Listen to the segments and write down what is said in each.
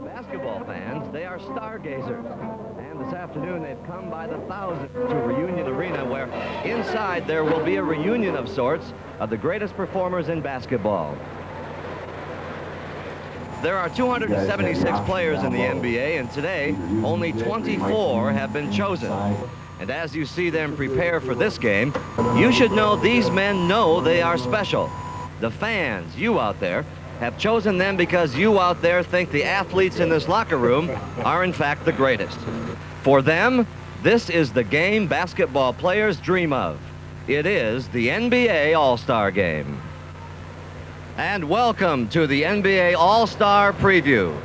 Basketball fans, they are stargazers. And this afternoon, they've come by the thousands to Reunion Arena, where inside there will be a reunion of sorts of the greatest performers in basketball. There are 276 players in the NBA, and today, only 24 have been chosen. And as you see them prepare for this game, you should know these men know they are special. The fans, you out there, have chosen them because you out there think the athletes in this locker room are in fact the greatest. For them, this is the game basketball players dream of. It is the NBA All-Star Game. And welcome to the NBA All-Star Preview.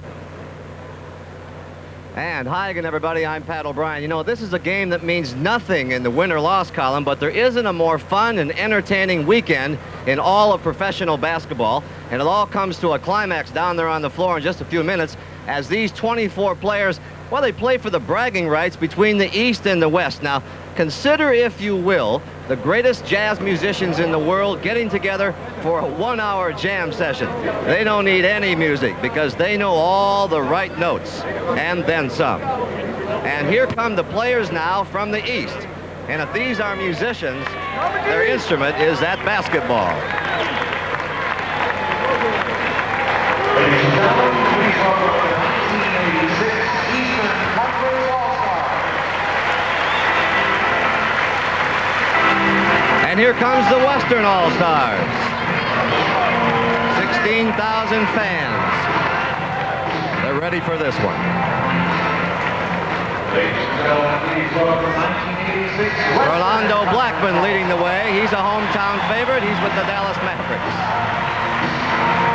And hi again, everybody. I'm Pat O'Brien. You know, this is a game that means nothing in the win or loss column, but there isn't a more fun and entertaining weekend in all of professional basketball. And it all comes to a climax down there on the floor in just a few minutes as these 24 players, well, they play for the bragging rights between the East and the West. Now, consider, if you will, the greatest jazz musicians in the world getting together for a one-hour jam session. They don't need any music because they know all the right notes and then some. And here come the players now from the East. And if these are musicians, their instrument is that basketball. Ladies and gentlemen, please welcome the 1986 Eastern Conference All-Star. And here comes the Western All-Stars. 16,000 fans. They're ready for this one. Ladies and gentlemen, please welcome 1986 Orlando Blackman leading the way. He's a hometown favorite. He's with the Dallas Mavericks.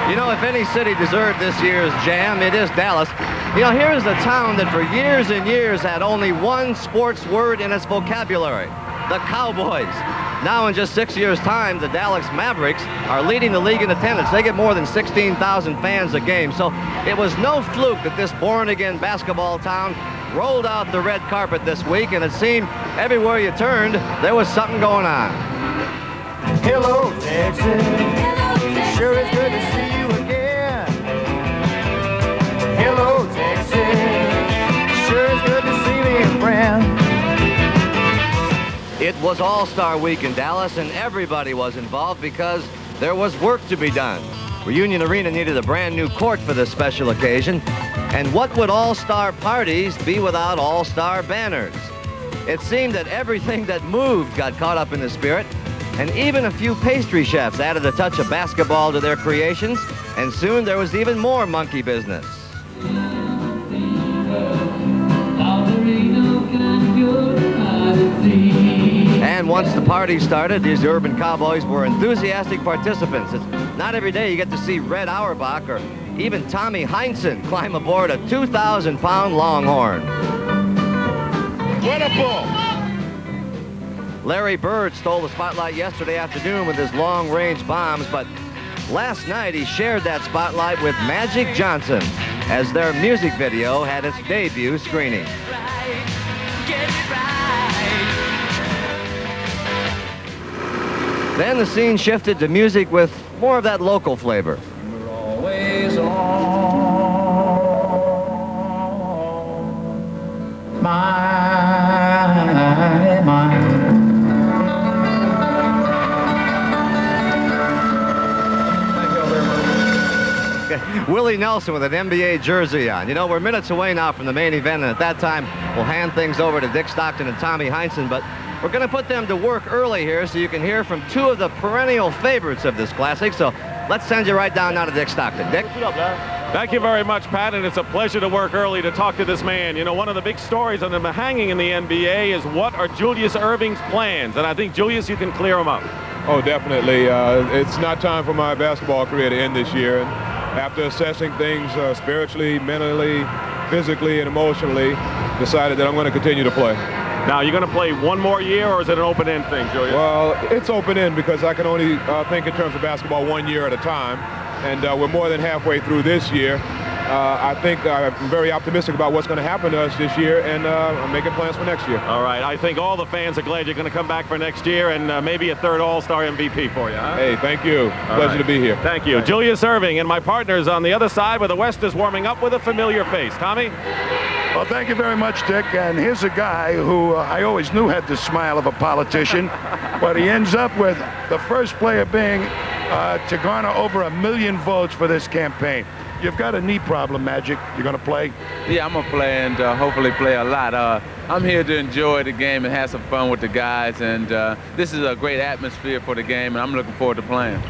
You know, if any city deserved this year's jam, it is Dallas. You know, here is a town that for years and years had only one sports word in its vocabulary: the Cowboys. Now, in just 6 years' time, the Dallas Mavericks are leading the league in attendance. They get more than 16,000 fans a game. So it was no fluke that this born-again basketball town rolled out the red carpet this week, and it seemed everywhere you turned, there was something going on. Hello, Texas. Sure is good to see you again. Hello, Texas. Sure is good to see me, friend. It was All-Star Week in Dallas, and everybody was involved because there was work to be done. Reunion Arena needed a brand new court for this special occasion. And what would All-Star parties be without All-Star banners? It seemed that everything that moved got caught up in the spirit, and even a few pastry chefs added a touch of basketball to their creations, and soon there was even more monkey business. And once the party started, these urban cowboys were enthusiastic participants. It's not every day you get to see Red Auerbach or even Tommy Heinsohn climb aboard a 2,000-pound Longhorn. What a bull! Larry Bird stole the spotlight yesterday afternoon with his long-range bombs, but last night he shared that spotlight with Magic Johnson as their music video had its debut screening. Then the scene shifted to music with more of that local flavor. We're always on my mind. Willie Nelson with an NBA jersey on. You know, we're minutes away now from the main event, and at that time, we'll hand things over to Dick Stockton and Tommy Heinsohn, but we're going to put them to work early here so you can hear from two of the perennial favorites of this classic. So let's send you right down now to Dick Stockton. Dick? Thank you very much, Pat, and it's a pleasure to work early to talk to this man. You know, one of the big stories on the hanging in the NBA is what are Julius Erving's plans? And I think, Julius, you can clear them up. Oh, definitely. It's not time for my basketball career to end this year. And after assessing things spiritually, mentally, physically, and emotionally, decided that I'm going to continue to play. Now, you're going to play one more year, or is it an open-end thing, Julius? Well, it's open-end because I can only think in terms of basketball 1 year at a time. And we're more than halfway through this year. I think I'm very optimistic about what's going to happen to us this year, and I'm making plans for next year. All right, I think all the fans are glad you're going to come back for next year, and maybe a third All-Star MVP for you, huh? Hey, thank you. Pleasure to be here. Thank you. Julius Erving and my partners on the other side where the West is warming up with a familiar face. Tommy? Well, thank you very much, Dick. And here's a guy who I always knew had the smile of a politician, but he ends up with the first player being to garner over 1 million votes for this campaign. You've got a knee problem, Magic. You're going to play? Yeah, I'm going to play and hopefully play a lot. I'm here to enjoy the game and have some fun with the guys, and this is a great atmosphere for the game, and I'm looking forward to playing.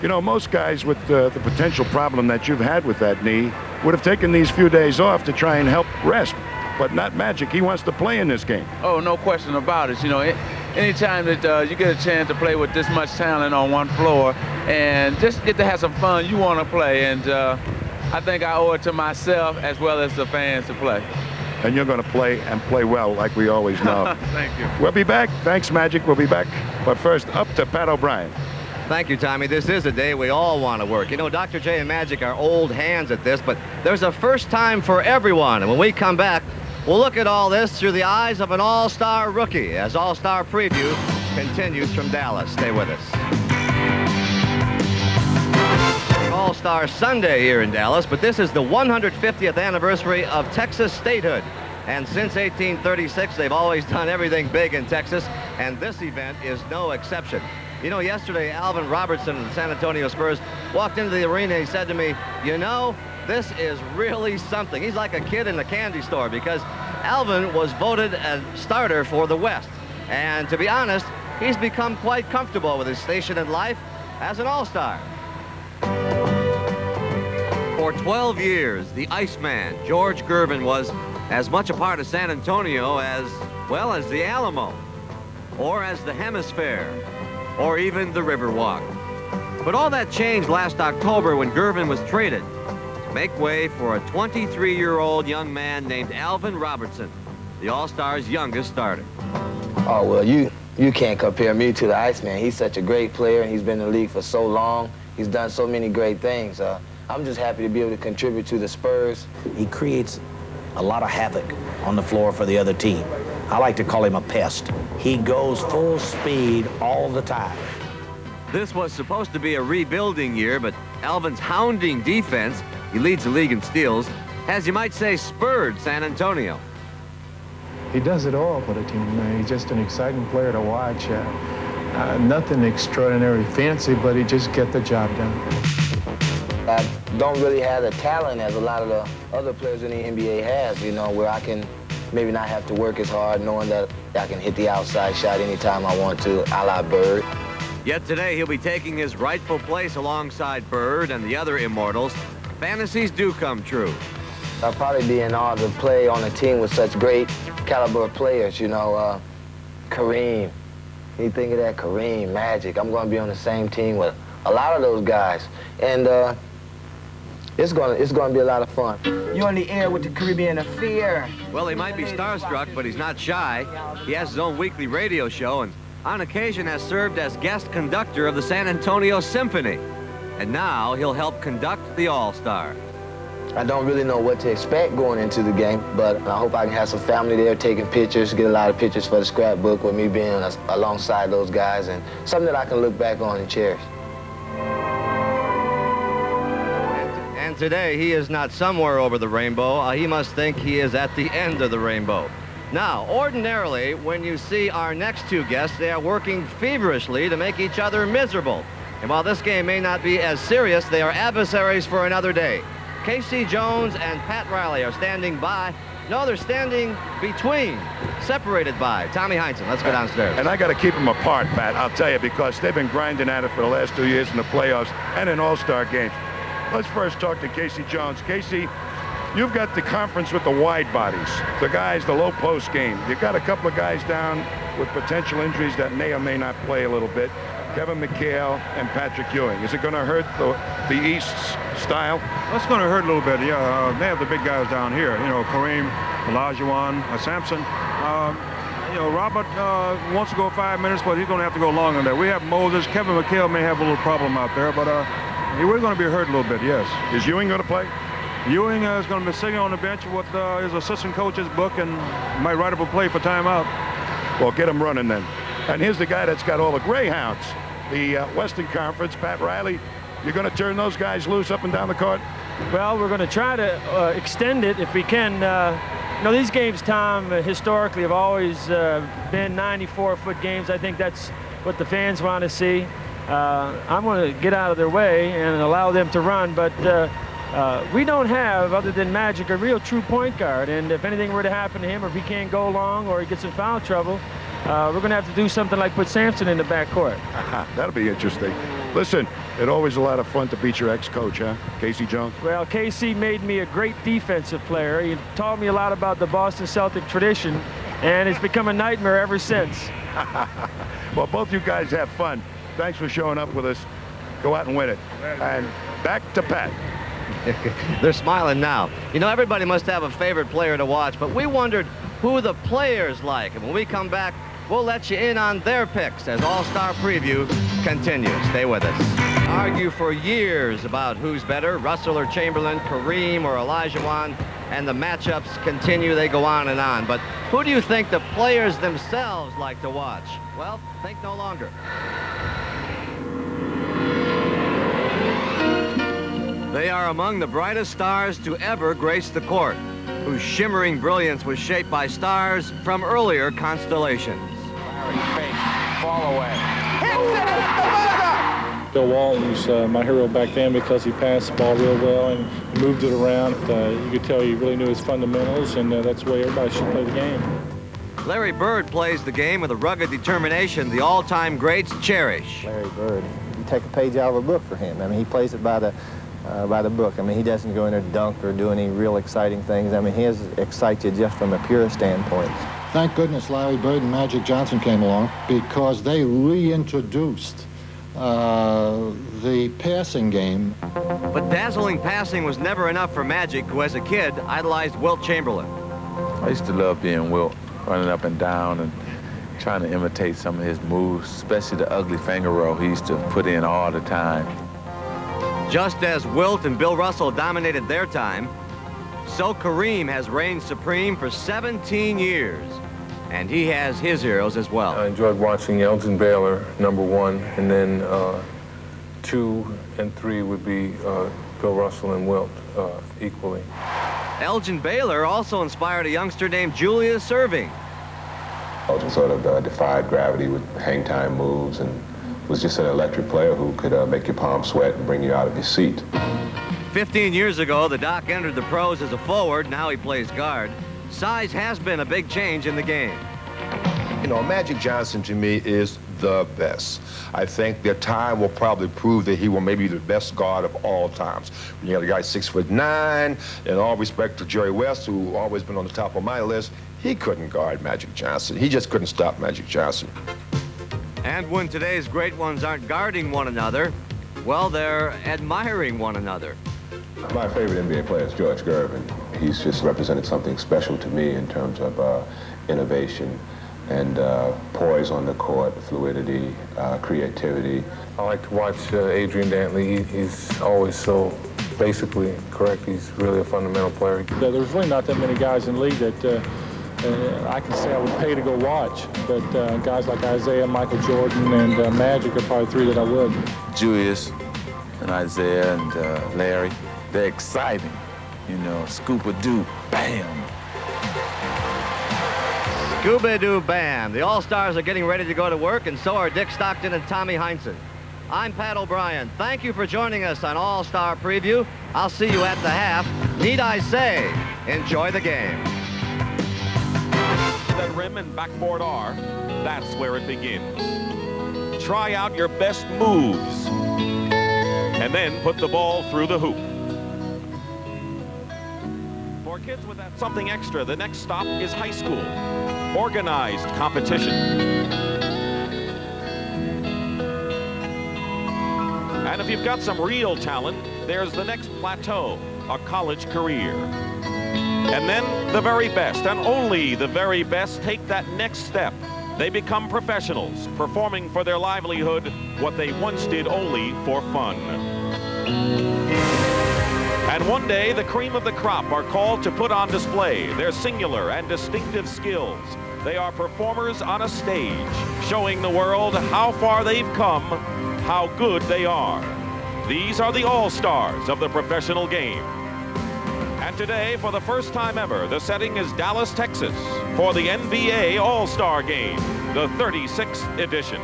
You know, most guys with the potential problem that you've had with that knee would have taken these few days off to try and help rest, but not Magic. He wants to play in this game. Oh, no question about it. You know, anytime that you get a chance to play with this much talent on one floor and just get to have some fun, you want to play, and I think I owe it to myself as well as the fans to play. And you're going to play and play well like we always know. Thank you. We'll be back. Thanks, Magic. We'll be back. But first, up to Pat O'Brien. Thank you, Tommy. This is a day we all want to work. You know, Dr. J and Magic are old hands at this, but there's a first time for everyone. And when we come back, we'll look at all this through the eyes of an all-star rookie as All-Star Preview continues from Dallas. Stay with us. All-Star Sunday here in Dallas, but this is the 150th anniversary of Texas statehood. And since 1836, they've always done everything big in Texas, and this event is no exception. You know, yesterday, Alvin Robertson of the San Antonio Spurs walked into the arena. He said to me, you know, this is really something. He's like a kid in a candy store because Alvin was voted a starter for the West. And to be honest, he's become quite comfortable with his station in life as an all-star. For 12 years, the Iceman, George Gervin, was as much a part of San Antonio as, well, as the Alamo, or as the Hemisphere, or even the Riverwalk. But all that changed last October when Gervin was traded to make way for a 23-year-old young man named Alvin Robertson, the All-Star's youngest starter. Oh, well, you can't compare me to the Iceman. He's such a great player, and he's been in the league for so long. He's done so many great things. I'm just happy to be able to contribute to the Spurs. He creates a lot of havoc on the floor for the other team. I like to call him a pest. He goes full speed all the time. This was supposed to be a rebuilding year, but Alvin's hounding defense, he leads the league in steals, has, you might say, spurred San Antonio. He does it all for the team. He's just an exciting player to watch. Nothing extraordinary fancy, but he just gets the job done. I don't really have the talent as a lot of the other players in the NBA has, you know, where I can maybe not have to work as hard, knowing that I can hit the outside shot anytime I want to, a la Bird. Yet today he'll be taking his rightful place alongside Bird and the other immortals. Fantasies do come true. I'll probably be in awe to play on a team with such great caliber players, you know, Kareem. You think of that, Kareem, Magic. I'm going to be on the same team with a lot of those guys. And it's going to be a lot of fun. You're on the air with the Caribbean Affair. Well, he might be starstruck, but he's not shy. He has his own weekly radio show and on occasion has served as guest conductor of the San Antonio Symphony. And now he'll help conduct the All-Star. I don't really know what to expect going into the game, but I hope I can have some family there taking pictures, get a lot of pictures for the scrapbook with me being alongside those guys, and something that I can look back on and cherish. And today, he is not somewhere over the rainbow. He must think he is at the end of the rainbow. Now, ordinarily, when you see our next two guests, they are working feverishly to make each other miserable. And while this game may not be as serious, they are adversaries for another day. Casey Jones and Pat Riley are standing by. No, they're standing between, separated by Tommy Heinsohn. Let's go downstairs. And I got to keep them apart, Pat, I'll tell you, because they've been grinding at it for the last 2 years in the playoffs and in all-star games. Let's first talk to Casey Jones. Casey, you've got the conference with the wide bodies, the guys, the low post game. You've got a couple of guys down with potential injuries that may or may not play a little bit. Kevin McHale and Patrick Ewing. Is it going to hurt the East's style? That's going to hurt a little bit, yeah. They have the big guys down here. You know, Kareem, Olajuwon, Sampson. You know, Robert wants to go 5 minutes, but he's going to have to go longer than that. We have Moses. Kevin McHale may have a little problem out there, but we're going to be hurt a little bit, yes. Is Ewing going to play? Ewing is going to be sitting on the bench with his assistant coach's book and might write up a play for timeout. Well, get him running then. And here's the guy that's got all the Greyhounds. The Western Conference, Pat Riley. You're going to turn those guys loose up and down the court? Well, we're going to try to extend it if we can. You know, these games, Tom, historically have always been 94-foot games. I think that's what the fans want to see. I'm going to get out of their way and allow them to run, but we don't have, other than Magic, a real true point guard. And if anything were to happen to him, or if he can't go long or he gets in foul trouble, we're going to have to do something like put Sampson in the backcourt. That'll be interesting. Listen, it's always a lot of fun to beat your ex-coach, huh, Casey Jones? Well, Casey made me a great defensive player. He taught me a lot about the Boston Celtic tradition, and it's become a nightmare ever since. Well, both you guys have fun. Thanks for showing up with us. Go out and win it. And back to Pat. They're smiling now. You know, everybody must have a favorite player to watch, but we wondered who the players like. And when we come back, we'll let you in on their picks as All-Star Preview continues. Stay with us. Argue for years about who's better, Russell or Chamberlain, Kareem or Olajuwon, and the matchups continue. They go on and on. But who do you think the players themselves like to watch? Well, think no longer. They are among the brightest stars to ever grace the court, whose shimmering brilliance was shaped by stars from earlier constellations. Fall away. Bill Walton was my hero back then because he passed the ball real well and moved it around. You could tell he really knew his fundamentals, and that's the way everybody should play the game. Larry Bird plays the game with a rugged determination the all-time greats cherish. Larry Bird, you take a page out of a book for him. I mean, he plays it by the book. I mean, he doesn't go in there dunk or do any real exciting things. I mean, he excites you just from a pure standpoint. Thank goodness Larry Bird and Magic Johnson came along, because they reintroduced the passing game. But dazzling passing was never enough for Magic, who as a kid idolized Wilt Chamberlain. I used to love being Wilt, running up and down and trying to imitate some of his moves, especially the ugly finger roll he used to put in all the time. Just as Wilt and Bill Russell dominated their time, so Kareem has reigned supreme for 17 years, and he has his heroes as well. I enjoyed watching Elgin Baylor, #1, and then 2 and 3 would be Bill Russell and Wilt equally. Elgin Baylor also inspired a youngster named Julius Erving. Elgin sort of defied gravity with hang time moves and was just an electric player who could make your palms sweat and bring you out of your seat. 15 years ago, the Doc entered the pros as a forward. Now he plays guard. Size has been a big change in the game. You know, Magic Johnson to me is the best. I think their time will probably prove that he will maybe be the best guard of all times. You know, the guy's 6'9", and all respect to Jerry West, who always been on the top of my list, he couldn't guard Magic Johnson. He just couldn't stop Magic Johnson. And when today's great ones aren't guarding one another, well, they're admiring one another. My favorite NBA player is George Gervin. He's just represented something special to me in terms of innovation and poise on the court, fluidity, creativity. I like to watch Adrian Dantley. He's always so basically correct. He's really a fundamental player. There's really not that many guys in the league that I can say I would pay to go watch, but guys like Isiah, Michael Jordan, and Magic are probably 3 that I would. Julius and Isiah and Larry, they're exciting. You know, scoop-a-doo, bam. Scooby-Doo bam. The All-Stars are getting ready to go to work, and so are Dick Stockton and Tommy Heinsohn. I'm Pat O'Brien. Thank you for joining us on All-Star Preview. I'll see you at the half. Need I say, enjoy the game. That rim and backboard are, that's where it begins. Try out your best moves, and then put the ball through the hoop. For kids with that something extra, the next stop is high school. Organized competition. And if you've got some real talent, there's the next plateau, a college career. And then the very best, and only the very best, take that next step. They become professionals, performing for their livelihood what they once did only for fun. And one day, the cream of the crop are called to put on display their singular and distinctive skills. They are performers on a stage, showing the world how far they've come, how good they are. These are the all-stars of the professional game. And today, for the first time ever, the setting is Dallas, Texas, for the NBA All-Star Game, the 36th edition.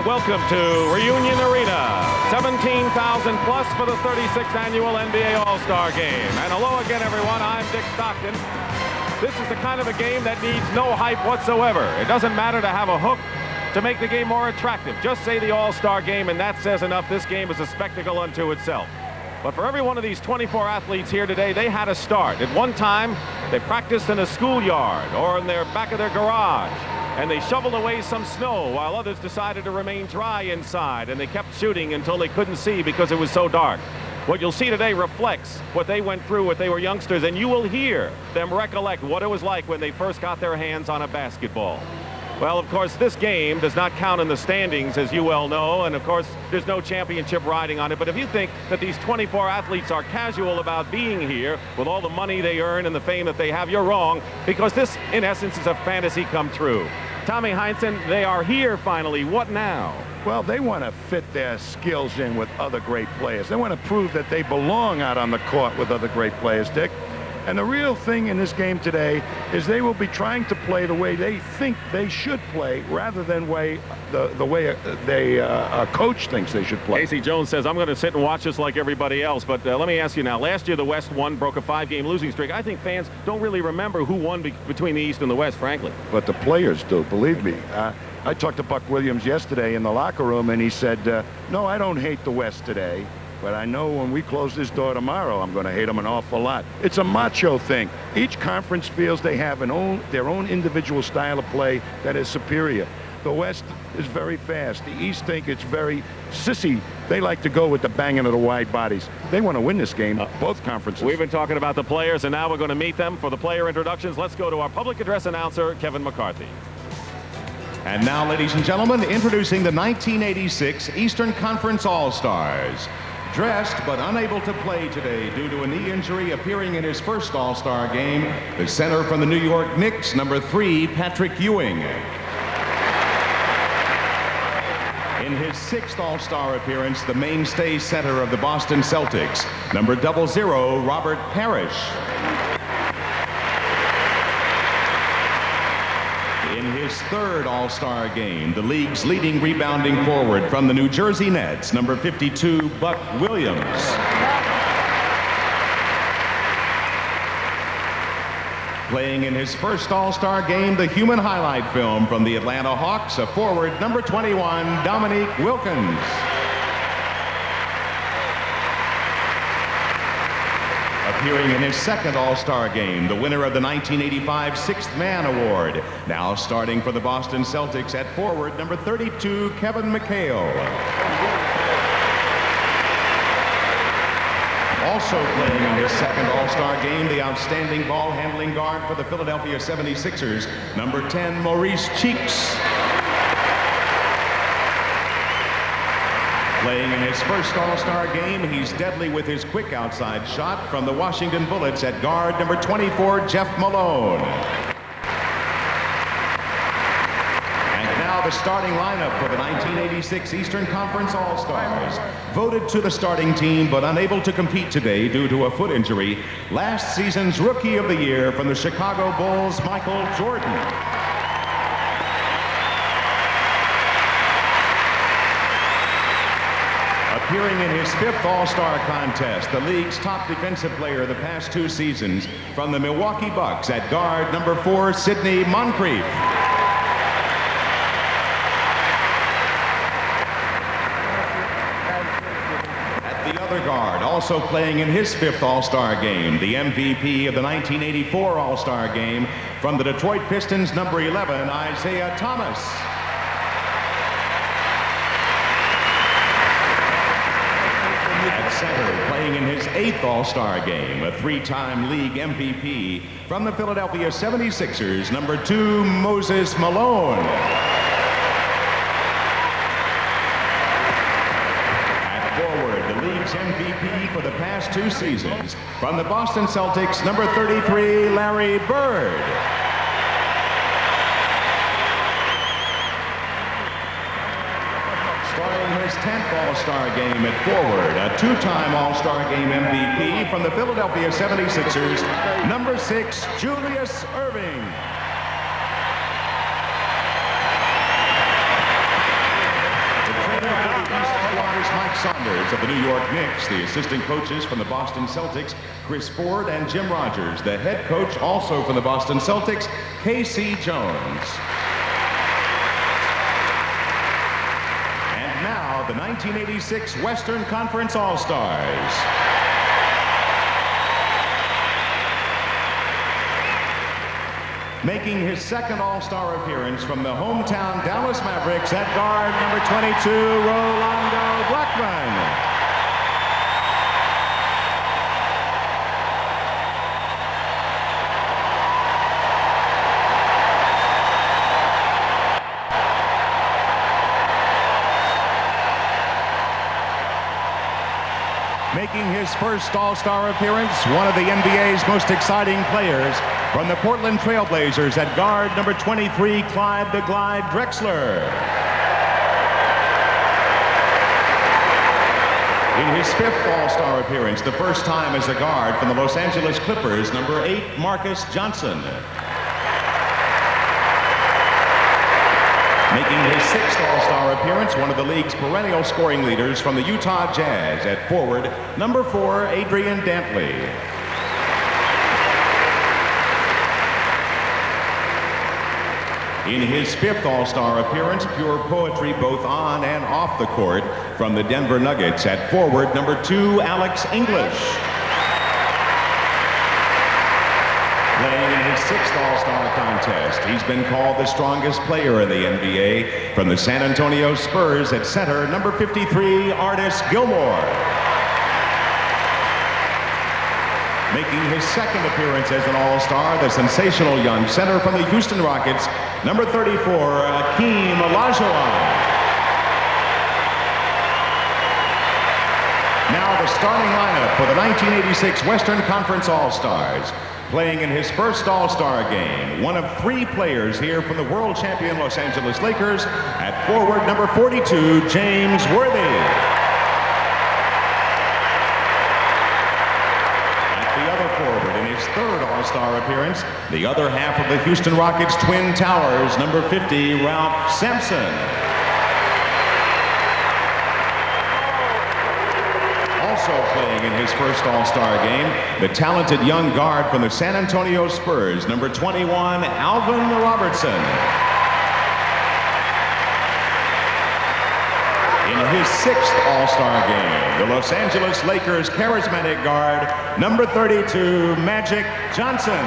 Welcome to Reunion Arena, 17,000 plus for the 36th annual NBA All-Star Game. And hello again, everyone. I'm Dick Stockton. This is the kind of a game that needs no hype whatsoever. It doesn't matter to have a hook to make the game more attractive. Just say the All-Star Game, and that says enough. This game is a spectacle unto itself. But for every one of these 24 athletes here today, they had a start. At one time, they practiced in a schoolyard or in their back of their garage. And they shoveled away some snow while others decided to remain dry inside, and they kept shooting until they couldn't see because it was so dark. What you'll see today reflects what they went through when they were youngsters, and you will hear them recollect what it was like when they first got their hands on a basketball. Well, of course, this game does not count in the standings, as you well know, and of course, there's no championship riding on it. But if you think that these 24 athletes are casual about being here with all the money they earn and the fame that they have, you're wrong, because this, in essence, is a fantasy come true. Tommy Heinsohn, they are here finally. What now? Well, they want to fit their skills in with other great players. They want to prove that they belong out on the court with other great players, Dick. And the real thing in this game today is they will be trying to play the way they think they should play rather than the way a coach thinks they should play. Casey Jones says, I'm going to sit and watch this like everybody else. But let me ask you now, last year the West won, broke a 5-game losing streak. I think fans don't really remember who won between the East and the West, frankly. But the players do, believe me. I talked to Buck Williams yesterday in the locker room, and he said, no, I don't hate the West today. But I know when we close this door tomorrow, I'm going to hate them an awful lot. It's a macho thing. Each conference feels they have their own individual style of play that is superior. The West is very fast. The East think it's very sissy. They like to go with the banging of the wide bodies. They want to win this game, both conferences. We've been talking about the players, and now we're going to meet them for the player introductions. Let's go to our public address announcer, Kevin McCarthy. And now, ladies and gentlemen, introducing the 1986 Eastern Conference All-Stars. Dressed but unable to play today due to a knee injury, appearing in his first All-Star game, the center from the New York Knicks, number 3, Patrick Ewing. In his 6th All-Star appearance, the mainstay center of the Boston Celtics, number 00, Robert Parish. In his 3rd All-Star game, the league's leading rebounding forward from the New Jersey Nets, number 52, Buck Williams. Playing in his first All-Star game, the human highlight film from the Atlanta Hawks, a forward, number 21, Dominique Wilkins. Appearing in his 2nd All-Star game, the winner of the 1985 Sixth Man Award. Now starting for the Boston Celtics at forward, number 32, Kevin McHale. Also playing in his 2nd All-Star game, the outstanding ball-handling guard for the Philadelphia 76ers, number 10, Maurice Cheeks. Playing in his first All-Star game, he's deadly with his quick outside shot from the Washington Bullets at guard, number 24, Jeff Malone. And now the starting lineup for the 1986 Eastern Conference All-Stars. Voted to the starting team, but unable to compete today due to a foot injury, last season's Rookie of the Year from the Chicago Bulls, Michael Jordan. Appearing in his 5th All-Star contest, the league's top defensive player the past 2 seasons from the Milwaukee Bucks at guard, number 4, Sidney Moncrief. At the other guard, also playing in his 5th All-Star game, the MVP of the 1984 All-Star game from the Detroit Pistons, number 11, Isiah Thomas. At center, playing in his 8th All-Star game, a 3-time league MVP from the Philadelphia 76ers, number 2, Moses Malone. MVP for the past 2 seasons from the Boston Celtics, number 33, Larry Bird. Starting his 10th All-Star game at forward, a 2-time All-Star game MVP from the Philadelphia 76ers, number 6, Julius Erving. Mike Saunders of the New York Knicks, the assistant coaches from the Boston Celtics, Chris Ford and Jim Rogers, the head coach also from the Boston Celtics, K.C. Jones. And now the 1986 Western Conference All-Stars. Making his 2nd All-Star appearance from the hometown Dallas Mavericks at guard, number 22, Rolando Blackman. Making his first All-Star appearance, one of the NBA's most exciting players, from the Portland Trailblazers at guard, number 23, Clyde the Glide Drexler. In his 5th All-Star appearance, the first time as a guard from the Los Angeles Clippers, number 8, Marcus Johnson. Making his 6th All-Star appearance, one of the league's perennial scoring leaders from the Utah Jazz at forward, number 4, Adrian Dantley. In his 5th All-Star appearance, pure poetry both on and off the court from the Denver Nuggets at forward, number 2, Alex English. Playing in his 6th All-Star contest, he's been called the strongest player in the NBA from the San Antonio Spurs at center, number 53, Artis Gilmore. Making his 2nd appearance as an All-Star, the sensational young center from the Houston Rockets, number 34, Akeem Olajuwon. Now the starting lineup for the 1986 Western Conference All-Stars. Playing in his 1st All-Star game, one of 3 players here from the world champion Los Angeles Lakers, at forward, number 42, James Worthy. In his 3rd All-Star appearance, the other half of the Houston Rockets Twin Towers, number 50, Ralph Sampson. Also playing in his 1st All-Star game, the talented young guard from the San Antonio Spurs, number 21, Alvin Robertson. In his 6th All-Star game, the Los Angeles Lakers charismatic guard, number 32, Magic Johnson.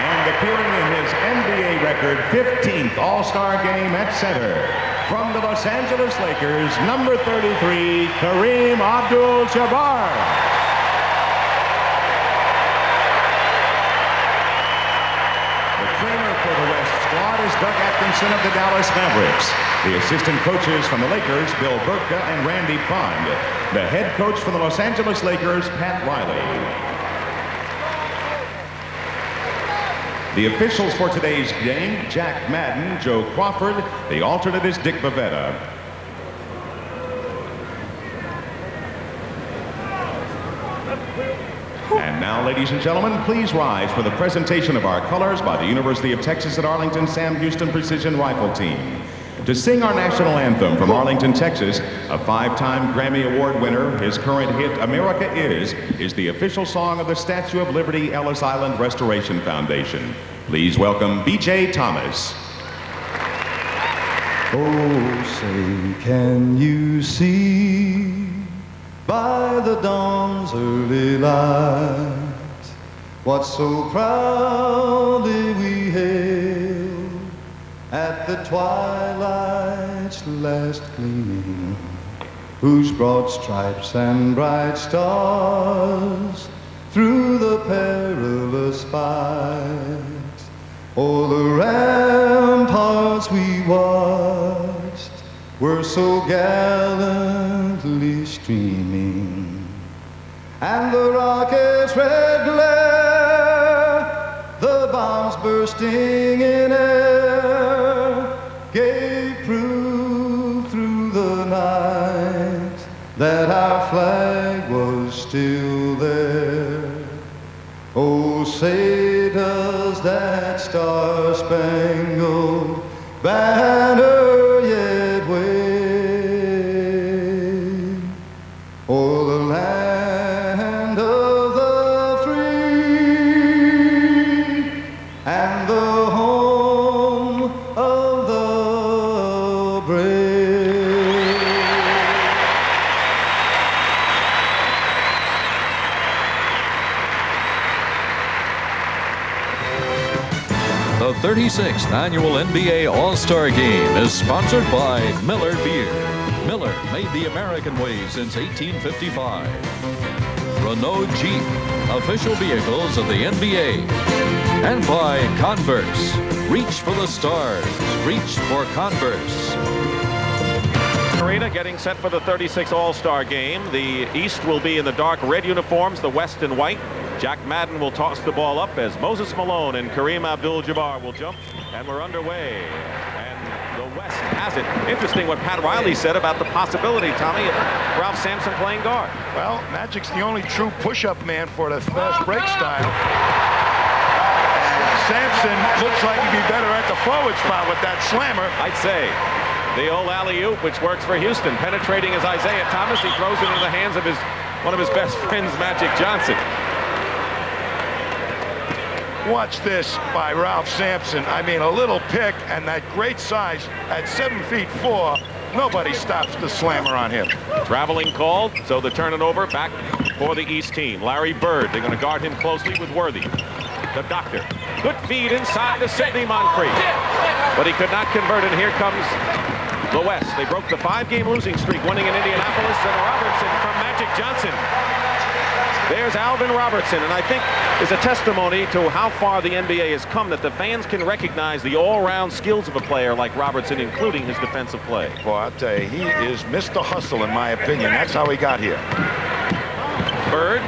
And appearing in his NBA record 15th All-Star game at center, from the Los Angeles Lakers, number 33, Kareem Abdul-Jabbar. Doug Atkinson of the Dallas Mavericks. The assistant coaches from the Lakers, Bill Burtka and Randy Pond. The head coach from the Los Angeles Lakers, Pat Riley. The officials for today's game, Jack Madden, Joe Crawford. The alternate is Dick Bavetta. And now, ladies and gentlemen, please rise for the presentation of our colors by the University of Texas at Arlington Sam Houston Precision Rifle Team. To sing our national anthem from Arlington, Texas, a 5-time Grammy Award winner, his current hit, America is the official song of the Statue of Liberty Ellis Island Restoration Foundation. Please welcome B.J. Thomas. Oh, say, can you see by the dawn's early light what so proudly we hailed at the twilight's last gleaming, whose broad stripes and bright stars through the perilous fight o'er the ramparts we watched were so gallantly streaming, and the rocket's red glare, the bombs bursting in air, gave proof through the night that our flag was still there. Oh, say does that star-spangled banner yet wave o'er the land of the free and the home of the brave. The 36th Annual NBA All-Star Game is sponsored by Miller Beer. Miller made the American way since 1855. Renault Jeep, official vehicles of the NBA. And by Converse. Reach for the stars. Reach for Converse. Arena getting set for the 36th All-Star Game. The East will be in the dark red uniforms, the West in white. Jack Madden will toss the ball up as Moses Malone and Kareem Abdul-Jabbar will jump, and we're underway. And the West has it. Interesting what Pat Riley said about the possibility, Tommy, of Ralph Sampson playing guard. Well, Magic's the only true push-up man for the fast break style. And Sampson looks like he'd be better at the forward spot with that slammer. I'd say. The old alley-oop, which works for Houston, penetrating as Isiah Thomas. He throws it into the hands of one of his best friends, Magic Johnson. Watch this by Ralph Sampson. I mean, a little pick and that great size at 7'4". Nobody stops the slammer on him. Traveling called, so they turn it over back for the East team. Larry Bird, they're going to guard him closely with Worthy. The Doctor. Good feed inside to Sidney Moncrief. But he could not convert, and here comes the West. They broke the 5-game losing streak, winning in Indianapolis, and Robertson from Magic Johnson. There's Alvin Robertson, and I think is a testimony to how far the NBA has come, that the fans can recognize the all-round skills of a player like Robertson, including his defensive play. Well, I'll tell you, he is Mr. Hustle, in my opinion. That's how he got here. Bird.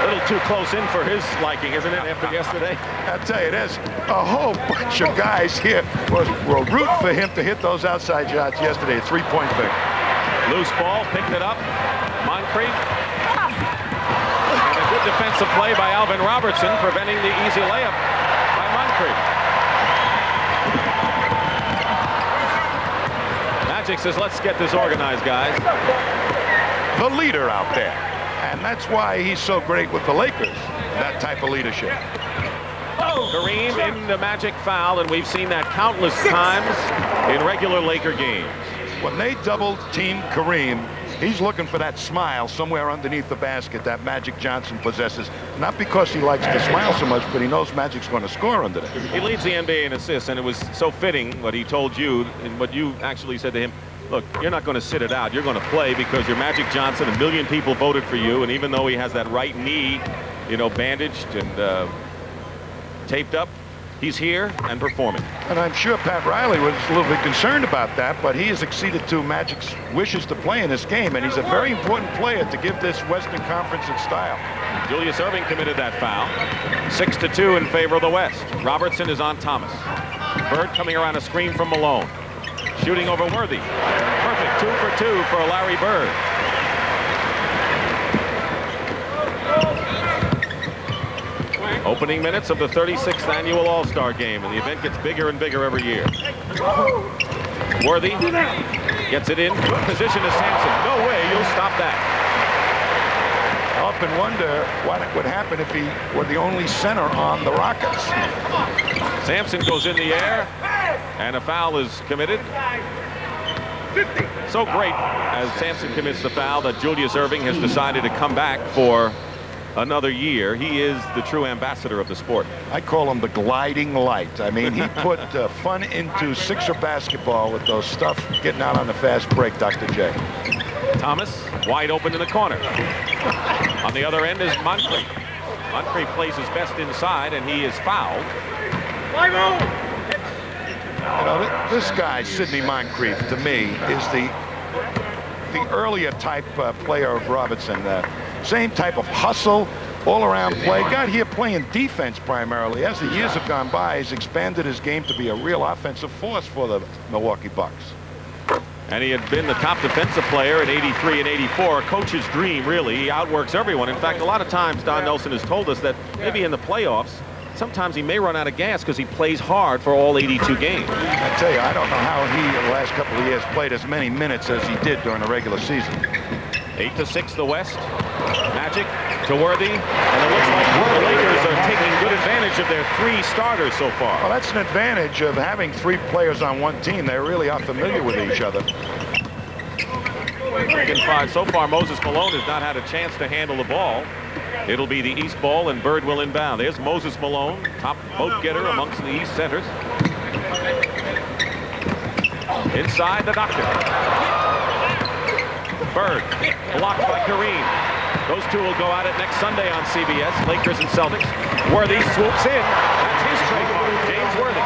A little too close in for his liking, isn't it, after yesterday? I'll tell you, there's a whole bunch of guys here were rooting for him to hit those outside shots yesterday, a three-point thing. Loose ball, picked it up. Moncrief. And a good defensive play by Alvin Robertson, preventing the easy layup by Moncrief. Magic says, let's get this organized, guys. The leader out there. And that's why he's so great with the Lakers, that type of leadership. Kareem in the Magic foul, and we've seen that countless times in regular Laker games. When they double team Kareem, he's looking for that smile somewhere underneath the basket that Magic Johnson possesses. Not because he likes to smile so much, but he knows Magic's going to score under there. He leads the NBA in assists, and it was so fitting what he told you and what you actually said to him. Look, you're not going to sit it out. You're going to play because you're Magic Johnson. 1 million people voted for you, and even though he has that right knee, you know, bandaged and taped up, he's here and performing. And I'm sure Pat Riley was a little bit concerned about that, but he has acceded to Magic's wishes to play in this game, and he's a very important player to give this Western Conference its style. Julius Erving committed that foul. 6-2 in favor of the West. Robertson is on Thomas. Bird coming around a screen from Malone. Shooting over Worthy. Perfect 2 for 2 for Larry Bird. Opening minutes of the 36th Annual All-Star Game, and the event gets bigger and bigger every year. Worthy gets it in. Good position to Sampson. No way you'll stop that. I often wonder what would happen if he were the only center on the Rockets. Sampson goes in the air. And a foul is committed. So great as Sampson commits the foul that Julius Erving has decided to come back for another year. He is the true ambassador of the sport. I call him the gliding light. I mean, he put fun into Sixer basketball with those stuff getting out on the fast break, Dr. J. Thomas wide open in the corner. On the other end is Moncrief. Moncrief plays his best inside, and he is fouled. You know, this guy, Sidney Moncrief, to me, is the earlier type player of Robertson. Same type of hustle, all-around play. Got here playing defense primarily. As the years have gone by, he's expanded his game to be a real offensive force for the Milwaukee Bucks. And he had been the top defensive player in '83 and '84. A coach's dream, really. He outworks everyone. In fact, a lot of times Don Nelson has told us that maybe in the playoffs, sometimes he may run out of gas because he plays hard for all 82 games. I tell you, I don't know how he, in the last couple of years, played as many minutes as he did during the regular season. 8-6 the West. Magic to Worthy. And it looks like the Lakers are taking good advantage of their 3 starters so far. Well, that's an advantage of having 3 players on one team. They really are familiar with each other. So far, Moses Malone has not had a chance to handle the ball. It'll be the East ball, and Bird will inbound. There's Moses Malone, top vote getter amongst the East centers. Inside the Doctor. Bird, blocked by Kareem. Those two will go at it next Sunday on CBS, Lakers and Celtics. Worthy swoops in. That's his trademark, James Worthy.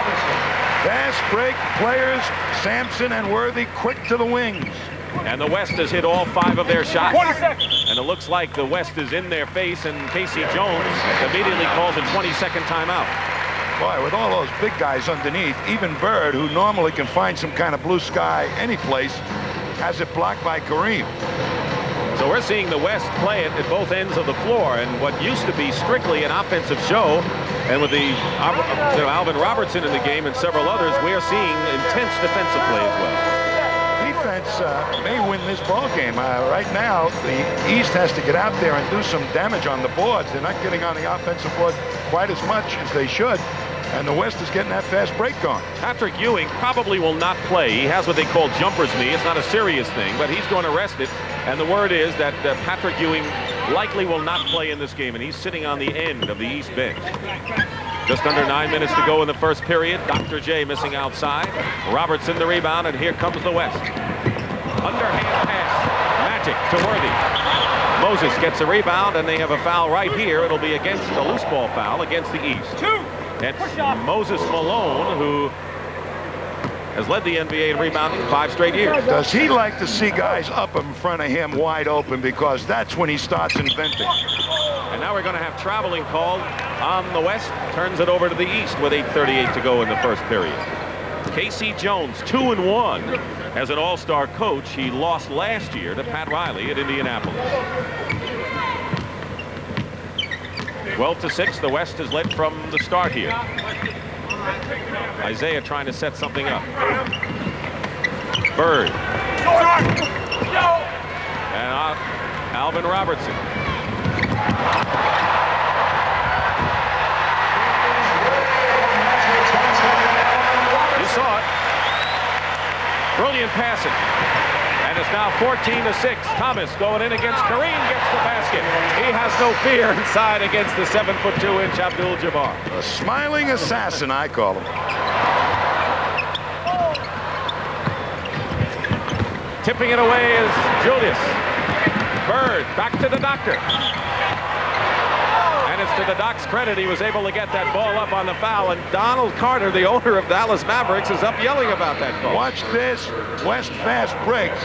Fast break players, Sampson and Worthy quick to the wings. And the West has hit all 5 of their shots. And it looks like the West is in their face, and Casey Jones immediately calls a 20-second timeout. Boy, with all those big guys underneath, even Bird, who normally can find some kind of blue sky any place, has it blocked by Kareem. So we're seeing the West play it at both ends of the floor, and what used to be strictly an offensive show, and with the Alvin Robertson in the game and several others, we are seeing intense defensive play as well. Defense may win this ball game. Right now, the East has to get out there and do some damage on the boards. They're not getting on the offensive board quite as much as they should, and the West is getting that fast break going. Patrick Ewing probably will not play. He has what they call jumper's knee. It's not a serious thing, but he's going to rest it. And the word is that Patrick Ewing likely will not play in this game, and he's sitting on the end of the East bench. Just under 9 minutes to go in the first period. Dr. J missing outside. Robertson the rebound, and here comes the West. Underhand pass. Magic to Worthy. Moses gets a rebound, and they have a foul right here. It'll be against a loose ball foul against the East. It's Moses Malone, who has led the NBA in rebounding 5 straight years. Does he like to see guys up in front of him wide open, because that's when he starts inventing. And now we're going to have traveling called on the West. Turns it over to the East with 8:38 to go in the first period. Casey Jones, 2-1 as an all-star coach. He lost last year to Pat Riley at Indianapolis. 12-6, the West has led from the start here. Isiah trying to set something up. Bird. And Alvin Robertson. You saw it. Brilliant passing. And it's now 14-6. Thomas going in against Kareem, gets the basket. He has no fear inside against the 7'2" Abdul Jabbar. A smiling assassin, I call him. Tipping it away is Julius. Bird back to the Doctor. And it's to the Doc's credit he was able to get that ball up on the foul, and Donald Carter, the owner of Dallas Mavericks, is up yelling about that call. Watch this. West fast breaks.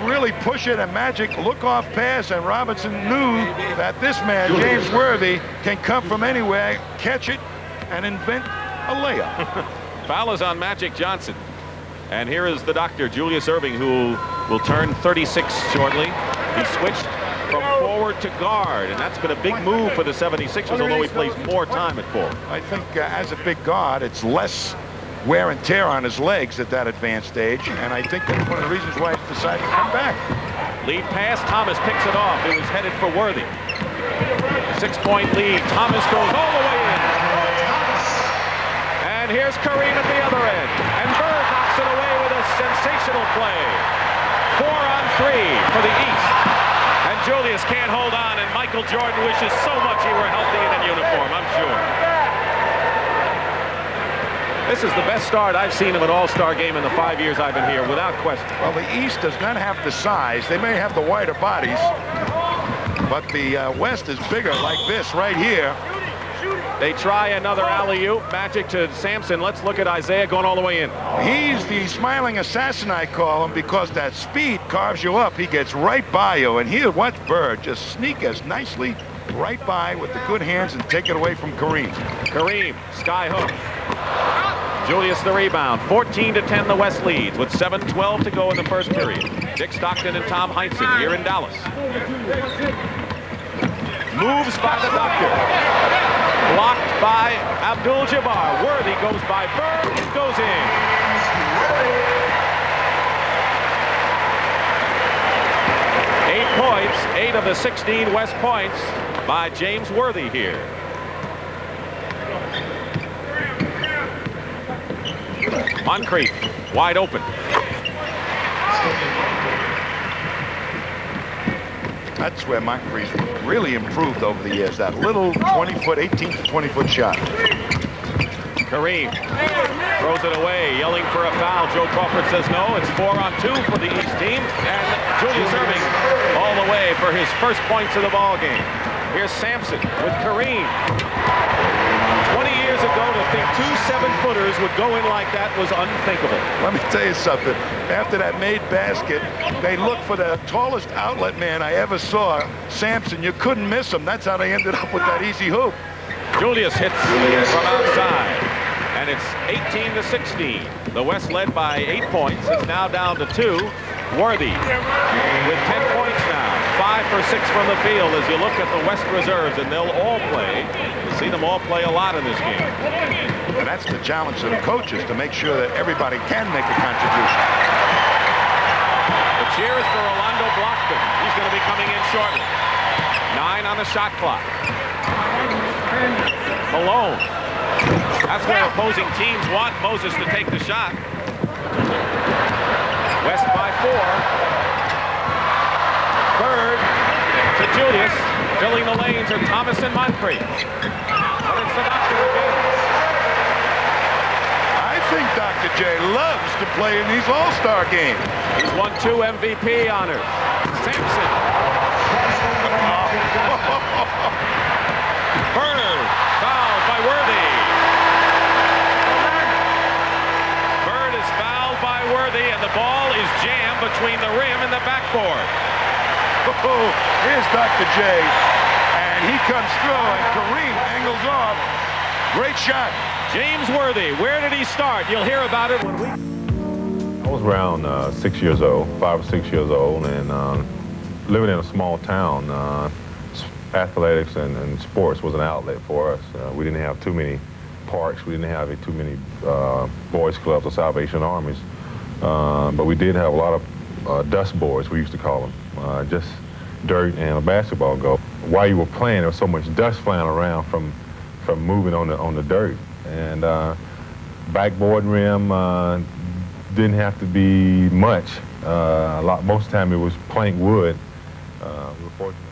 Really push it, and Magic look-off pass, and Robinson knew that this man, James Worthy, can come from anywhere, catch it, and invent a layup. Foul is on Magic Johnson. And here is the Doctor, Julius Erving, who will turn 36 shortly. He switched from forward to guard, and that's been a big move for the 76ers, although he plays more time at forward. I think as a big guard, it's less wear and tear on his legs at that advanced age, and I think that's one of the reasons why he decided to come back. Lead pass, Thomas picks it off. It was headed for Worthy. 6-point lead. Thomas goes all the way in. And here's Kareem at the other end. And knocks it away with a sensational play. 4 on 3 for the East. And Julius can't hold on, and Michael Jordan wishes so much he were healthy and in uniform, I'm sure. This is the best start I've seen of an all-star game in the 5 years I've been here, without question. Well, the East does not have the size. They may have the wider bodies, but the West is bigger, like this right here. They try another alley-oop. Magic to Sampson. Let's look at Isiah going all the way in. He's the smiling assassin, I call him, because that speed carves you up. He gets right by you, and here, watch Bird just sneak as nicely right by with the good hands and take it away from Kareem. Kareem, sky hook. Julius the rebound. 14-10 the West leads with 7:12 to go in the first period. Dick Stockton and Tom Heinsohn here in Dallas. Moves by the Doctor. Blocked by Abdul Jabbar. Worthy goes by Bird. Goes in. Eight points. 8 of the 16 West points by James Worthy here. Moncrief, wide open. That's where Moncrief really improved over the years. That little 20-foot, 18 to 20-foot shot. Kareem throws it away, yelling for a foul. Joe Crawford says no. It's 4 on 2 for the East team. And Julius Erving all the way for his first points of the ball game. Here's Sampson with Kareem. 20 years ago, to think 2 7-footers would go in like that was unthinkable. Let me tell you something. After that made basket, they looked for the tallest outlet man I ever saw, Sampson. You couldn't miss him. That's how they ended up with that easy hoop. Julius hits from outside, and it's 18-16. The West led by 8 points. It's now down to 2. Worthy with 10 points now. 5 for 6 from the field as you look at the West reserves, and they'll all play. You'll see them all play a lot in this game. And that's the challenge of the coaches, to make sure that everybody can make a contribution. The cheer is for Rolando Blockton. He's going to be coming in shortly. 9 on the shot clock. Malone. That's where opposing teams want Moses to take the shot. West by 4. Bird to Julius. Filling the lanes are Thomas and Moncrief. But it's the Doctor again. I think Dr. J loves to play in these all-star games. He's won 2 MVP honors. Sampson. Bird fouled by Worthy. Bird is fouled by Worthy, and the ball is jammed between the rim and the backboard. Oh, here's Dr. J, and he comes through, and Kareem angles off. Great shot. James Worthy, where did he start? You'll hear about it when we... I was around 6 years old, 5 or 6 years old, and living in a small town, athletics and sports was an outlet for us. We didn't have too many parks. We didn't have too many boys clubs or Salvation Armies. But we did have a lot of dust boards, we used to call them. Just dirt and a basketball goal. While you were playing, there was so much dust flying around from moving on the dirt. And backboard rim didn't have to be much. Most of the time it was plank wood. We were fortunate.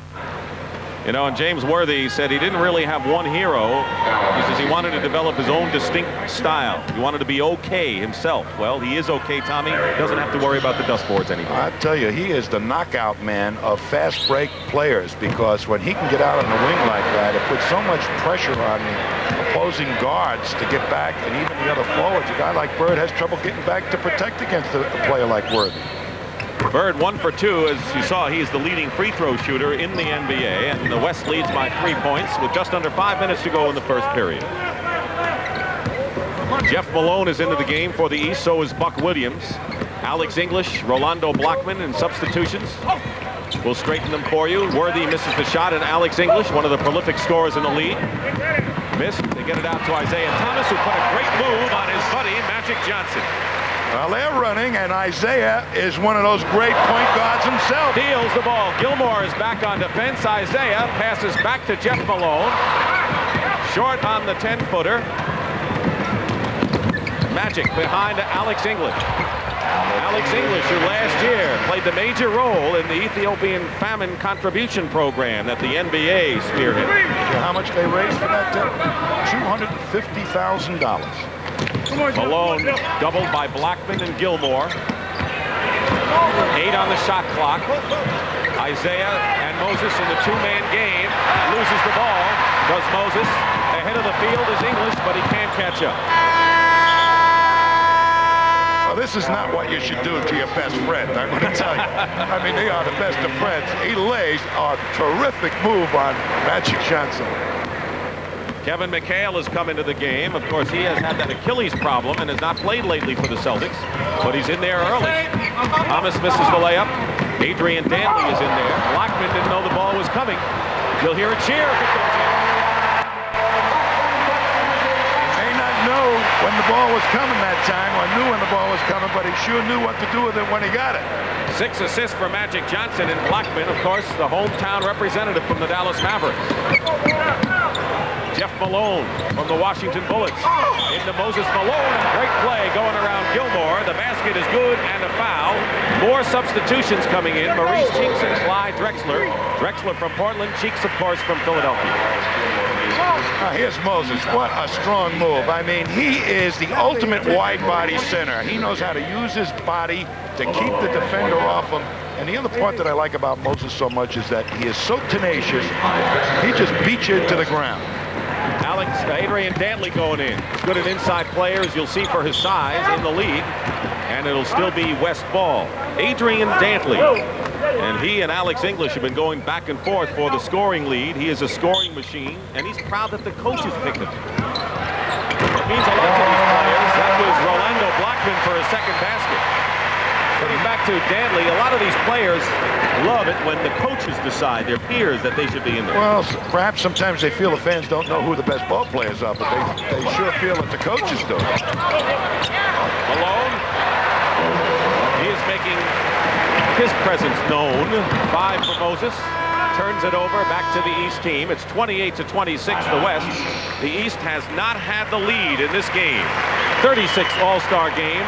You know, and James Worthy said he didn't really have one hero. He says he wanted to develop his own distinct style. He wanted to be okay himself. Well, he is okay, Tommy. Doesn't have to worry about the dust boards anymore. I tell you, he is the knockout man of fast break players, because when he can get out on the wing like that, it puts so much pressure on the opposing guards to get back, and even the other forwards. A guy like Bird has trouble getting back to protect against a player like Worthy. Bird 1 for 2. As you saw, he's the leading free throw shooter in the NBA, and the West leads by 3 points with just under 5 minutes to go in the first period. Jeff Malone is into the game for the East. So is Buck Williams. Alex English, Rolando Blockman in substitutions. We'll straighten them for you. Worthy misses the shot, and Alex English, one of the prolific scorers in the league, missed. They get it out to Isiah Thomas, who put a great move on his buddy Magic Johnson. Well, they're running, and Isiah is one of those great point guards himself. Steals the ball. Gilmore is back on defense. Isiah passes back to Jeff Malone. Short on the 10-footer. Magic behind Alex English. Alex English, who last year played the major role in the Ethiopian famine contribution program that the NBA spearheaded. How much they raised for that? $250,000. Malone doubled by Blackman and Gilmore. 8 on the shot clock. Isiah and Moses in the two-man game. Loses the ball. Does Moses. Ahead of the field is English, but he can't catch up. Well, this is not what you should do to your best friend, I'm going to tell you. I mean, they are the best of friends. He lays a terrific move on Magic Johnson. Kevin McHale has come into the game. Of course, he has had that Achilles problem and has not played lately for the Celtics, but he's in there early. Thomas misses the layup. Adrian Dantley is in there. Blackman didn't know the ball was coming. You'll hear a cheer if it goes in. He may not know when the ball was coming that time, or knew when the ball was coming, but he sure knew what to do with it when he got it. 6 assists for Magic Johnson, and Blackman, of course, the hometown representative from the Dallas Mavericks. Jeff Malone from the Washington Bullets. Into Moses Malone. Great play going around Gilmore. The basket is good and a foul. More substitutions coming in. Maurice Cheeks and Clyde Drexler. Drexler from Portland. Cheeks, of course, from Philadelphia. Here's Moses. What a strong move. I mean, he is the ultimate wide body center. He knows how to use his body to keep the defender off him. And the other part that I like about Moses so much is that he is so tenacious. He just beats you into the ground. Adrian Dantley going in. Good at inside players, you'll see, for his size in the league. And it'll still be West ball. Adrian Dantley. And he and Alex English have been going back and forth for the scoring lead. He is a scoring machine, and he's proud that the coaches picked him. It means a lot to these players. That was Rolando Blackman for his second basket. Getting back to Dantley, a lot of these players love it when the coaches decide, their peers, that they should be in there. Well, perhaps sometimes they feel the fans don't know who the best ball players are, but they sure feel that the coaches do. Malone, he is making his presence known. 5 for Moses. Turns it over back to the East team. It's 28-26 the West. The East has not had the lead in this game. 36 All-Star game.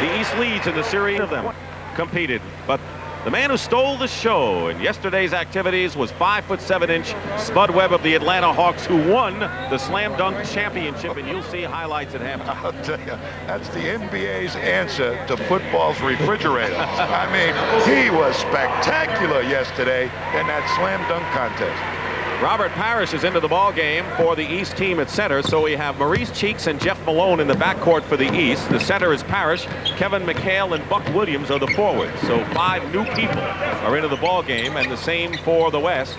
The East leads in the series of them competed. But the man who stole the show in yesterday's activities was 5'7" Spud Webb of the Atlanta Hawks, who won the Slam Dunk Championship, and you'll see highlights at halftime. I'll tell you, that's the NBA's answer to football's refrigerator. I mean, he was spectacular yesterday in that slam dunk contest. Robert Parish is into the ball game for the East team at center, so we have Maurice Cheeks and Jeff Malone in the backcourt for the East. The center is Parish. Kevin McHale and Buck Williams are the forwards. So 5 new people are into the ball game, and the same for the West.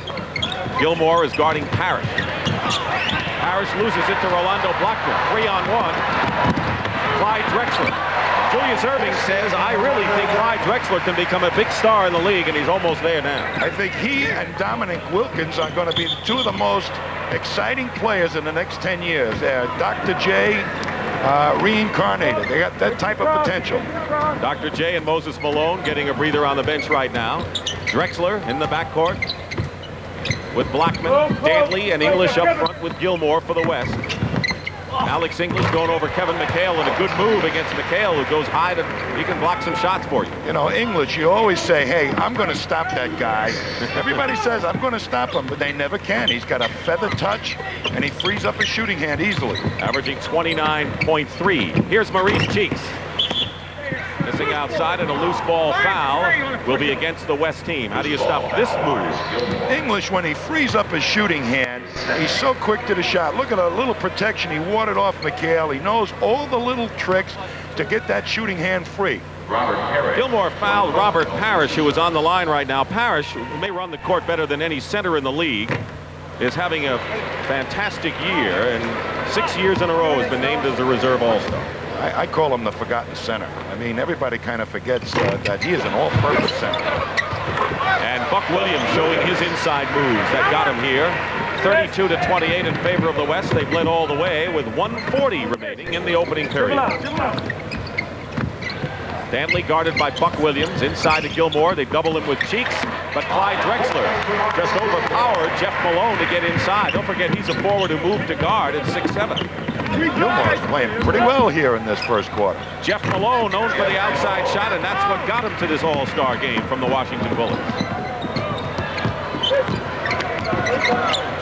Gilmore is guarding Parish. Parish loses it to Rolando Blackman. 3-on-1. Clyde Drexler. Julius Erving says, I really think Clyde Drexler can become a big star in the league, and he's almost there now. I think he and Dominique Wilkins are going to be 2 of the most exciting players in the next 10 years. They're Dr. J reincarnated. They got that type of potential. Dr. J and Moses Malone getting a breather on the bench right now. Drexler in the backcourt with Blackman, Dantley, and English up front with Gilmore for the West. Alex English going over Kevin McHale, and a good move against McHale, who goes high, and he can block some shots for you. You know, English, you always say, hey, I'm going to stop that guy. Everybody says, I'm going to stop him, but they never can. He's got a feather touch, and he frees up his shooting hand easily. Averaging 29.3. Here's Maurice Cheeks. Missing outside, and a loose ball foul will be against the West team. How do you stop this move? English, when he frees up his shooting hand, he's so quick to the shot. Look at a little protection. He warded off McHale. He knows all the little tricks to get that shooting hand free. Gilmore fouled Robert Parish, who is on the line right now. Parish, who may run the court better than any center in the league, is having a fantastic year, and 6 years in a row has been named as a reserve All-Star. I call him the forgotten center. I mean, everybody kind of forgets that he is an all-purpose center. And Buck Williams showing his inside moves that got him here. 32-28 in favor of the West. They've led all the way with 1:40 remaining in the opening period. Dantley guarded by Buck Williams. Inside to Gilmore. They double him with Cheeks, but Clyde Drexler just overpowered Jeff Malone to get inside. Don't forget, he's a forward who moved to guard at 6'7". Gilmore's playing pretty well here in this first quarter. Jeff Malone, known for the outside shot, and that's what got him to this All-Star game from the Washington Bullets.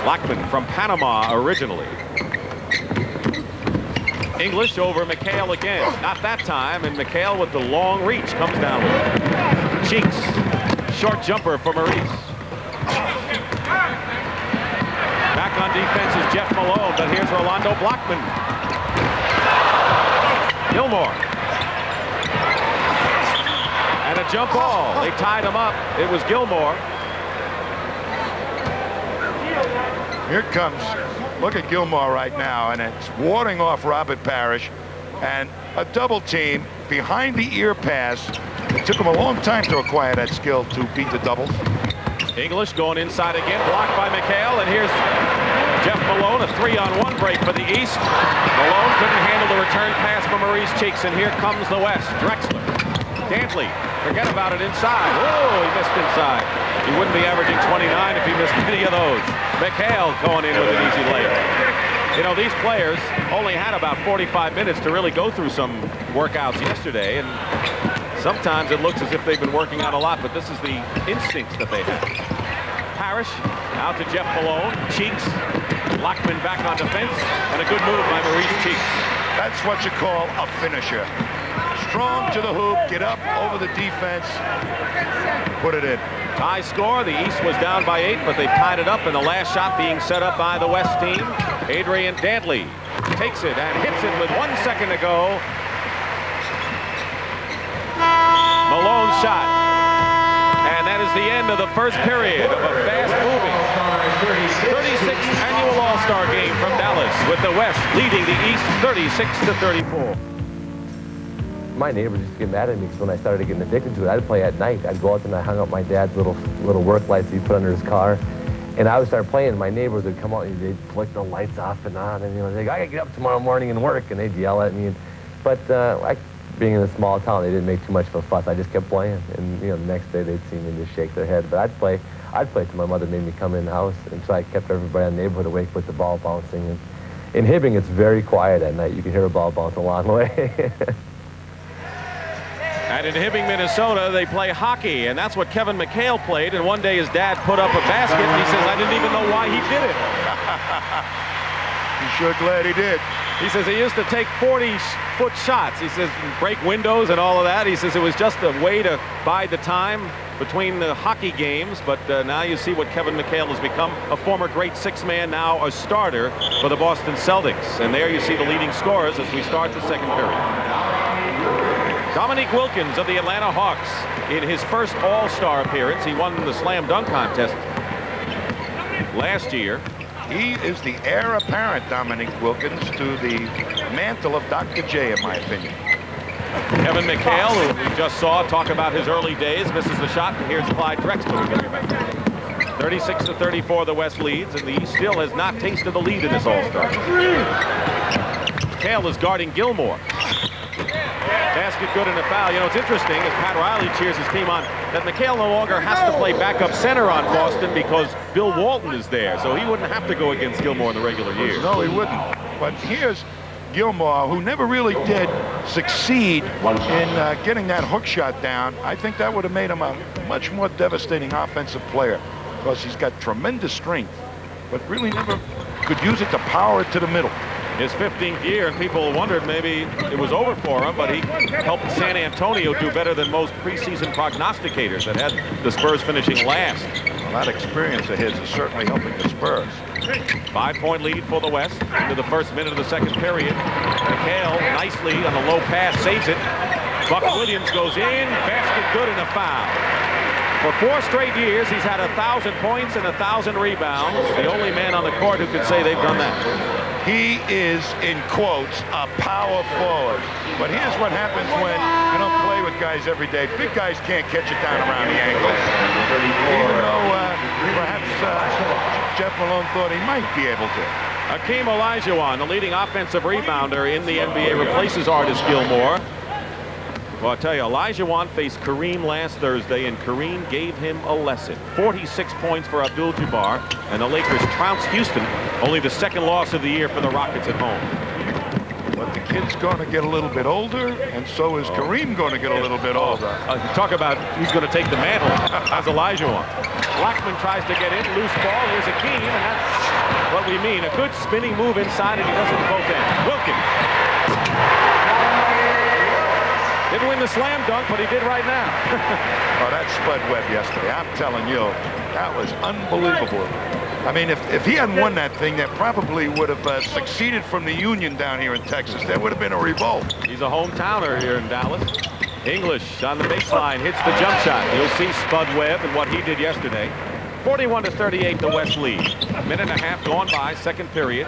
Blackman from Panama originally. English over McHale again. Not that time, and McHale with the long reach comes down with it. Cheeks. Short jumper for Maurice. Back on defense is Jeff Malone, but here's Rolando Blackman. Gilmore. And a jump ball. They tied him up. It was Gilmore. Here comes, look at Gilmore right now, and it's warding off Robert Parish, and a double team behind the ear pass. It took him a long time to acquire that skill to beat the double. English going inside again, blocked by McHale, and here's Jeff Malone, a 3-on-1 break for the East. Malone couldn't handle the return pass from Maurice Cheeks, and here comes the West. Drexler. Dantley, forget about it inside. Oh, he missed inside. He wouldn't be averaging 29 if he missed any of those. McHale going in with an easy layup. You know, these players only had about 45 minutes to really go through some workouts yesterday, and sometimes it looks as if they've been working out a lot, but this is the instincts that they have. Parish out to Jeff Malone. Cheeks. Blackman back on defense, and a good move by Maurice Cheeks. That's what you call a finisher. Strong to the hoop, get up over the defense, put it in. Tie score. The East was down by 8, but they tied it up, and the last shot being set up by the West team. Adrian Dantley takes it and hits it with 1 second to go. Malone's shot. And that is the end of the first period of a fast-moving 36th annual All-Star game from Dallas, with the West leading the East 36-34. My neighbors used to get mad at me because when I started getting addicted to it, I'd play at night. I'd go out and I hung up my dad's little work lights that he put under his car. And I would start playing, and my neighbors would come out and they'd flick the lights off and on. And, you know, they'd go, I got to get up tomorrow morning and work. And they'd yell at me. But being in a small town, they didn't make too much of a fuss. I just kept playing. And, you know, the next day they'd see me and just shake their head. But I'd play till my mother made me come in the house. And so I kept everybody in the neighborhood awake with the ball bouncing. And in Hibbing, it's very quiet at night. You can hear a ball bounce a long way. And in Hibbing, Minnesota, they play hockey, and that's what Kevin McHale played. And one day his dad put up a basket, and he says, I didn't even know why he did it. He's sure glad he did. He says he used to take 40-foot shots. He says break windows and all of that. He says it was just a way to bide the time between the hockey games. But now you see what Kevin McHale has become, a former great six-man, now a starter for the Boston Celtics. And there you see the leading scorers as we start the second period. Dominique Wilkins of the Atlanta Hawks in his first All-Star appearance. He won the slam dunk contest last year. He is the heir apparent, Dominique Wilkins, to the mantle of Dr. J, in my opinion. Kevin McHale, who we just saw talk about his early days, misses the shot, and here's Clyde Drexler. 36-34, the West leads, and the East still has not tasted the lead in this All-Star. McHale is guarding Gilmore. Basket good and a foul. You know, it's interesting, as Pat Riley cheers his team on, that McHale no longer has to play backup center on Boston because Bill Walton is there, so he wouldn't have to go against Gilmore in the regular year. No, he wouldn't. But here's Gilmore, who never really did succeed in getting that hook shot down. I think that would have made him a much more devastating offensive player because he's got tremendous strength, but really never could use it to power it to the middle. His 15th year, and people wondered maybe it was over for him, but he helped San Antonio do better than most preseason prognosticators that had the Spurs finishing last. Well, that experience of his is certainly helping the Spurs. 5-point lead for the West into the first minute of the second period. McHale nicely on the low pass saves it. Buck Williams goes in, basket good and a foul. For 4 straight years, he's had 1,000 points and 1,000 rebounds. The only man on the court who could say they've done that. He is, in quotes, a power forward. But here's what happens when you don't play with guys every day. Big guys can't catch it down around the ankles. Even though perhaps Jeff Malone thought he might be able to. Akeem Olajuwon, the leading offensive rebounder in the NBA, replaces Artis Gilmore. Well, I tell you, Olajuwon faced Kareem last Thursday, and Kareem gave him a lesson. 46 points for Abdul Jabbar, and the Lakers trounced Houston, only the second loss of the year for the Rockets at home. But the kid's going to get a little bit older, and so is Kareem going to get a little bit older. Talk about who's going to take the mantle as Olajuwon. Blackman tries to get in, loose ball. Here's Akeem, and that's what we mean. A good spinning move inside, and he does it to both ends. Wilkins. Didn't win the slam dunk, but he did right now. Oh, that Spud Webb yesterday, I'm telling you, that was unbelievable. I mean, if he hadn't won that thing, that probably would have succeeded from the Union down here in Texas. There would have been a revolt. He's a hometowner here in Dallas. English on the baseline hits the jump shot. You'll see Spud Webb and what he did yesterday. 41-38, the West lead. Minute and a half gone by, second period.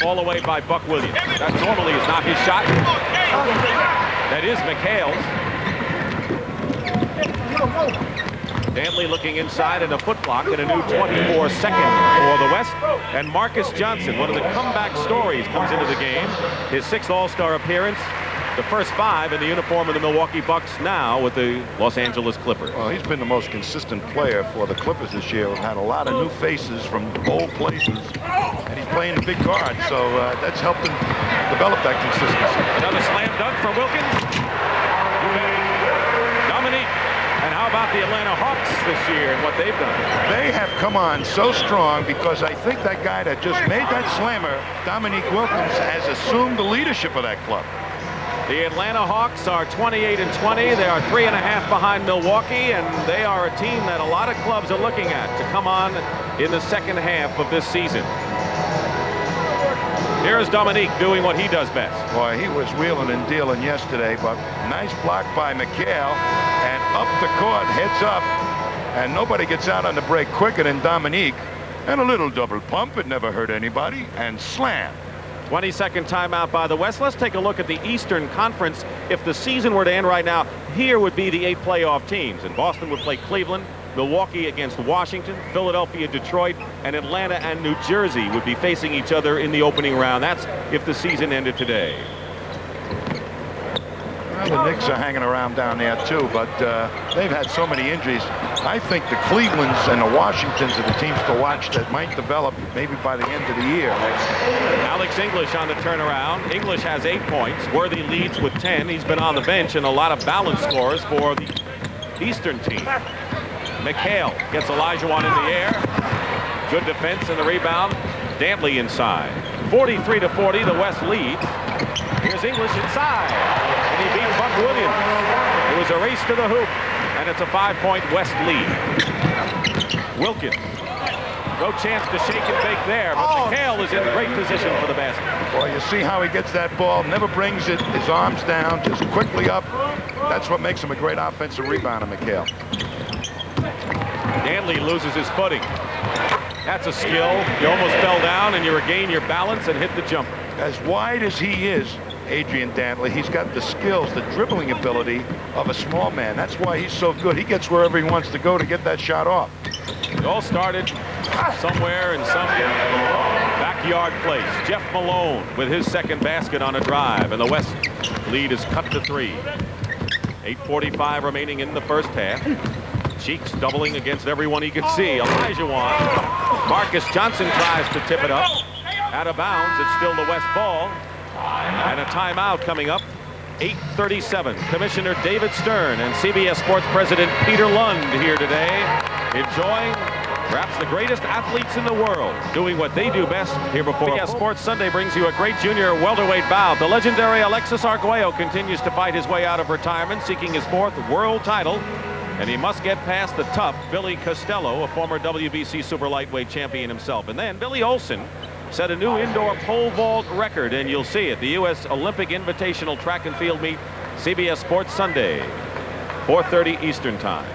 All away by Buck Williams. That normally is not his shot. That is McHale's. Dantley looking inside in a foot block and a new 24 second for the West. And Marcus Johnson, one of the comeback stories, comes into the game. His 6th All-Star appearance. The first 5 in the uniform of the Milwaukee Bucks, now with the Los Angeles Clippers. Well, he's been the most consistent player for the Clippers this year. We've had a lot of new faces from old places, and he's playing a big guard, so that's helped him develop that consistency. Another slam dunk for Wilkins. Dominique. And how about the Atlanta Hawks this year and what they've done? They have come on so strong because I think that guy that just made that slammer, Dominique Wilkins, has assumed the leadership of that club. The Atlanta Hawks are 28-20. They are 3.5 behind Milwaukee, and they are a team that a lot of clubs are looking at to come on in the second half of this season. Here's Dominique doing what he does best. Boy, he was wheeling and dealing yesterday, but nice block by McHale, and up the court, heads up, and nobody gets out on the break quicker than Dominique. And a little double pump, it never hurt anybody, and slam. 22nd timeout by the West. Let's take a look at the Eastern Conference. If the season were to end right now, here would be the 8 playoff teams. And Boston would play Cleveland, Milwaukee against Washington, Philadelphia, Detroit, and Atlanta and New Jersey would be facing each other in the opening round. That's if the season ended today. Well, the Knicks are hanging around down there too, but they've had so many injuries. I think the Clevelands and the Washingtons are the teams to watch that might develop maybe by the end of the year. Alex English on the turnaround. English has 8 points. Worthy leads with 10. He's been on the bench, and a lot of balance scores for the Eastern team. McHale gets Olajuwon in the air. Good defense and the rebound. Dantley inside. 43-40, the West leads. Here's English inside, and he beats Buck Williams. It was a race to the hoop, and it's a 5-point West lead. Wilkins, no chance to shake and bake there, but McHale is in great position for the basket. Boy, you see how he gets that ball, never brings it, his arms down, just quickly up. That's what makes him a great offensive rebounder, McHale. Dantley loses his footing. That's a skill. You almost fell down, and you regain your balance and hit the jumper. As wide as he is, Adrian Dantley, he's got the skills, the dribbling ability of a small man. That's why he's so good. He gets wherever he wants to go to get that shot off. It all started somewhere in some backyard place. Jeff Malone with his second basket on a drive, and the West lead is cut to 3. 8:45 remaining in the first half. Cheeks doubling against everyone he could see. Olajuwon. Marcus Johnson tries to tip it up. Out of bounds. It's still the West ball. And a timeout coming up. 8:37. Commissioner David Stern and CBS Sports President Peter Lund here today, enjoying perhaps the greatest athletes in the world doing what they do best here before. CBS Sports Sunday brings you a great junior welterweight bout. The legendary Alexis Arguello continues to fight his way out of retirement, seeking his 4th world title. And he must get past the tough Billy Costello, a former WBC super lightweight champion himself. And then Billy Olson set a new indoor pole vault record, and you'll see it. The U.S. Olympic Invitational Track and Field Meet, CBS Sports Sunday, 4:30 Eastern Time.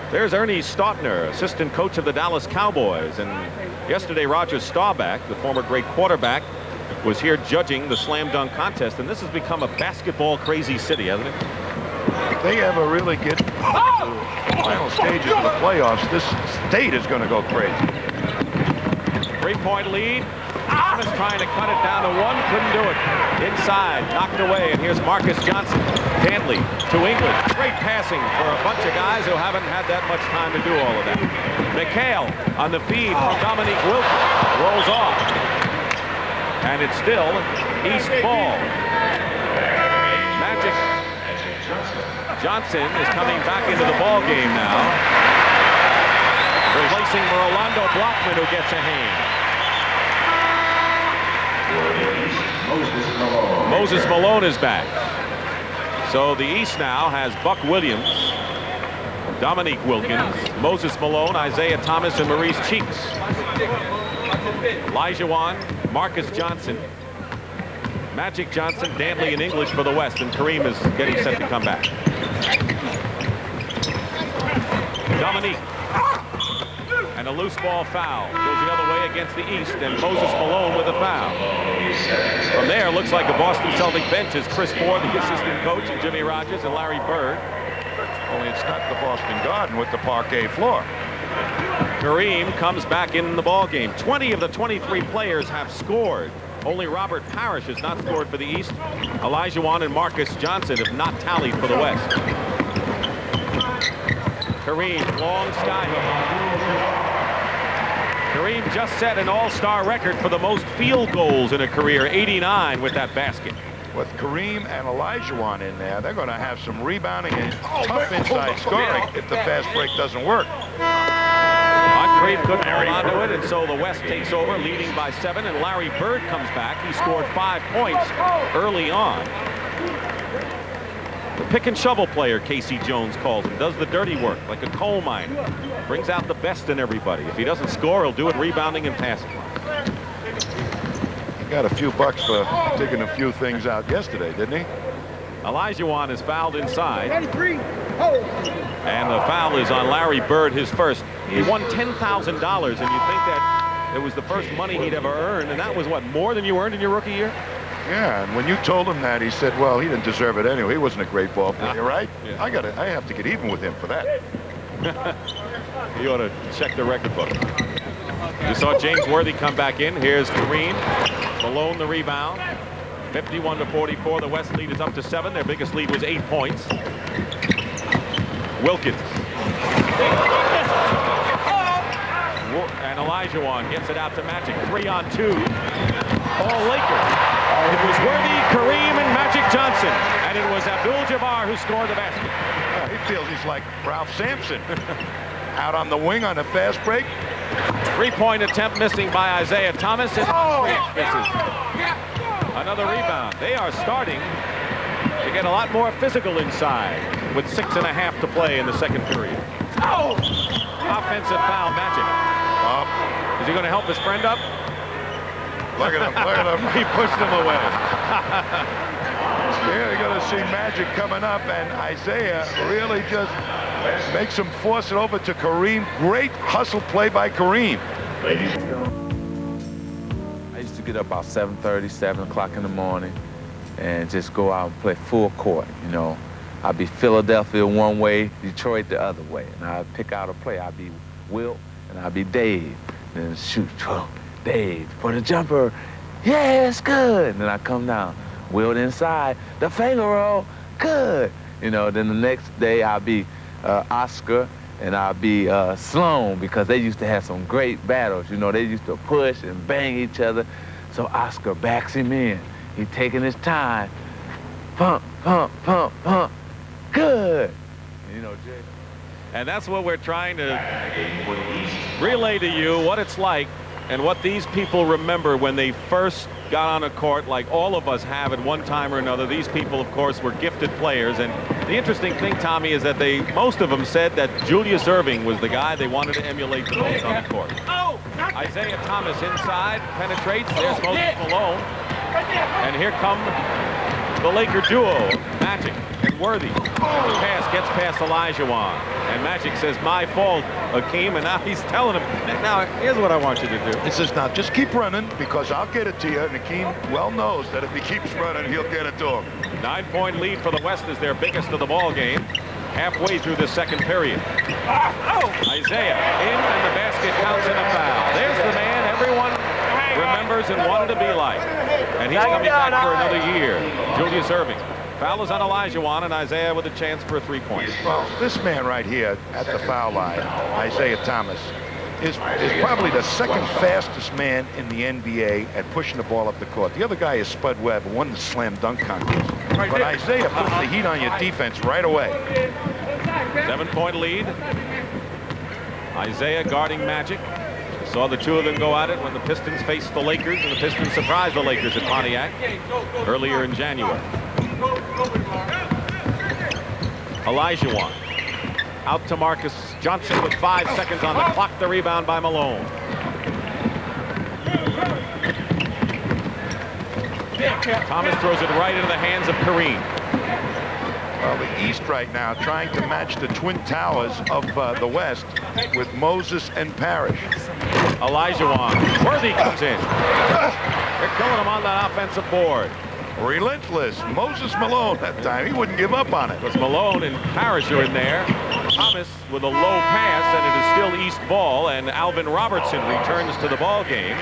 There's Ernie Stautner, assistant coach of the Dallas Cowboys. And yesterday, Roger Staubach, the former great quarterback, was here judging the slam dunk contest. And this has become a basketball crazy city, hasn't it? If they ever really get to the final stages of the playoffs, this state is going to go crazy. 3-point lead. Thomas trying to cut it down to 1, couldn't do it. Inside, knocked away, and here's Marcus Johnson. Dantley to English. Great passing for a bunch of guys who haven't had that much time to do all of that. McHale on the feed from Dominique Wilkins. Rolls off. And it's still East ball. Magic Johnson is coming back into the ball game now, replacing Rolando Blockman, who gets a hand. Moses Malone is back. So the East now has Buck Williams, Dominique Wilkins, Moses Malone, Isiah Thomas, and Maurice Cheeks. Olajuwon, Marcus Johnson, Magic Johnson, Dantley, and English for the West, and Kareem is getting set to come back. Dominique. And a loose ball foul. Goes the other way against the East, and Moses Malone with a foul. From there, looks like the Boston Celtic bench is Chris Ford, the assistant coach, and Jimmy Rogers and Larry Bird. Only it's not the Boston Garden with the parquet floor. Kareem comes back in the ball game. 20 of the 23 players have scored. Only Robert Parish has not scored for the East. Olajuwon and Marcus Johnson have not tallied for the West. Kareem, long sky hook. Kareem just set an all-star record for the most field goals in a career, 89 with that basket. With Kareem and Olajuwon in there, they're going to have some rebounding and tough inside scoring if the fast break doesn't work. Kareem couldn't hold on to it, and so the West takes over, leading by 7, and Larry Bird comes back. He scored 5 points early on. The pick and shovel player, Casey Jones calls him, does the dirty work like a coal miner. Brings out the best in everybody. If he doesn't score, he'll do it rebounding and passing. He got a few bucks for taking a few things out yesterday, didn't he? Olajuwon is fouled inside. And the foul is on Larry Bird, his first. He won $10,000, and you think that it was the first money he'd ever earned, and that was, what, more than you earned in your rookie year? Yeah, and when you told him that, he said, well, he didn't deserve it anyway. He wasn't a great ball player, right? Yeah. I have to get even with him for that. You ought to check the record book. You saw James Worthy come back in. Here's Kareem. Malone the rebound. 51-44. The West lead is up to 7. Their biggest lead was 8 points. Wilkins. And Olajuwon gets it out to Magic. 3-on-2. All Lakers. It was Worthy, Kareem, and Magic Johnson. And it was Abdul Jabbar who scored the basket. He feels he's like Ralph Sampson. Out on the wing on a fast break. 3-point attempt missing by Isiah Thomas. And misses. Another rebound. They are starting to get a lot more physical inside with 6.5 to play in the second period. Offensive foul, Magic. Is he going to help his friend up? Look at him, look at him. He pushed him away. Yeah, you're going to see Magic coming up, and Isiah really just makes him force it over to Kareem. Great hustle play by Kareem. I used to get up about 7:30, 7 o'clock in the morning and just go out and play full court, you know. I'd be Philadelphia one way, Detroit the other way. And I'd pick out a play. I'd be Wilt and I'd be Dave. And then shoot, Dave for the jumper. Yeah, it's good. And then I come down. Wilt inside. The finger roll. Good. You know, then the next day I'll be Oscar and I'll be Sloan, because they used to have some great battles. You know, they used to push and bang each other. So Oscar backs him in. He's taking his time. Pump, pump, pump, pump. Good. You know, Jay. And that's what we're trying to relay to you, what it's like and what these people remember when they first got on a court, like all of us have at one time or another. These people, of course, were gifted players. And the interesting thing, Tommy, is that most of them said that Julius Erving was the guy they wanted to emulate the most on the court. Isiah Thomas inside, penetrates. There's Moses Malone. And here come the Laker duo, Magic and Worthy. And the pass gets past Olajuwon. And Magic says, my fault, Akeem. And now he's telling him, now here's what I want you to do. He says, now just keep running, because I'll get it to you. And Akeem well knows that if he keeps running, he'll get it to him. 9-point lead for the West is their biggest of the ball game. Halfway through the second period. Isiah in, and the basket counts in a foul. There's the man everyone remembers and wanted to be like. And he's coming back for another year. Julius Erving. Foul is on Olajuwon, and Isiah with a chance for a 3-point. Well, this man right here at the foul line, Isiah Thomas, is probably the second fastest man in the NBA at pushing the ball up the court. The other guy is Spud Webb, who won the slam dunk contest. But Isiah puts the heat on your defense right away. 7-point lead. Isiah guarding Magic. Saw the two of them go at it when the Pistons faced the Lakers, and the Pistons surprised the Lakers at Pontiac earlier in January. Olajuwon out to Marcus Johnson with 5 seconds on the clock. The rebound by Malone. Thomas throws it right into the hands of Kareem. Well, the East right now trying to match the Twin Towers of the West with Moses and Parish. Olajuwon. Worthy comes in. They're killing him on that offensive board. Relentless. Moses Malone that time. He wouldn't give up on it. Because Malone and Parish are in there. Thomas with a low pass, and it is still East ball, and Alvin Robertson returns to the ball game.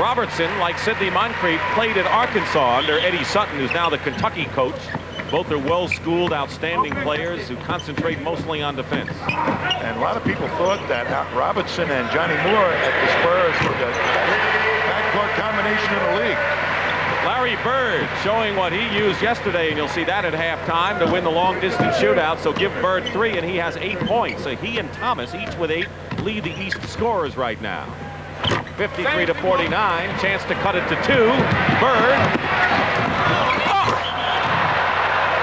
Robertson, like Sidney Moncrief, played at Arkansas under Eddie Sutton, who's now the Kentucky coach. Both are well-schooled, outstanding players who concentrate mostly on defense. And a lot of people thought that Robertson and Johnny Moore at the Spurs were the backcourt combination in the league. Larry Bird showing what he used yesterday, and you'll see that at halftime to win the long-distance shootout. So give Bird 3, and he has 8 points. So he and Thomas, each with 8, lead the East scorers right now. 53-49, chance to cut it to 2. Bird. Oh!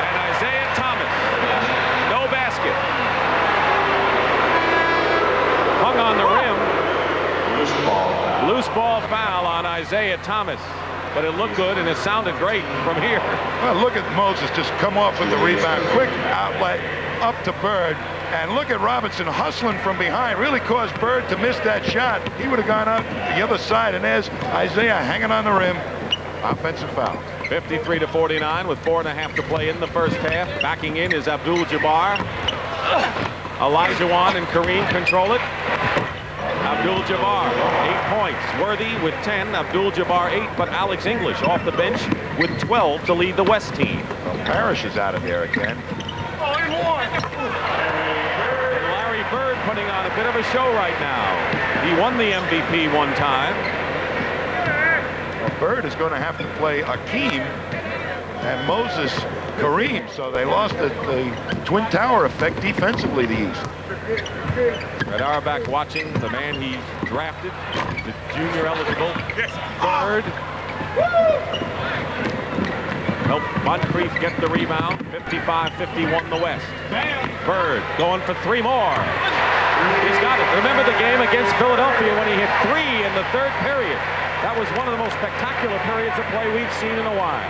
And Isiah Thomas, no basket. Hung on the rim. Loose ball foul on Isiah Thomas. But it looked good, and it sounded great from here. Well, look at Moses just come off with the rebound. Quick outlet up to Bird. And look at Robinson hustling from behind. Really caused Bird to miss that shot. He would have gone out the other side. And there's Isiah hanging on the rim. Offensive foul. 53-49 with 4.5 to play in the first half. Backing in is Abdul Jabbar. Olajuwon and Kareem control it. Abdul Jabbar, 8 points. Worthy with 10. Abdul Jabbar 8, but Alex English off the bench with 12 to lead the West team. Well, Parish is out of there again. And Larry Bird putting on a bit of a show right now. He won the MVP one time. Well, Bird is going to have to play Akeem and Moses Kareem, so they lost the Twin Tower effect defensively, the East. Red Auerbach watching the man he drafted, the junior eligible Bird. Helped Moncrief get the rebound. 55-51 the West. Bird going for 3 more. He's got it. Remember the game against Philadelphia when he hit 3 in the 3rd period. That was one of the most spectacular periods of play we've seen in a while.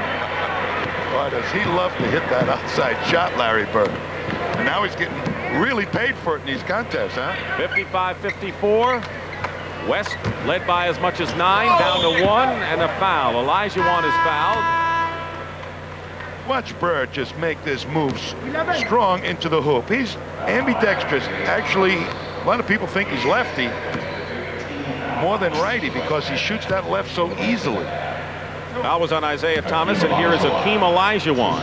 Boy, does he love to hit that outside shot, Larry Bird. And now he's getting really paid for it in these contests, huh? 55-54. West led by as much as 9, down to 1, and a foul. Olajuwon is fouled. Watch Bird just make this move strong into the hoop. He's ambidextrous. Actually, a lot of people think he's lefty more than righty because he shoots that left so easily. Foul was on Isiah Thomas, and here is Akeem Olajuwon,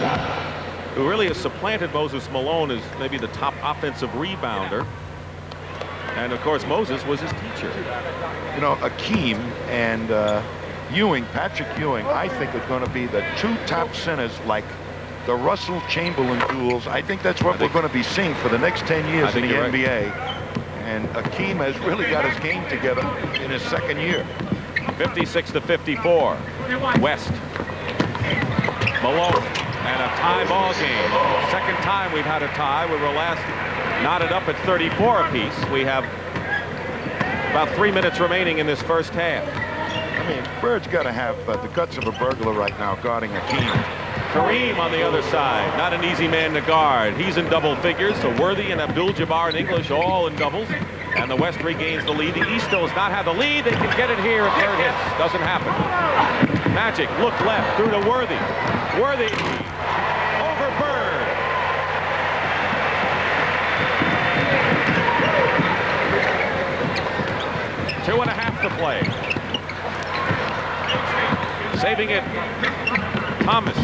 who really has supplanted Moses Malone as maybe the top offensive rebounder. And, of course, Moses was his teacher. You know, Akeem and Ewing, Patrick Ewing, I think are going to be the 2 top centers like the Russell Chamberlain duels. I think that's what we're going to be seeing for the next 10 years in the NBA. And Akeem has really got his game together in his 2nd year. 56-54. West. Malone. And a tie ball game. 2nd time we've had a tie. We were last knotted up at 34 apiece. We have about 3 minutes remaining in this first half. I mean, Bird's got to have the guts of a burglar right now guarding Akeem. Kareem on the other side. Not an easy man to guard. He's in double figures. So Worthy and Abdul Jabbar and English all in doubles. And the West regains the lead. The East still has not had the lead. They can get it here if Bird hits. Doesn't happen. Magic look left through to Worthy. Worthy over Bird. Two and a half to play. Saving it, Thomas,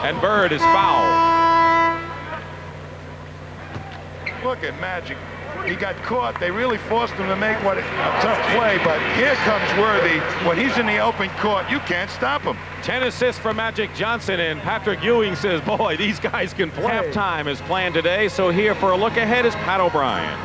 and Bird is fouled. Look at Magic He got caught. They really forced him to make a tough play, but here comes Worthy. When he's in the open court, you can't stop him. 10 assists for Magic Johnson, and Patrick Ewing says, boy, these guys can play. Halftime is planned today, so here for a look ahead is Pat O'Brien.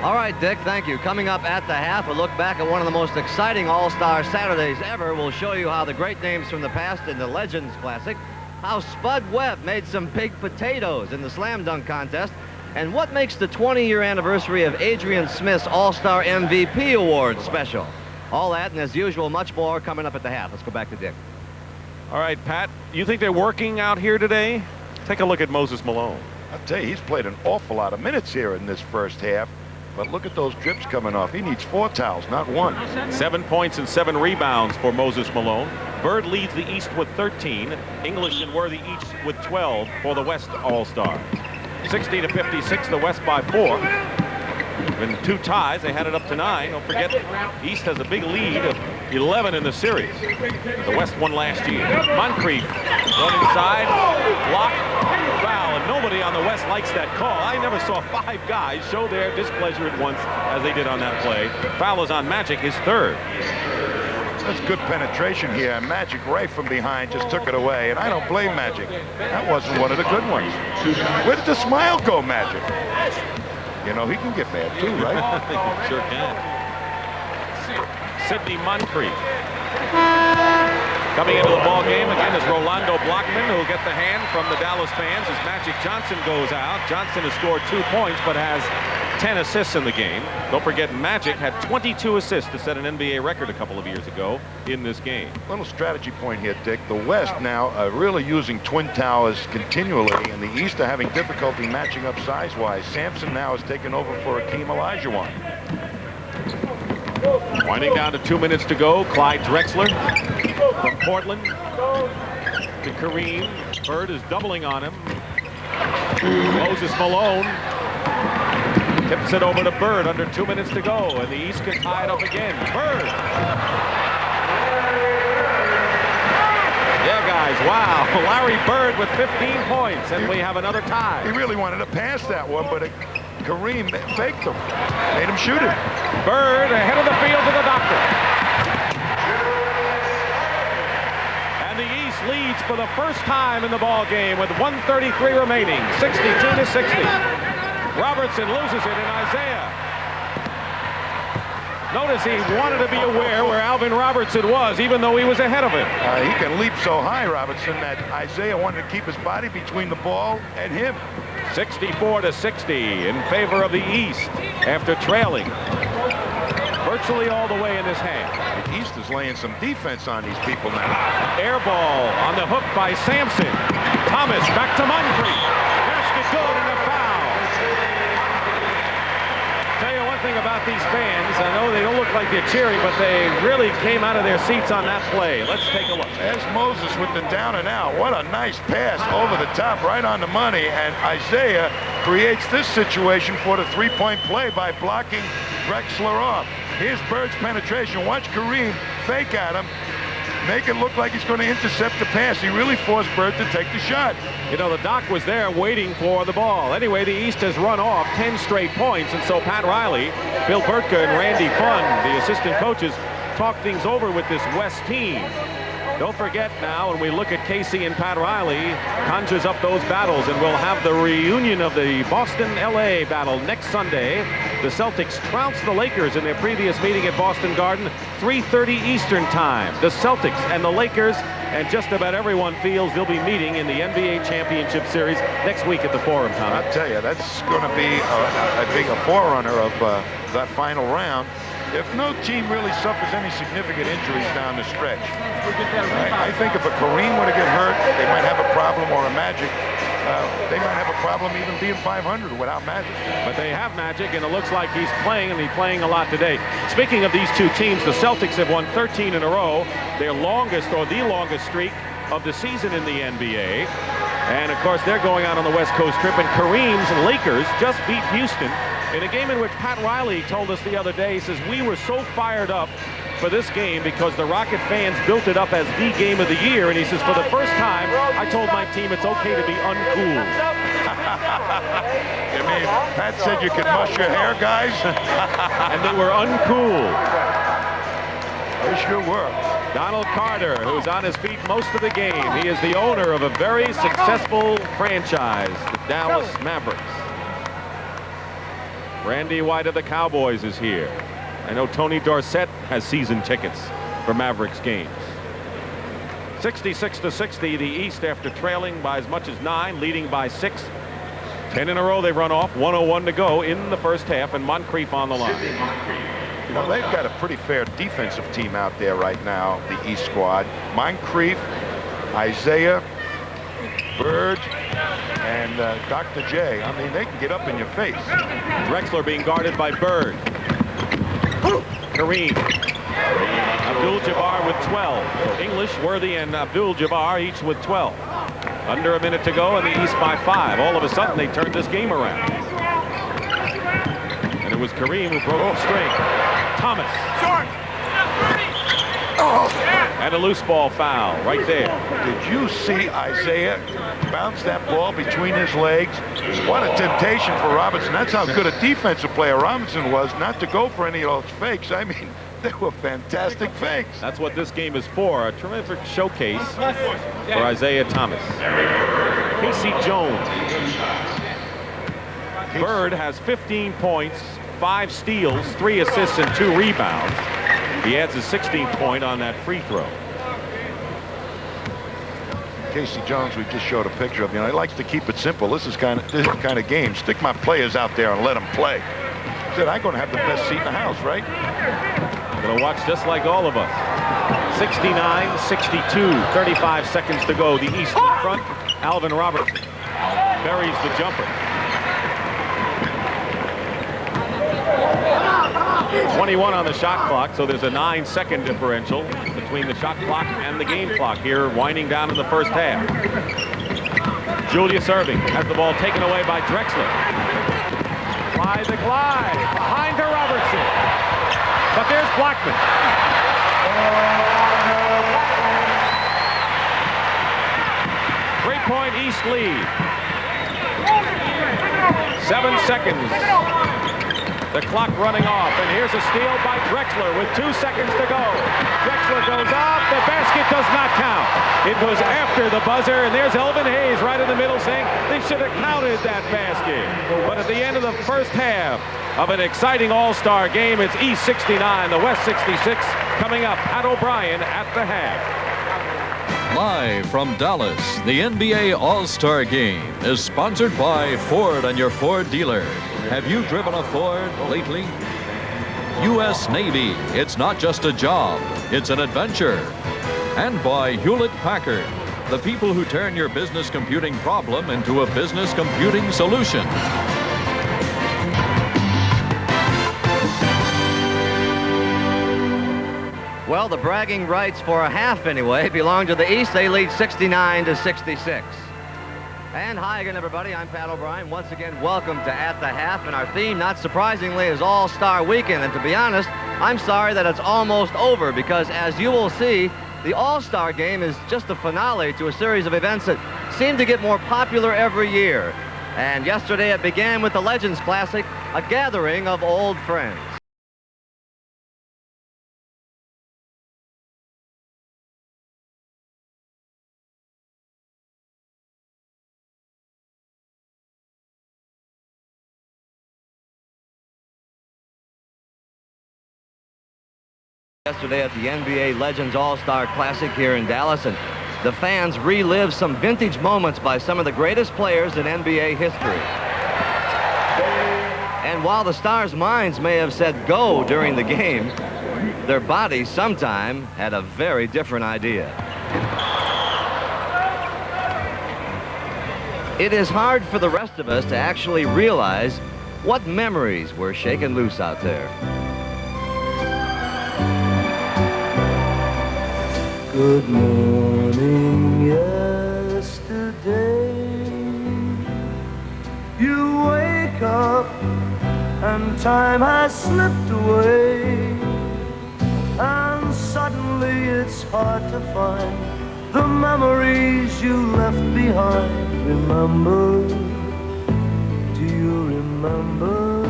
All right, Dick, thank you. Coming up at the half, a look back at one of the most exciting All-Star Saturdays ever. We'll show you how the great names from the past in the Legends Classic, how Spud Webb made some big potatoes in the slam dunk contest, and what makes the 20-year anniversary of Adrian Smith's All-Star MVP Award special. All that, and as usual, much more coming up at the half. Let's go back to Dick. All right, Pat, you think they're working out here today? Take a look at Moses Malone. I'll tell you, he's played an awful lot of minutes here in this first half. But look at those drips coming off. He needs 4 towels, not 1. 7 points and 7 rebounds for Moses Malone. Bird leads the East with 13. English and Worthy each with 12 for the West All-Star. 60-56, the West by 4. In 2 ties, they had it up to 9. Don't forget, East has a big lead of 11 in the series. The West won last year. Moncrief run inside, block, foul, and nobody on the West likes that call. I never saw 5 guys show their displeasure at once as they did on that play. Foul is on Magic, his 3rd. That's good penetration here, and Magic right from behind just took it away, and I don't blame Magic. That wasn't one of the good ones. Where did the smile go, Magic? You know, he can get mad too, right? Sure can. Sidney Moncrief. Coming into the ball game again is Rolando Blockman, who will get the hand from the Dallas fans as Magic Johnson goes out. Johnson has scored 2 points, but has 10 assists in the game. Don't forget, Magic had 22 assists to set an NBA record a couple of years ago in this game. Little strategy point here, Dick. The West now really using twin towers continually, and the East are having difficulty matching up size-wise. Sampson now is taking over for Akeem Olajuwon. Winding down to 2 minutes to go. Clyde Drexler from Portland to Kareem. Bird is doubling on him. Moses Malone tips it over to Bird under 2 minutes to go, and the East can tie it up again. Bird. Yeah, guys, wow. Larry Bird with 15 points, and we have another tie. He really wanted to pass that one, but Kareem faked him. Made him shoot it. Bird ahead of the field to the doctor. And the East leads for the first time in the ball game with 1:33 remaining, 62-60. Robertson loses it, and Isiah. Notice he wanted to be aware where Alvin Robertson was, even though he was ahead of him. He can leap so high, Robertson, that Isiah wanted to keep his body between the ball and him. 64-60 in favor of the East after trailing virtually all the way in this half. The East is laying some defense on these people now. Air ball on the hook by Sampson. Thomas back to Moncrief. Basket good and a foul. Tell you one thing about these fans, I know they don't look like they're cheering, but they really came out of their seats on that play. Let's take a look. There's Moses with the down and out. What a nice pass over the top, right on the money, and Isiah creates this situation for the 3-point play by blocking Drexler off. Here's Bird's penetration. Watch Kareem fake at him, make it look like he's going to intercept the pass. He really forced Bird to take the shot. You know, the doc was there waiting for the ball. Anyway, the East has run off 10 straight points, and so Pat Riley, Bill Burtka, and Randy Funn, the assistant coaches, talk things over with this West team. Don't forget now, when we look at Casey and Pat Riley, conjures up those battles, and we'll have the reunion of the Boston-LA battle next Sunday. The Celtics trounced the Lakers in their previous meeting at Boston Garden, 3:30 Eastern time. The Celtics and the Lakers, and just about everyone feels they'll be meeting in the NBA Championship Series next week at the Forum, Tom. I'll tell you, that's going to be a forerunner of that final round. If no team really suffers any significant injuries down the stretch. I think if a Kareem were to get hurt, they might have a problem, or a Magic. They might have a problem even being 500 without Magic. But they have Magic, and it looks like he's playing, and he's playing a lot today. Speaking of these two teams, the Celtics have won 13 in a row, their longest, or the longest streak of the season in the NBA. And, of course, they're going out on the West Coast trip, and Kareem's Lakers just beat Houston in a game in which Pat Riley told us the other day, he says, we were so fired up for this game because the Rocket fans built it up as the game of the year. And he says, for the first time, I told my team it's okay to be uncool. You mean Pat said you could mush your hair, guys? And they were uncool. They sure were. Donald Carter, who's on his feet most of the game. He is the owner of a very successful franchise, the Dallas Mavericks. Randy White of the Cowboys is here. I know Tony Dorsett has season tickets for Mavericks games. 66-60, the East after trailing by as much as 9, leading by 6. 10 in a row they run off, 1:01 to go in the first half, and Moncrief on the line. You know, they've got a pretty fair defensive team out there right now, the East squad. Moncrief, Isiah, Bird, and Dr. J. I mean, they can get up in your face. Drexler being guarded by Bird. Kareem. Abdul Jabbar with 12. English, Worthy, and Abdul Jabbar each with 12. Under a minute to go, and the East by 5. All of a sudden, they turned this game around. And it was Kareem who broke the string. Thomas. Oh. And a loose ball foul right there. Did you see Isiah bounce that ball between his legs? What a temptation for Robinson. That's how good a defensive player Robinson was, not to go for any of those fakes. I mean, they were fantastic fakes. That's what this game is for. A terrific showcase for Isiah Thomas. Casey Jones. Bird has 15 points, 5 steals, 3 assists, and 2 rebounds. He adds a 16th point on that free throw. Casey Jones, we just showed a picture of. You know, he likes to keep it simple. This is kind of game. Stick my players out there and let them play. He said, I'm going to have the best seat in the house, right? Going to watch just like all of us. 69-62, 35 seconds to go. The East in front. Alvin Robertson buries the jumper. 21 on the shot clock, so there's a 9-second differential between the shot clock and the game clock here, winding down in the first half. Julius Erving has the ball taken away by Drexler. Clyde to Clyde, behind to Robertson. But there's Blackman. Three-point East lead. 7 seconds. The clock running off, and here's a steal by Drexler with 2 seconds to go. Drexler goes up, the basket does not count. It goes after the buzzer, and there's Elvin Hayes right in the middle saying they should have counted that basket. But at the end of the first half of an exciting all-star game, it's East 69, the West 66, coming up. Pat O'Brien at the half. Live from Dallas, the NBA All-Star Game is sponsored by Ford and your Ford dealer. Have you driven a Ford lately? U.S. Navy, it's not just a job, it's an adventure. And by Hewlett-Packard, the people who turn your business computing problem into a business computing solution. Well, the bragging rights for a half anyway belong to the East. They lead 69-66. And hi again, everybody. I'm Pat O'Brien. Once again, welcome to At the Half. And our theme, not surprisingly, is All-Star Weekend. And to be honest, I'm sorry that it's almost over because, as you will see, the All-Star Game is just the finale to a series of events that seem to get more popular every year. And yesterday it began with the Legends Classic, a gathering of old friends. Yesterday at the NBA Legends All-Star Classic here in Dallas, and the fans relived some vintage moments by some of the greatest players in NBA history. And while the stars' minds may have said go during the game, their bodies sometime had a very different idea. It is hard for the rest of us to actually realize what memories were shaken loose out there. Good morning, yesterday. You wake up and time has slipped away, and suddenly it's hard to find the memories you left behind. Remember remember.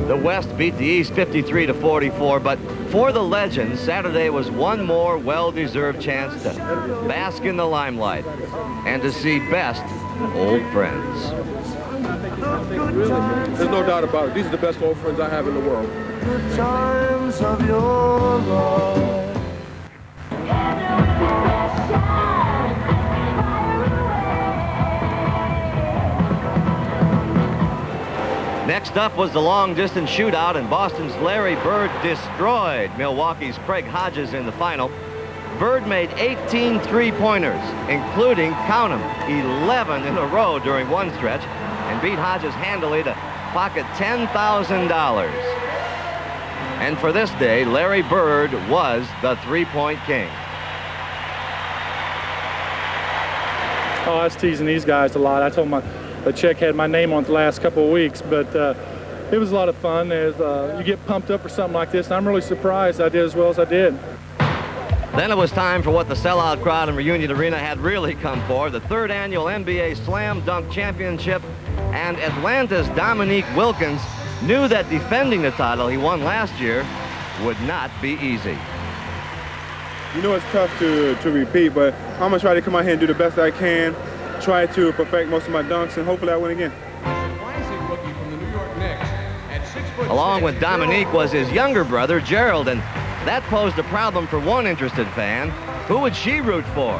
The West beat the East 53-44, but for the Legends, Saturday was one more well-deserved chance to bask in the limelight and to see best old friends. There's no doubt about it. These are the best old friends I have in the world. The times of your life. Next up was the long-distance shootout, and Boston's Larry Bird destroyed Milwaukee's Craig Hodges in the final. Bird made 18 three-pointers, including, count them, 11 in a row during one stretch, and beat Hodges handily to pocket $10,000. And for this day, Larry Bird was the three-point king. Oh, I was teasing these guys a lot. I told them the check had my name on it the last couple of weeks, but it was a lot of fun. As you get pumped up for something like this, and I'm really surprised I did as well as I did. Then it was time for what the sellout crowd in Reunion Arena had really come for, the third annual NBA Slam Dunk Championship, and Atlanta's Dominique Wilkins knew that defending the title he won last year would not be easy. You know it's tough to repeat, but I'm going to try to come out here and do the best I can, try to perfect most of my dunks, and hopefully I win again. Along with Dominique was his younger brother, Gerald, and that posed a problem for one interested fan. Who would she root for?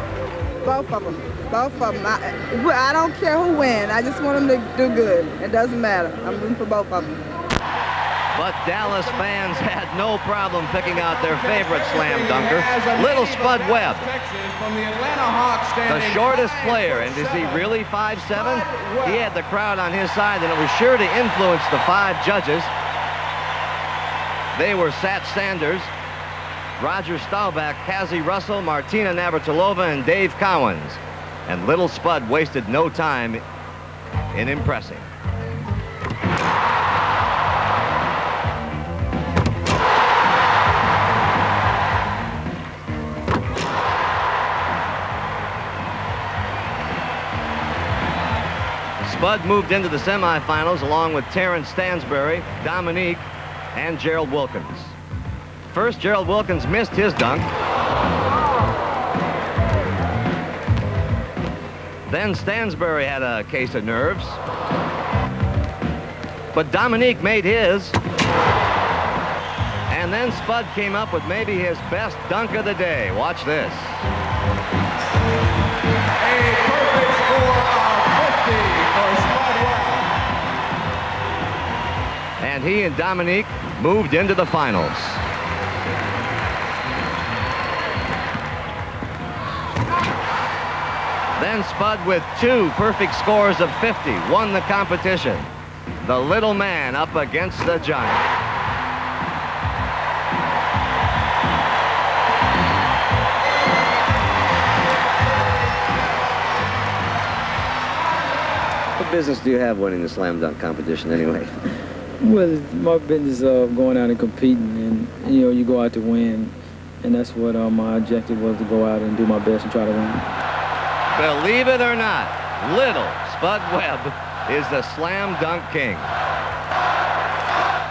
Both of them. Both of them. I don't care who wins. I just want them to do good. It doesn't matter. I'm rooting for both of them. But Dallas fans had no problem picking out their favorite slam dunker, little Spud Webb. The shortest player, and is he really 5'7"? He had the crowd on his side, and it was sure to influence the five judges. They were Sat Sanders, Roger Staubach, Cassie Russell, Martina Navratilova, and Dave Cowens. And little Spud wasted no time in impressing. Spud moved into the semifinals along with Terrence Stansbury, Dominique, and Gerald Wilkins. First, Gerald Wilkins missed his dunk. Then Stansbury had a case of nerves. But Dominique made his. And then Spud came up with maybe his best dunk of the day. Watch this. A perfect score of 50 for Spud Webb. And he and Dominique moved into the finals. Then Spud, with two perfect scores of 50, won the competition. The little man up against the giant. What business do you have winning the slam dunk competition anyway? Well, it's my business of going out and competing, and you know, you go out to win, and that's what my objective was, to go out and do my best and try to win. Believe it or not, little Spud Webb is the slam dunk king.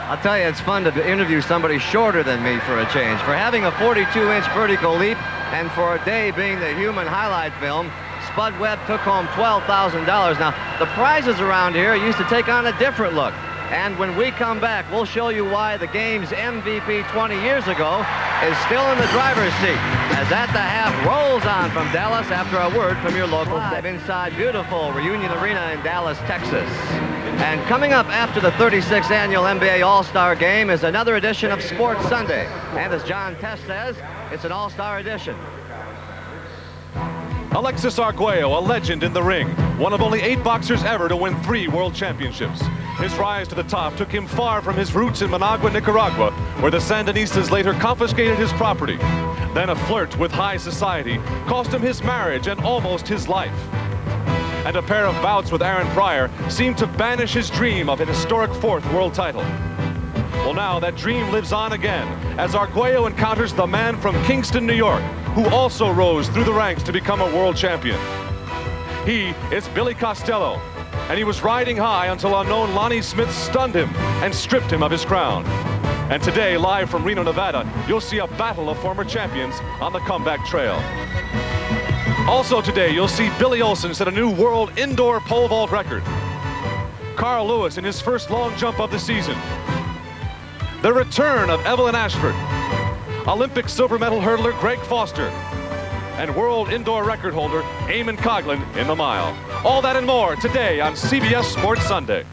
I'll tell you, it's fun to interview somebody shorter than me for a change. For having a 42-inch vertical leap and for a day being the human highlight film, Spud Webb took home $12,000. Now, the prizes around here used to take on a different look. And when we come back, we'll show you why the game's MVP 20 years ago is still in the driver's seat, as At the Half rolls on from Dallas after a word from your local live inside beautiful Reunion Arena in Dallas, Texas. And coming up after the 36th annual NBA All-Star Game is another edition of Sports Sunday. And as John Test says, it's an All-Star edition. Alexis Arguello, a legend in the ring, one of only 8 boxers ever to win 3 world championships. His rise to the top took him far from his roots in Managua, Nicaragua, where the Sandinistas later confiscated his property. Then a flirt with high society cost him his marriage and almost his life. And a pair of bouts with Aaron Pryor seemed to banish his dream of an historic 4th world title. Well, now that dream lives on again as Arguello encounters the man from Kingston, New York, who also rose through the ranks to become a world champion. He is Billy Costello, and he was riding high until unknown Lonnie Smith stunned him and stripped him of his crown. And today, live from Reno, Nevada, you'll see a battle of former champions on the comeback trail. Also today, you'll see Billy Olson set a new world indoor pole vault record. Carl Lewis in his first long jump of the season. The return of Evelyn Ashford. Olympic silver medal hurdler Greg Foster. And world indoor record holder Eamon Coughlin in the mile. All that and more today on CBS Sports Sunday.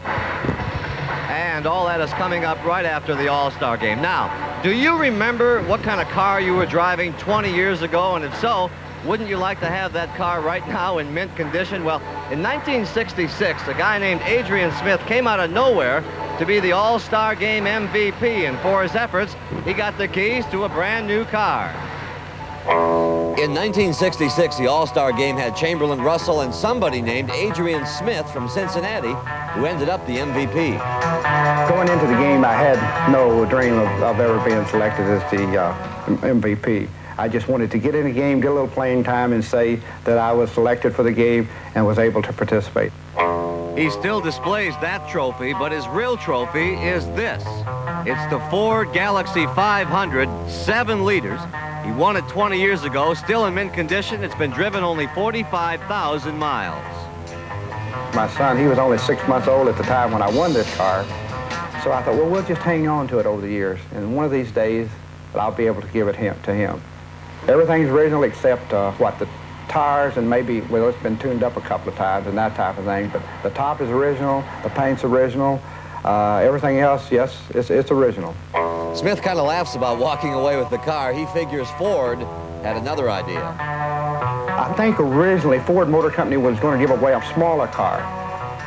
And all that is coming up right after the All-Star game. Now, do you remember what kind of car you were driving 20 years ago? And if so, wouldn't you like to have that car right now in mint condition? Well, in 1966, a guy named Adrian Smith came out of nowhere to be the All-Star Game MVP, and for his efforts, he got the keys to a brand new car. In 1966, the All-Star Game had Chamberlain Russell and somebody named Adrian Smith from Cincinnati, who ended up the MVP. Going into the game, I had no dream of ever being selected as the MVP. I just wanted to get in the game, get a little playing time, and say that I was selected for the game and was able to participate. He still displays that trophy, but his real trophy is this. It's the Ford Galaxy 500, 7 liters. He won it 20 years ago, still in mint condition. It's been driven only 45,000 miles. My son, he was only 6 months old at the time when I won this car. So I thought, well, we'll just hang on to it over the years. And one of these days, I'll be able to give it to him. Everything's original except, the tires and maybe, well, it's been tuned up a couple of times and that type of thing. But the top is original, the paint's original. Everything else, yes, it's original. Smith kind of laughs about walking away with the car. He figures Ford had another idea. I think originally Ford Motor Company was going to give away a smaller car.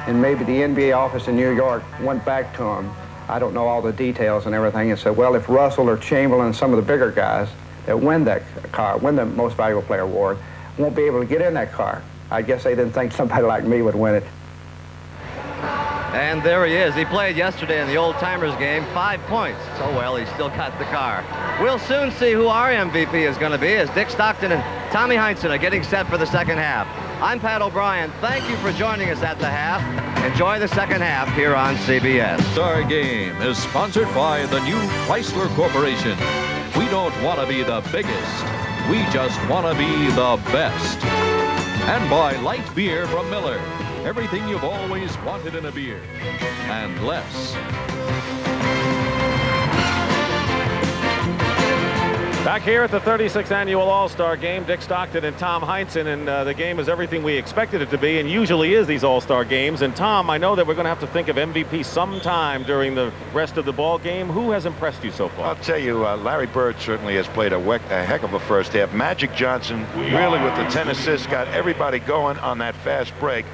And maybe the NBA office in New York went back to him. I don't know all the details and everything, and said, well, if Russell or Chamberlain and some of the bigger guys that win that car, win the Most Valuable Player award, won't be able to get in that car. I guess they didn't think somebody like me would win it. And there he is. He played yesterday in the old-timers game, 5 points. So, well, he still got the car. We'll soon see who our MVP is going to be as Dick Stockton and Tommy Heinsohn are getting set for the second half. I'm Pat O'Brien. Thank you for joining us at the half. Enjoy the second half here on CBS. Star Game is sponsored by the new Chrysler Corporation. We don't want to be the biggest. We just want to be the best. And by light beer from Miller. Everything you've always wanted in a beer, and less. Back here at the 36th Annual All-Star Game, Dick Stockton and Tom Heinsohn, and the game is everything we expected it to be, and usually is these All-Star Games. And Tom, I know that we're going to have to think of MVP sometime during the rest of the ball game. Who has impressed you so far? I'll tell you, Larry Bird certainly has played a heck of a first half. Magic Johnson, really with the 10 assists, got everybody going on that fast break.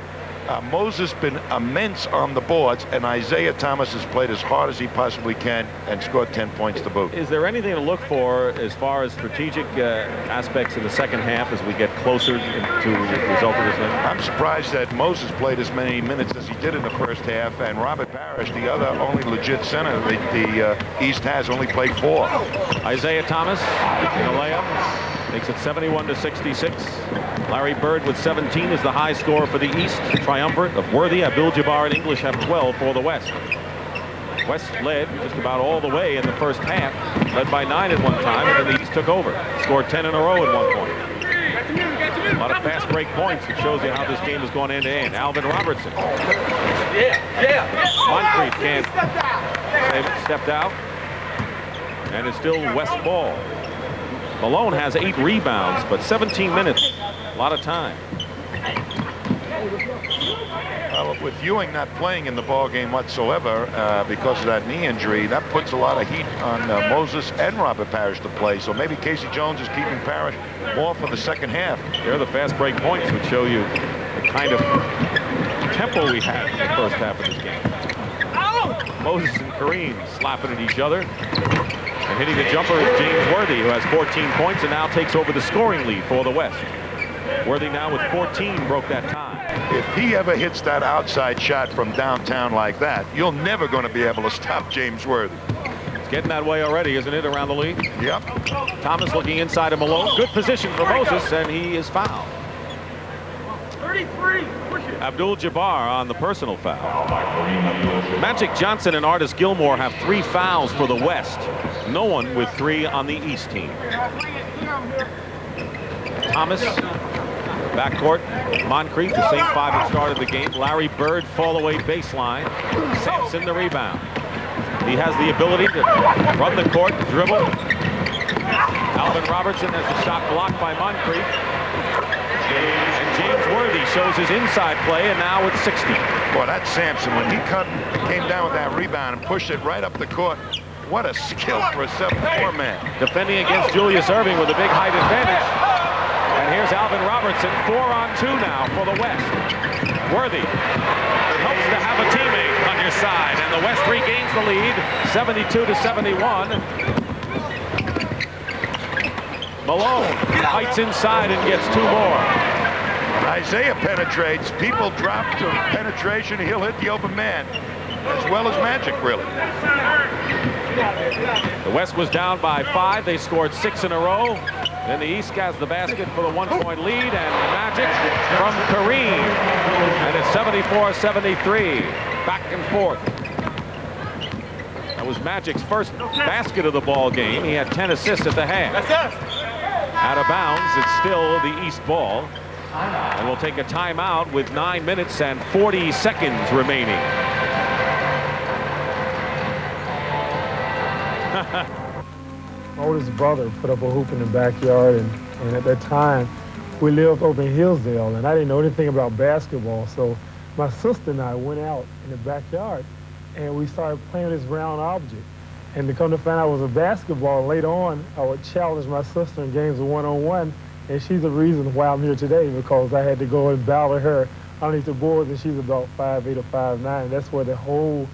Moses been immense on the boards, and Isiah Thomas has played as hard as he possibly can and scored 10 points to boot. Is there anything to look for as far as strategic aspects in the second half as we get closer to the result of this game? I'm surprised that Moses played as many minutes as he did in the first half, and Robert Parish, the other only legit center the East has, only played 4. Isiah Thomas in a layup. Makes it 71-66. Larry Bird with 17 is the high scorer for the East. Triumvirate of Worthy, Abdul, Jabbar, and English have 12 for the West. West led just about all the way in the first half, led by 9 at one time, and then the East took over. Scored 10 in a row at one point. A lot of fast break points. It shows you how this game has gone end to end. Alvin Robertson. Moncrief can't save it. Stepped out. And it's still West ball. Malone has 8 rebounds, but 17 minutes, a lot of time. Well, with Ewing not playing in the ball game whatsoever because of that knee injury, that puts a lot of heat on Moses and Robert Parish to play. So maybe Casey Jones is keeping Parish more for the second half. There are the fast break points, which show you the kind of tempo we had in the first half of this game. Moses and Kareem slapping at each other. And hitting the jumper is James Worthy, who has 14 points and now takes over the scoring lead for the West. Worthy now with 14 broke that tie. If he ever hits that outside shot from downtown like that, you're never going to be able to stop James Worthy. It's getting that way already, isn't it, around the league? Yep. Thomas looking inside of Malone. Good position for Moses, and he is fouled. Abdul Jabbar on the personal foul. Magic Johnson and Artis Gilmore have 3 fouls for the West. No one with 3 on the East team. Thomas, backcourt. Moncrief, the same 5 that started the game. Larry Bird, fall away baseline. Sampson, the rebound. He has the ability to run the court, dribble. Alvin Robertson has the shot blocked by Moncrief. And James Worthy shows his inside play, and now it's 60. Boy, that's Sampson. When he came down with that rebound and pushed it right up the court, what a skill for a 7'4" man. Defending against Julius Erving with a big height advantage. And here's Alvin Robertson, 4-on-2 now for the West. Worthy. It helps to have a teammate on your side, and the West regains the lead, 72-71. Malone fights inside and gets 2 more. Isiah penetrates. People drop to penetration. He'll hit the open man, as well as Magic, really. The West was down by 5. They scored 6 in a row. Then the East has the basket for the 1-point lead, and Magic from Kareem. And it's 74-73. Back and forth. That was Magic's first basket of the ball game. He had 10 assists at the half. Out of bounds, it's still the East ball. And we'll take a timeout with 9 minutes and 40 seconds remaining. My oldest brother put up a hoop in the backyard, and at that time, we lived over in Hillsdale, and I didn't know anything about basketball, so my sister and I went out in the backyard, and we started playing this round object. And to come to find out it was a basketball, later on, I would challenge my sister in games of 1-on-1, and she's the reason why I'm here today, because I had to go and battle her underneath the boards, and she's about 5'8" or 5'9". That's where the whole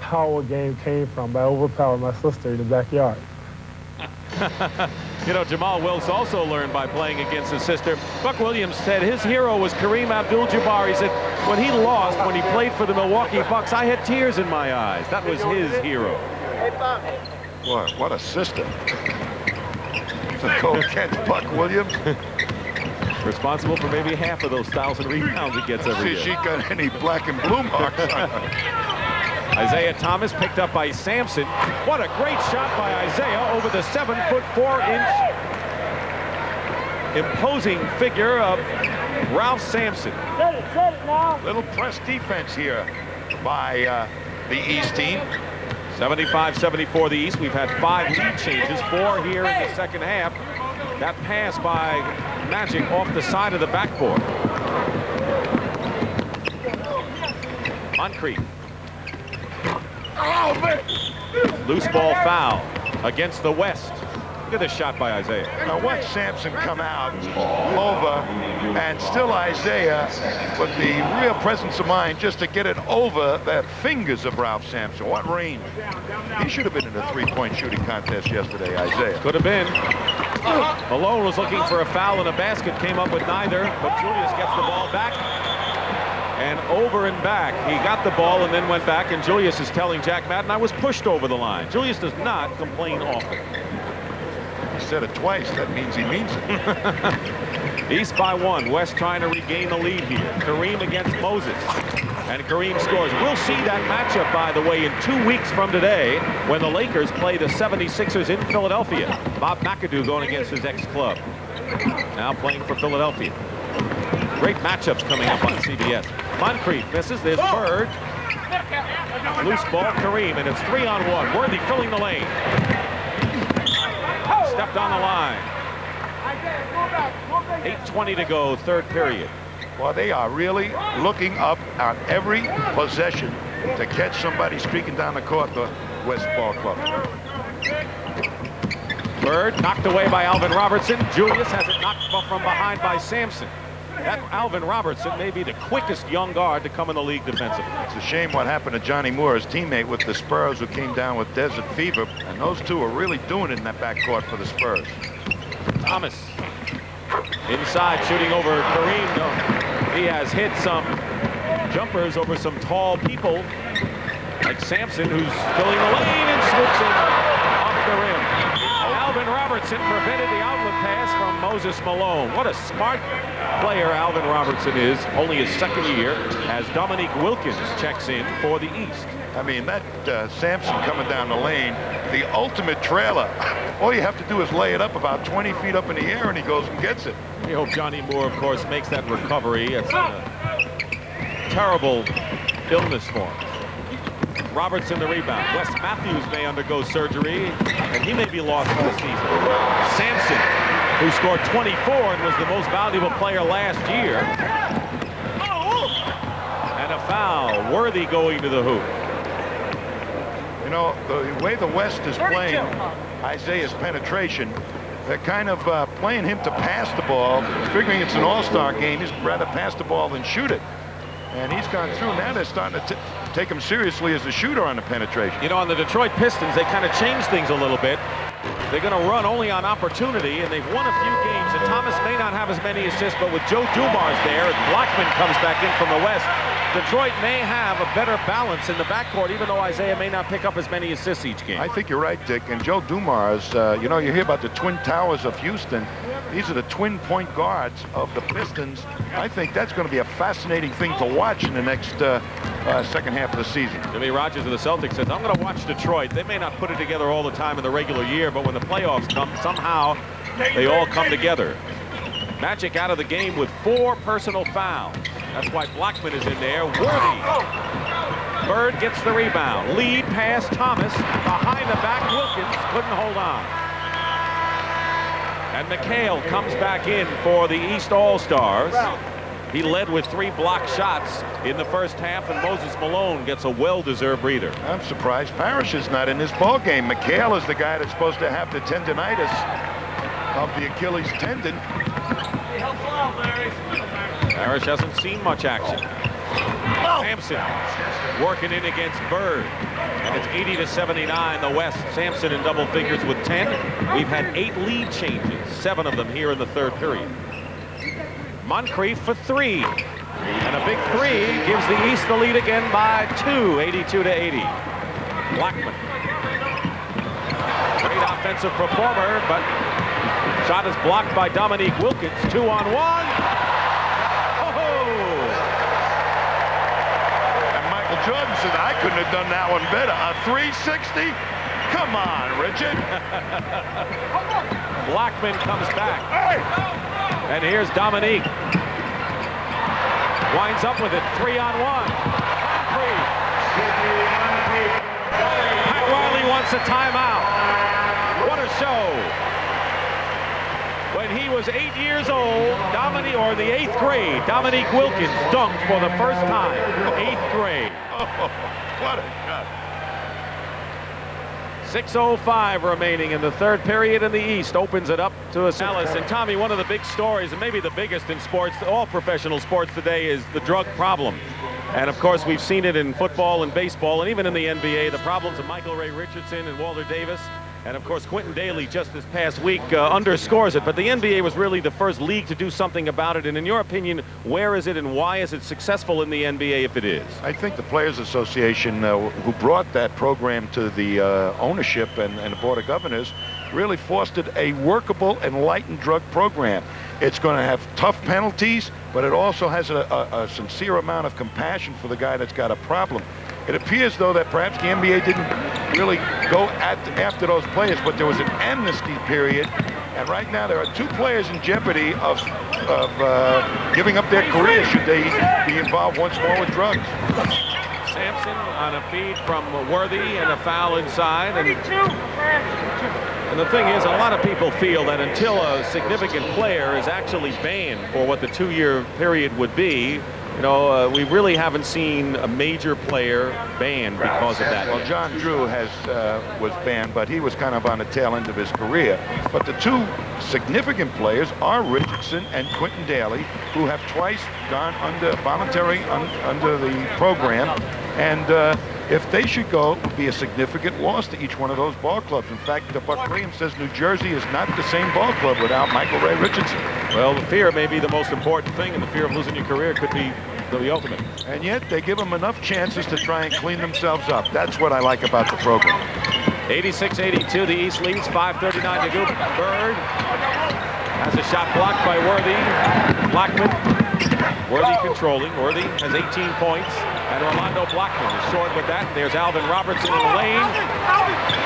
power game came from, by overpowering my sister in the backyard. You know, Jamal Wilkes also learned by playing against his sister. Buck Williams said his hero was Kareem Abdul-Jabbar. He said when he lost, when he played for the Milwaukee Bucks, I had tears in my eyes. That was his hero. Boy, what a system. To go against Buck Williams. Responsible for maybe half of those 1,000 rebounds he gets every See year. if she got any black and blue marks on her. Isiah Thomas picked up by Sampson. What a great shot by Isiah over the 7'4" imposing figure of Ralph Sampson. Set it now. Little press defense here by the East team. 75-74 the East. We've had 5 lead changes, 4 here in the second half. That pass by Magic off the side of the backboard. Moncrief. Loose ball foul against the West. Look at this shot by Isiah. Now watch Sampson come out over, and still Isiah with the real presence of mind just to get it over the fingers of Ralph Sampson. What range. He should have been in a 3-point shooting contest yesterday, Isiah. Could have been. Malone was looking for a foul and a basket, came up with neither, but Julius gets the ball back. And over and back. He got the ball and then went back, and Julius is telling Jack Madden, I was pushed over the line. Julius does not complain often. He said it twice. That means he means it. East by 1. West trying to regain the lead here. Kareem against Moses. And Kareem scores. We'll see that matchup, by the way, in 2 weeks from today when the Lakers play the 76ers in Philadelphia. Bob McAdoo going against his ex-club. Now playing for Philadelphia. Great matchups coming up on CBS. Moncrief misses. There's Bird. Loose ball, Kareem, and it's 3-on-1. Worthy filling the lane. Stepped on the line. 8:20 to go, third period. Well, they are really looking up on every possession to catch somebody streaking down the court, the West Ball Club. Bird knocked away by Alvin Robertson. Julius has it knocked from behind by Sampson. That Alvin Robertson may be the quickest young guard to come in the league defensively. It's a shame what happened to Johnny Moore, his teammate with the Spurs, who came down with desert fever, and those two are really doing it in that backcourt for the Spurs. Thomas inside, shooting over Kareem. No, he has hit some jumpers over some tall people, like Sampson, who's filling the lane and swoops in off the rim. Alvin Robertson Robertson prevented the outlet pass from Moses Malone. What a smart player Alvin Robertson is. Only his second year as Dominique Wilkins checks in for the East. I mean, that Sampson coming down the lane, the ultimate trailer. All you have to do is lay it up about 20 feet up in the air, and he goes and gets it. We hope Johnny Moore, of course, makes that recovery. It's a terrible illness for him. Robertson the rebound. Wes Matthews may undergo surgery, and he may be lost for the season. Sampson, who scored 24 and was the most valuable player last year. And a foul. Worthy going to the hoop. You know, the way the West is playing Isaiah's penetration, they're kind of playing him to pass the ball, figuring it's an all-star game. He'd rather pass the ball than shoot it. And he's gone through. Now they're starting to take him seriously as a shooter on the penetration. You know, on the Detroit Pistons, they kind of changed things a little bit. They're going to run only on opportunity, and they've won a few games. And Thomas may not have as many assists, but with Joe Dumars there, and Blackman comes back in from the West, Detroit may have a better balance in the backcourt, even though Isiah may not pick up as many assists each game. I think you're right, Dick. And Joe Dumars, you know, you hear about the Twin Towers of Houston. These are the twin point guards of the Pistons. I think that's going to be a fascinating thing to watch in the next second half of the season. Jimmy Rogers of the Celtics says, I'm going to watch Detroit. They may not put it together all the time in the regular year, but when the playoffs come, somehow they all come together. Magic out of the game with 4 personal fouls. That's why Blackman is in there. Worthy. Bird gets the rebound. Lead pass Thomas. Behind the back, Wilkins couldn't hold on. And McHale comes back in for the East All-Stars. He led with 3 blocked shots in the first half, and Moses Malone gets a well-deserved breather. I'm surprised Parish is not in this ball game. McHale is the guy that's supposed to have the tendonitis of the Achilles tendon. Parish hasn't seen much action. Sampson working in against Bird. And it's 80-79, the West. Sampson in double figures with 10. We've had 8 lead changes, 7 of them here in the third period. Moncrief for 3. And a big 3 gives the East the lead again by 2, 82-80. Blackman. Great offensive performer, but shot is blocked by Dominique Wilkins. 2-on-1. Jordan said, I couldn't have done that one better. A 360? Come on, Richard. Blackman comes back. And here's Dominique. Winds up with it. 3-on-1. Pat Riley wants a timeout. What a show. When he was 8 years old, Dominique, or the 8th grade, Dominique Wilkins dunked for the first time. 8th grade. Oh, what a shot. 6:05 remaining in the third period, and the East opens it up to a Alice. And Tommy, one of the big stories, and maybe the biggest in sports, all professional sports today, is the drug problem. And of course, we've seen it in football and baseball, and even in the NBA, the problems of Michael Ray Richardson and Walter Davis. And of course, Quentin Daly just this past week underscores it. But the NBA was really the first league to do something about it. And in your opinion, where is it and why is it successful in the NBA if it is? I think the Players Association, who brought that program to the ownership and the Board of Governors, really fostered a workable, enlightened drug program. It's going to have tough penalties, but it also has a sincere amount of compassion for the guy that's got a problem. It appears, though, that perhaps the NBA didn't really go after those players, but there was an amnesty period, and right now there are 2 players in jeopardy of giving up their career should they be involved once more with drugs. Sampson on a feed from Worthy and a foul inside. And the thing is, a lot of people feel that until a significant player is actually banned for what the 2-year period would be, you know, we really haven't seen a major player banned because of that. Well, John Drew was banned, but he was kind of on the tail end of his career. But the 2 significant players are Richardson and Quentin Daly, who have twice gone under the program. And if they should go, it would be a significant loss to each one of those ball clubs. In fact, Buck Kareem says New Jersey is not the same ball club without Michael Ray Richardson. Well, the fear may be the most important thing, and the fear of losing your career could be the ultimate. And yet they give them enough chances to try and clean themselves up. That's what I like about the program. 86-82, the East leads, 5:39 to go. Bird has a shot blocked by Worthy. Blackman, Worthy controlling. Worthy has 18 points, and Orlando Blackman is short with that. There's Alvin Robertson in the lane.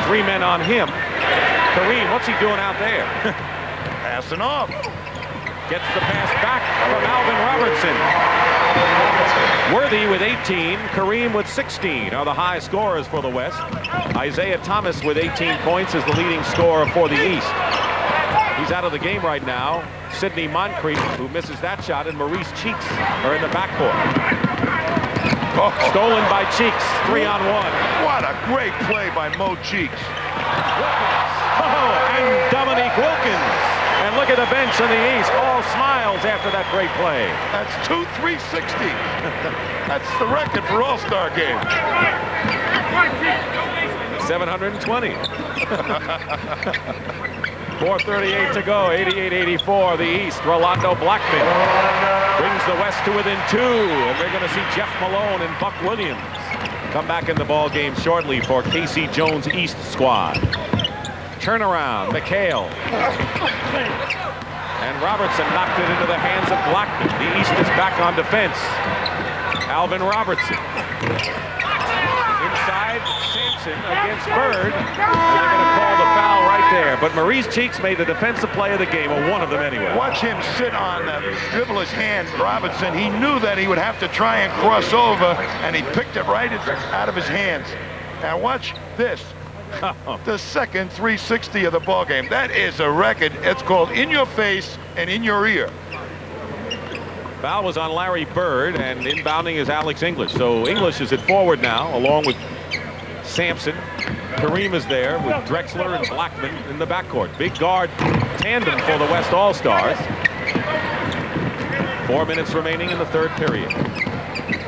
3 men on him. Kareem, what's he doing out there? Passing off. Gets the pass back from Alvin Robertson. Worthy with 18, Kareem with 16 are the high scorers for the West. Isiah Thomas with 18 points is the leading scorer for the East. He's out of the game right now. Sidney Moncrief, who misses that shot, and Maurice Cheeks are in the backcourt. Stolen by Cheeks, 3-on-1. What a great play by Mo Cheeks. And Dominique Wilkins. And look at the bench in the East, all smiles after that great play. That's 2-3-60. That's the record for All-Star game. 720. 4:38 to go, 88-84, the East. Rolando Blackman brings the West to within 2, and we're going to see Jeff Malone and Buck Williams come back in the ball game shortly for Casey Jones' East squad. Turnaround, McHale. And Robertson knocked it into the hands of Blackman. The East is back on defense. Alvin Robertson. Inside, Sampson against Bird. And they're going to call the foul right there. But Maurice Cheeks made the defensive play of the game, or one of them anyway. Watch him sit on dribble his hand, Robertson. He knew that he would have to try and cross over, and he picked it right out of his hands. Now watch this. The second 360 of the ball game. That is a record. It's called in your face and in your ear. Foul was on Larry Bird, and inbounding is Alex English. So English is at forward now, along with Sampson. Kareem is there with Drexler and Blackman in the backcourt. Big guard tandem for the West All-Stars. 4 minutes remaining in the third period.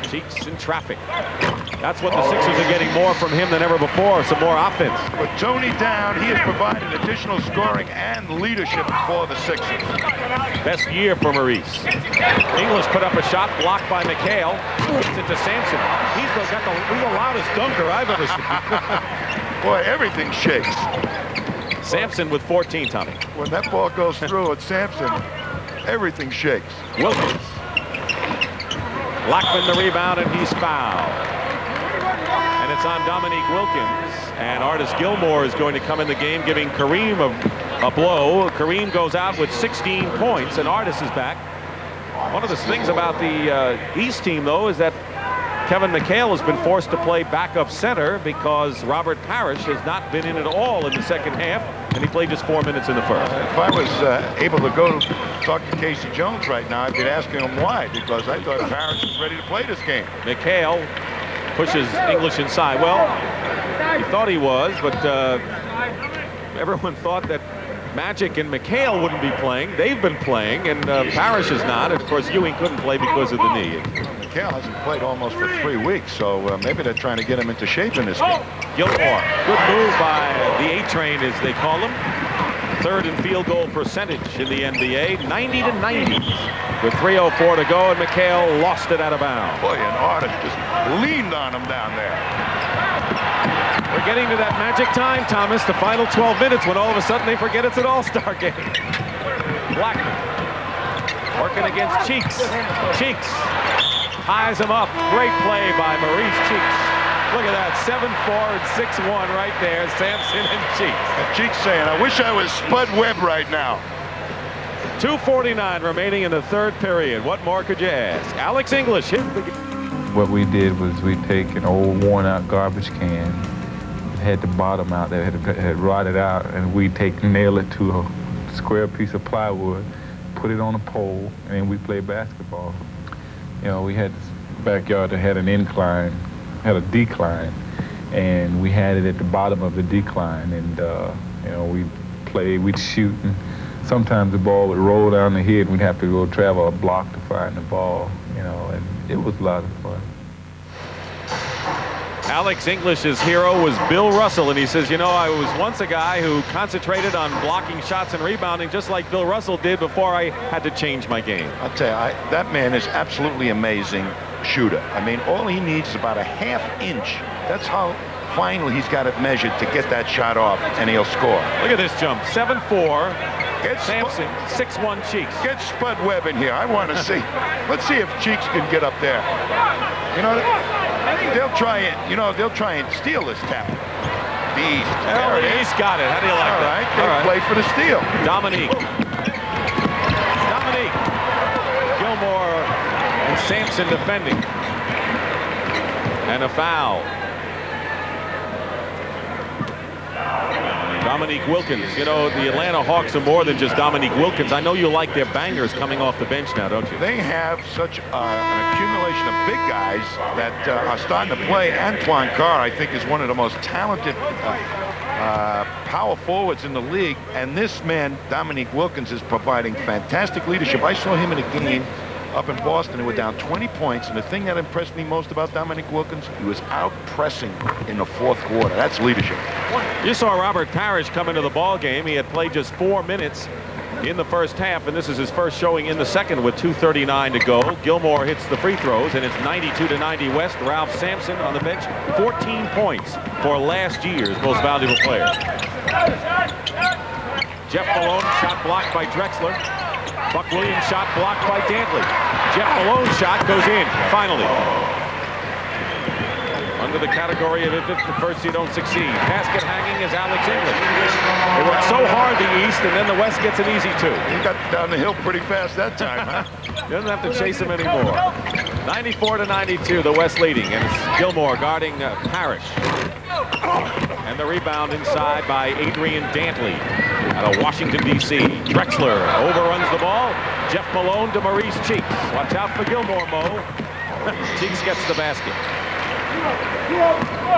Cheeks in traffic. That's what the Sixers are getting more from him than ever before, some more offense. With Tony down, he has provided additional scoring and leadership for the Sixers. Best year for Maurice. English put up a shot blocked by McHale. Gets it to Sampson. He's the loudest dunker I've ever seen. Boy, everything shakes. Sampson with 14, Tommy. When that ball goes through at Sampson, everything shakes. Wilkins. Blackman the rebound, and he's fouled. And it's on Dominique Wilkins. And Artis Gilmore is going to come in the game, giving Kareem a blow. Kareem goes out with 16 points, and Artis is back. One of the things about the East team, though, is that Kevin McHale has been forced to play backup center because Robert Parish has not been in at all in the second half, and he played just 4 minutes in the first. If I was able to go talk to Casey Jones right now, I'd be asking him why, because I thought Parish was ready to play this game. McHale pushes English inside. Well, he thought he was, but everyone thought that Magic and McHale wouldn't be playing. They've been playing, and Parish is not. Of course, Ewing couldn't play because of the knee. McHale hasn't played almost for 3 weeks, so maybe they're trying to get him into shape in this game. Gilmore, good move by the A-Train, as they call him. Third in field goal percentage in the NBA, 90-90. With 3:04 to go, and McHale lost it out of bounds. Boy, and Artis just leaned on him down there. We're getting to that magic time, Thomas, the final 12 minutes, when all of a sudden they forget it's an all-star game. Blackman working against Cheeks. Cheeks ties him up. Great play by Maurice Cheeks. Look at that, 7'4" and 6'1" right there, Sampson and Cheeks. And Cheeks saying, I wish I was Spud Webb right now. 2:49 remaining in the third period. What more could you ask? Alex English hit the... What we did was we take an old worn-out garbage can, had the bottom out there, had rotted out, and we nail it to a square piece of plywood, put it on a pole, and then we play basketball. You know, we had this backyard that had an incline, had a decline, and we had it at the bottom of the decline, and you know, we'd shoot, and sometimes the ball would roll down the hill, and we'd have to go travel a block to find the ball, you know, and it was a lot of fun. Alex English's hero was Bill Russell, and he says, you know, I was once a guy who concentrated on blocking shots and rebounding just like Bill Russell did before I had to change my game. I'll tell you, that man is absolutely amazing shooter. I mean, all he needs is about a ½ inch. That's how finally he's got it measured to get that shot off, and he'll score. Look at this jump. 7'4". Get Sampson, 6'1" Cheeks. Get Spud Webb in here. I want to see. Let's see if Cheeks can get up there. You know, they'll try it. You know, they'll try and steal this tap. The East. There it is. Got it. How do you like that? All right. They play for the steal. Dominique. Gilmore and Sampson defending. And a foul. Dominique Wilkins. You know, the Atlanta Hawks are more than just Dominique Wilkins. I know you like their bangers coming off the bench now, don't you? They have such an accumulation of big guys that are starting to play. Antoine Carr, I think, is one of the most talented power forwards in the league. And this man, Dominique Wilkins, is providing fantastic leadership. I saw him in a game up in Boston. They were down 20 points. And the thing that impressed me most about Dominique Wilkins, he was out pressing in the fourth quarter. That's leadership. You saw Robert Parish come into the ball game. He had played just 4 minutes in the first half, and this is his first showing in the second with 2:39 to go. Gilmore hits the free throws, and it's 92-90 West. Ralph Sampson on the bench, 14 points for last year's most valuable player. Jeff Malone, shot blocked by Drexler. Buck Williams, shot blocked by Dantley. Jeff Malone's shot goes in, finally. Under the category of if the first you don't succeed. Basket hanging is Alex English. They work so hard the East, and then the West gets an easy two. He got down the hill pretty fast that time, huh? Doesn't have to chase him anymore. 94-92, the West leading, and it's Gilmore guarding Parish. And the rebound inside by Adrian Dantley out of Washington, D.C. Drexler overruns the ball. Jeff Malone to Maurice Cheeks. Watch out for Gilmore, Mo. Cheeks gets the basket.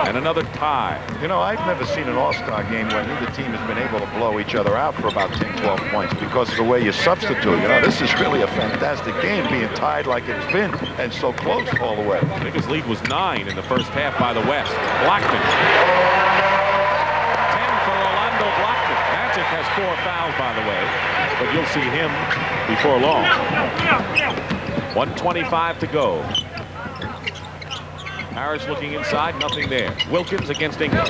And another tie. You know, I've never seen an all-star game where neither team has been able to blow each other out for about 10, 12 points because of the way you substitute. You know, this is really a fantastic game, being tied like it's been and so close all the way. I think his lead was 9 in the first half by the West. Blackman. 10 for Orlando Blackman. Magic has 4 fouls, by the way, but you'll see him before long. 1:25 to go. Parish looking inside, nothing there. Wilkins against English.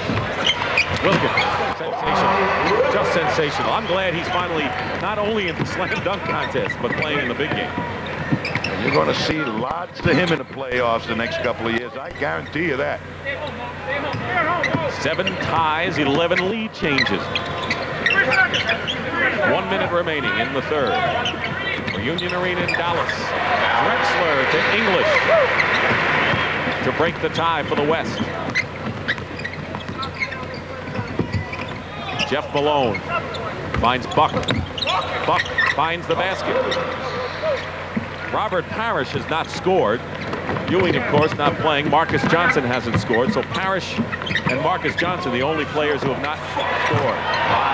Wilkins, sensational, just sensational. I'm glad he's finally not only in the slam dunk contest, but playing in the big game. And you're going to see lots of him in the playoffs the next couple of years. I guarantee you that. 7 ties, 11 lead changes. 1 minute remaining in the third. Union Arena in Dallas. Drexler to English to break the tie for the West. Jeff Malone finds Buck. Buck finds the basket. Robert Parish has not scored. Ewing, of course, not playing. Marcus Johnson hasn't scored. So Parish and Marcus Johnson, the only players who have not scored.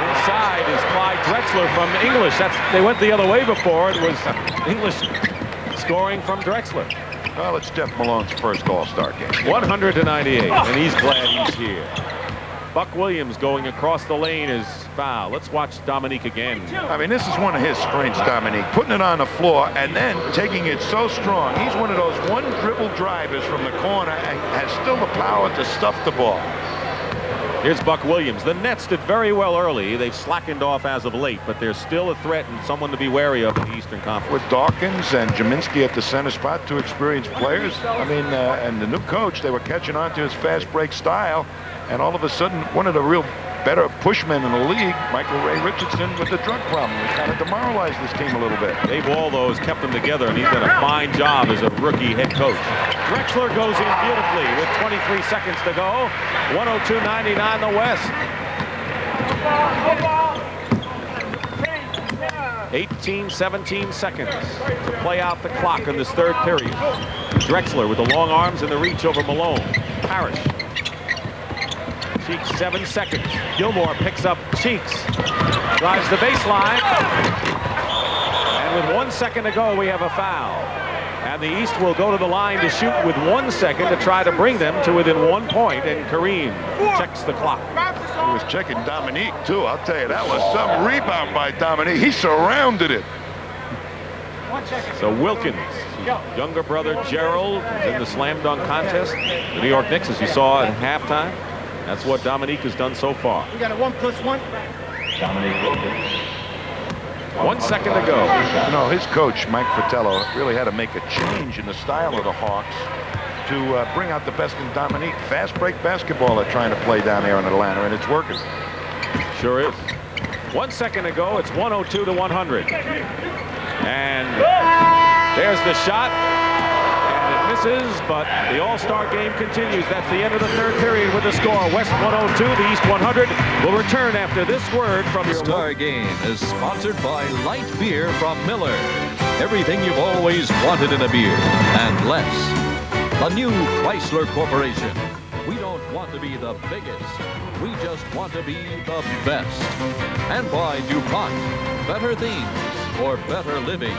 Inside is Clyde Drexler from English. They went the other way before. It was English scoring from Drexler. Well, it's Jeff Malone's first All-Star game. 100-98, and he's glad he's here. Buck Williams going across the lane is foul. Let's watch Dominique again. I mean, this is one of his strengths, Dominique. Putting it on the floor and then taking it so strong. He's one of those one-dribble drivers from the corner and has still the power to stuff the ball. Here's Buck Williams. The Nets did very well early. They've slackened off as of late, but they're still a threat and someone to be wary of in the Eastern Conference. With Dawkins and Jaminski at the center spot, 2 experienced players. I mean, and the new coach, they were catching on to his fast break style. And all of a sudden, one of the real better pushmen in the league, Michael Ray Richardson, with the drug problem. He kind of demoralized this team a little bit. Dave Waldo has kept them together, and he's done a fine job as a rookie head coach. Drexler goes in beautifully with 23 seconds to go. 102-99 the West. 17 seconds to play out the clock in this third period. Drexler with the long arms and the reach over Malone. Parish. Cheeks, 7 seconds. Gilmore picks up Cheeks. Drives the baseline. And with 1 second to go, we have a foul. And the East will go to the line to shoot with 1 second to try to bring them to within 1 point. And Kareem checks the clock. He was checking Dominique, too. I'll tell you, that was some rebound by Dominique. He surrounded it. So Wilkins, younger brother Gerald, is in the slam dunk contest. The New York Knicks, as you saw at halftime. That's what Dominique has done so far. We got a 1+1. Dominique Wilkins. 1 second to go. You know, his coach, Mike Fratello, really had to make a change in the style of the Hawks to bring out the best in Dominique. Fast break basketball they're trying to play down there in Atlanta, and it's working. Sure is. 1 second to go. It's 102 to 100. And there's the shot. And it misses, but the All-Star game continues. That's the end of the third period with the score. West 102, the East 100. Will return after this word from your... Star Game is sponsored by Light Beer from Miller. Everything you've always wanted in a beer, and less. The new Chrysler Corporation. We don't want to be the biggest. We just want to be the best. And by DuPont, better things for better living.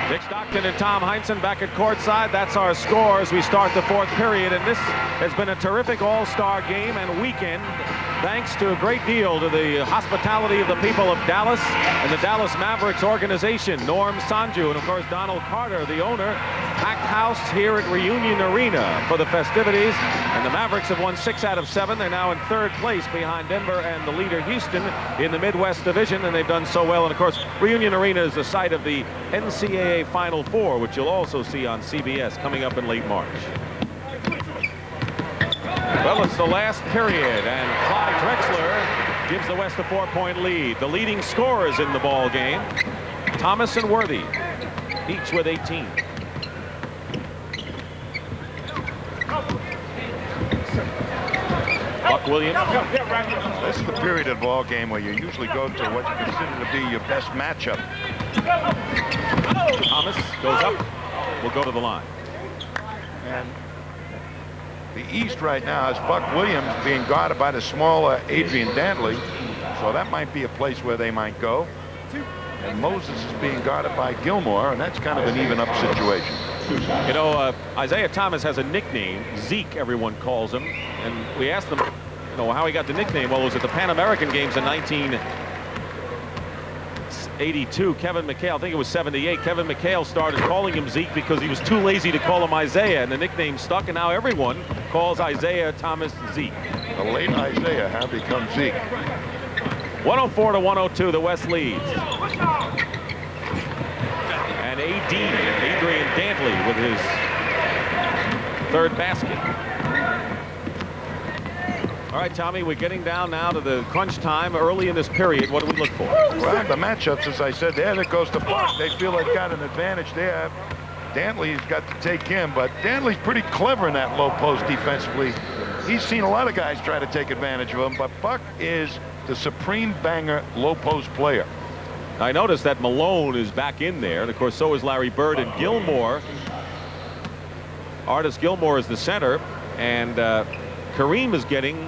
Dick Stockton and Tom Heinsohn back at courtside. That's our score as we start the fourth period. And this has been a terrific All-Star game and weekend, thanks to a great deal to the hospitality of the people of Dallas and the Dallas Mavericks organization. Norm Sanju and, of course, Donald Carter, the owner. Packed house here at Reunion Arena for the festivities. And the Mavericks have won 6 out of 7. They're now in third place behind Denver and the leader Houston in the Midwest Division, and they've done so well. And, of course, Reunion Arena is the site of the NCAA Final Four, which you'll also see on CBS coming up in late March. Well, it's the last period, and Clyde Drexler gives the West a 4-point lead. The leading scorers in the ball game, Thomas and Worthy, each with 18. Buck Williams. This is the period of the ball game where you usually go to what you consider to be your best matchup. Thomas goes up, will go to the line. And the East right now is Buck Williams being guarded by the smaller Adrian Dantley, so that might be a place where they might go. And Moses is being guarded by Gilmore, and that's kind of an even-up situation. You know, Isiah Thomas has a nickname, Zeke, everyone calls him, and we asked them, you know, how he got the nickname. Well, it was at the Pan American Games in 1982. Kevin McHale, I think it was 78, Kevin McHale started calling him Zeke because he was too lazy to call him Isiah, and the nickname stuck, and now everyone calls Isiah Thomas Zeke. The late Isiah has become Zeke. 104 to 102, the West leads. And Adrian Dantley with his third basket. All right, Tommy, we're getting down now to the crunch time early in this period. What do we look for? Well, the matchups, as I said, there that goes to Buck. They feel they've got an advantage there. Dantley's got to take him, but Dantley's pretty clever in that low post defensively. He's seen a lot of guys try to take advantage of him, but Buck is the supreme banger low post player. I noticed that Malone is back in there, and of course so is Larry Bird and Gilmore. Artis Gilmore is the center, and Kareem is getting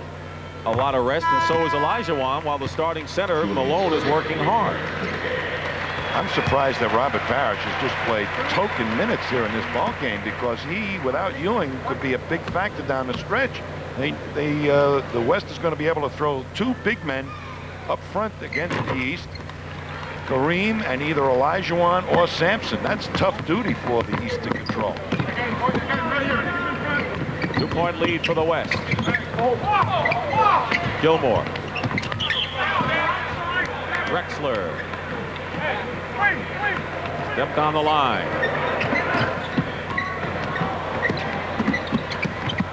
a lot of rest, and so is Olajuwon, while the starting center, Malone, is working hard. I'm surprised that Robert Parish has just played token minutes here in this ball game, because he, without Ewing, could be a big factor down the stretch. The West is going to be able to throw two big men up front against the East, Kareem and either Olajuwon or Sampson. That's tough duty for the East to control. 2-point lead for the West. Gilmore. Drexler. Stepped on the line.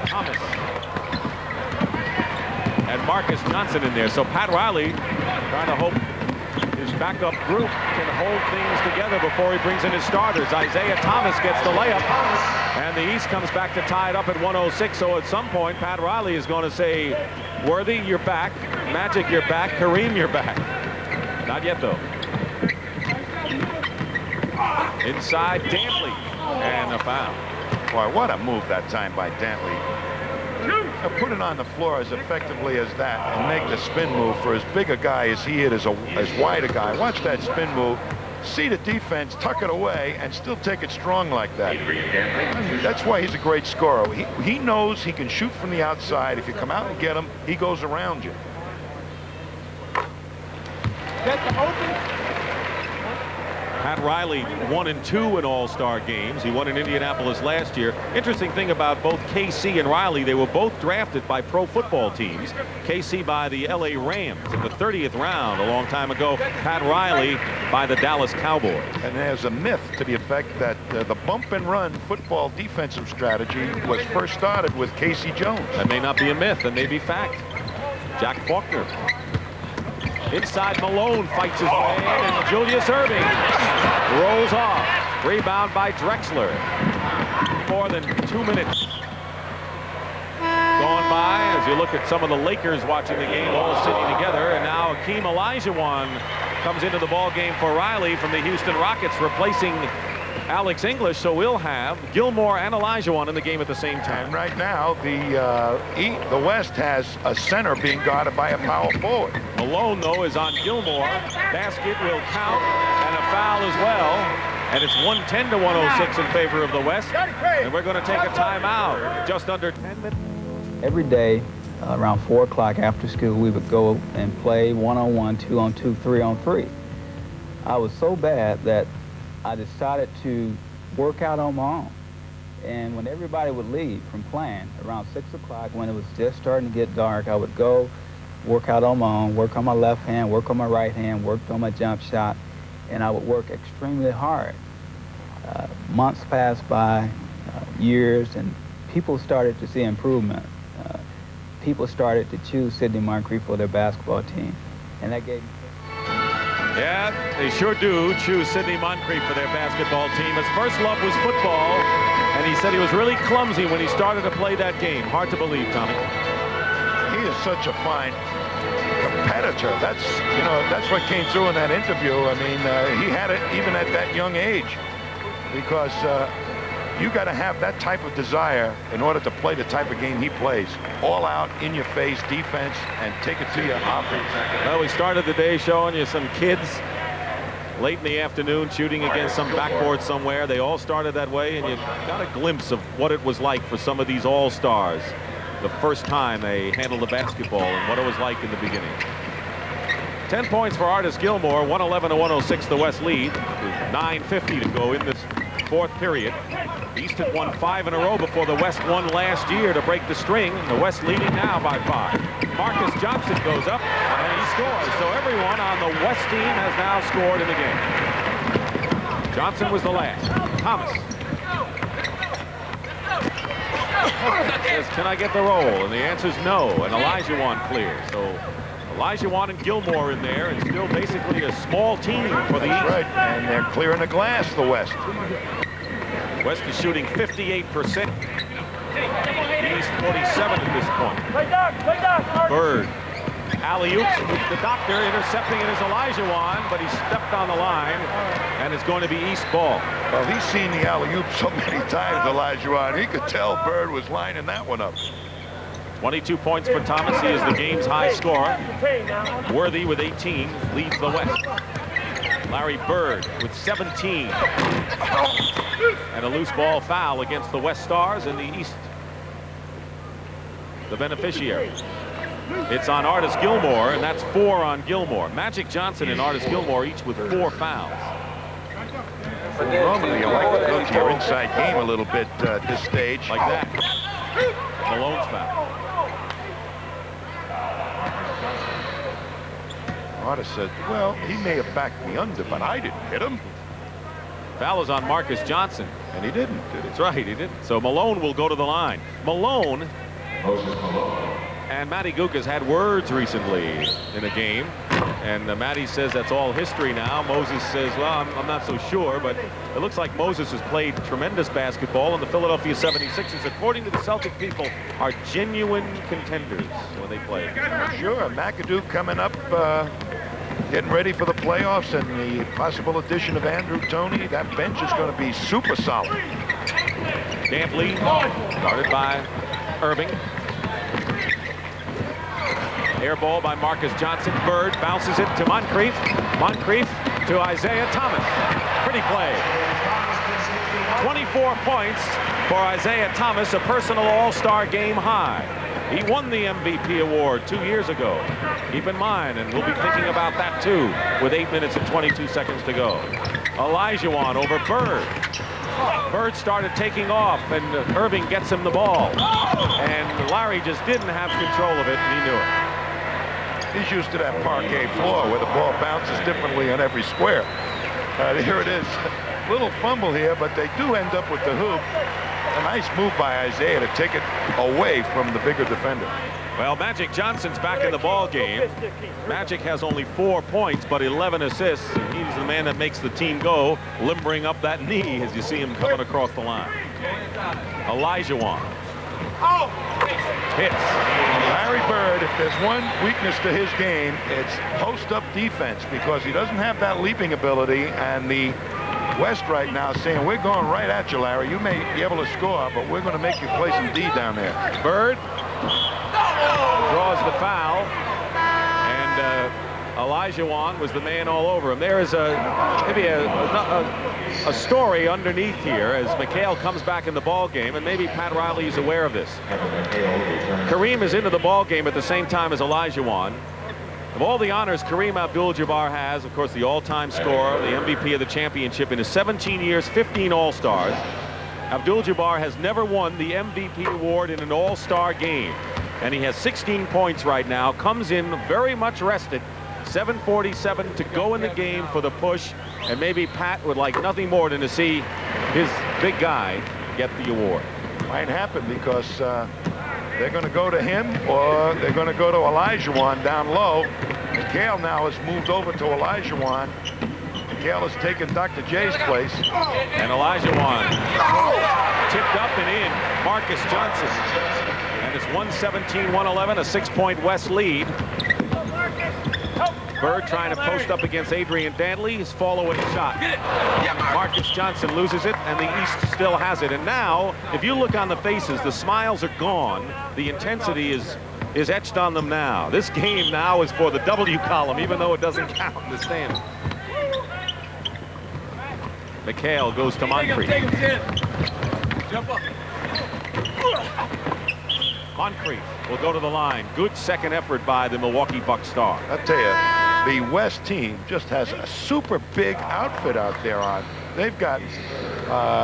Thomas. And Marcus Johnson in there. So Pat Riley trying to hope his backup group can hold things together before he brings in his starters. Isiah Thomas gets the layup, and the East comes back to tie it up at 106. So at some point, Pat Riley is going to say, Worthy, you're back. Magic, you're back. Kareem, you're back. Not yet, though. Inside, Dantley, and a foul. Boy, what a move that time by Dantley. Put it on the floor as effectively as that and make the spin move for as big a guy as he is, as wide a guy. Watch that spin move, see the defense, tuck it away, and still take it strong like that. That's why he's a great scorer. He knows he can shoot from the outside. If you come out and get him, he goes around you. Pat Riley 1-2 in All-Star games. He won in Indianapolis last year. Interesting thing about both KC and Riley, they were both drafted by pro football teams. KC by the LA Rams in the 30th round a long time ago. Pat Riley by the Dallas Cowboys. And there's a myth to the effect that the bump and run football defensive strategy was first started with Casey Jones. That may not be a myth, that may be fact. Jack Faulkner. Inside, Malone fights his way in, and Julius Erving rolls off. Rebound by Drexler. More than 2 minutes gone by as you look at some of the Lakers watching the game all sitting together. And now Akeem Olajuwon comes into the ball game for Riley from the Houston Rockets, replacing Alex English. So we'll have Gilmore and Olajuwon in the game at the same time. And right now, the West has a center being guarded by a power forward. Malone, though, is on Gilmore. Basket will count, and a foul as well. And it's 110 to 106 in favor of the West. And we're going to take a timeout. Just under 10 minutes. Every day, around 4 o'clock after school, we would go and play 1-on-1, 2-on-2, 3-on-3. I was so bad that I decided to work out on my own. And when everybody would leave from playing, around 6 o'clock, when it was just starting to get dark, I would go work out on my own, work on my left hand, work on my right hand, worked on my jump shot, and I would work extremely hard. Months passed by, years, and people started to see improvement. People started to choose Sidney Moncrief for their basketball team, and that gave me... Yeah, they sure do choose Sidney Moncrief for their basketball team. His first love was football, and he said he was really clumsy when he started to play that game. Hard to believe, Tommy. He is such a fine competitor. That's what came through in that interview. I mean, he had it even at that young age, because you got to have that type of desire in order to play the type of game he plays. All out, in your face defense, and take it to your offense. Well, we started the day showing you some kids late in the afternoon shooting against some backboard somewhere. They all started that way, and you got a glimpse of what it was like for some of these all-stars the first time they handled the basketball and what it was like in the beginning. 10 points for Artis Gilmore, 111 to 106 the West lead, with 9:50 to go in this fourth period. The East had won 5 in a row before the West won last year to break the string. The West leading now by 5. Marcus Johnson goes up and he scores. So everyone on the West team has now scored in the game. Johnson was the last. Thomas says, can I get the roll? And the answer is no. And Olajuwon clears. So Olajuwon and Gilmore in there, and still basically a small team for the East. Right, and they're clearing the glass, the West. West is shooting 58%. East 47 at this point. Bird. Alley-oops with the doctor intercepting it is Olajuwon, but he stepped on the line, and it's going to be East ball. Well, he's seen the alley-oop so many times, Olajuwon. He could tell Bird was lining that one up. 22 points for Thomas. He is the game's high scorer. Worthy with 18 leads the West. Larry Bird with 17. And a loose ball foul against the West Stars, and the East the beneficiary. It's on Artis Gilmore, and that's 4 on Gilmore. Magic Johnson and Artis Gilmore each with 4 fouls. Normally, you like to go to your inside game a little bit at this stage. Like that. Malone's foul. Artis said, well, he may have backed me under, but I didn't hit him. Foul is on Marcus Johnson. And he didn't. That's right, he didn't. So Malone will go to the line. Malone and Matty Gucas had words recently in a game. And Matty says that's all history now. Moses says, well, I'm not so sure, but it looks like Moses has played tremendous basketball, and the Philadelphia 76ers, according to the Celtic people, are genuine contenders when they play. Sure, McAdoo coming up, getting ready for the playoffs, and the possible addition of Andrew Toney. That bench is going to be super solid. Dantley, guarded by Erving. Air ball by Marcus Johnson. Bird bounces it to Moncrief. Moncrief to Isiah Thomas. Pretty play. 24 points for Isiah Thomas, a personal all-star game high. He won the MVP award 2 years ago. Keep in mind, and we'll be thinking about that too, with 8 minutes and 22 seconds to go. Olajuwon over Bird. Bird started taking off, and Erving gets him the ball. And Larry just didn't have control of it, and he knew it. He's used to that parquet floor where the ball bounces differently on every square. Here it is. Little fumble here, but they do end up with the hoop. A nice move by Isiah to take it away from the bigger defender. Well, Magic Johnson's back in the ball game. Magic has only 4 points, but 11 assists. He's the man that makes the team go, limbering up that knee as you see him coming across the line. Olajuwon. Hits. Larry Bird, if there's one weakness to his game, it's post-up defense, because he doesn't have that leaping ability, and the West right now saying, we're going right at you, Larry. You may be able to score, but we're going to make you play some D down there. Bird draws the foul, and Olajuwon was the man all over him. There is maybe a story underneath here as McHale comes back in the ball game, and maybe Pat Riley is aware of this. Kareem is into the ball game at the same time as Olajuwon. Of all the honors Kareem Abdul-Jabbar has, of course, the all-time scorer, the MVP of the championship in his 17 years, 15 All-Stars. Abdul-Jabbar has never won the MVP award in an All-Star game, and he has 16 points right now. Comes in very much rested. 7:47 to go in the game for the push, and maybe Pat would like nothing more than to see his big guy get the award. Might happen, because they're going to go to him, or they're going to go to Olajuwon down low. McHale now has moved over to Olajuwon. McHale has taken Dr. J's place. And Olajuwon tipped up and in. Marcus Johnson. And it's 117-111, a 6-point West lead. Bird trying to post up against Adrian Dantley. His follow-away shot. Marcus Johnson loses it, and the East still has it. And now, if you look on the faces, the smiles are gone. The intensity is etched on them now. This game now is for the W column, even though it doesn't count in the standings. McHale goes to Moncrief. Moncrief will go to the line. Good second effort by the Milwaukee Bucks star. I'll tell you, the West team just has a super big outfit out there on. They've got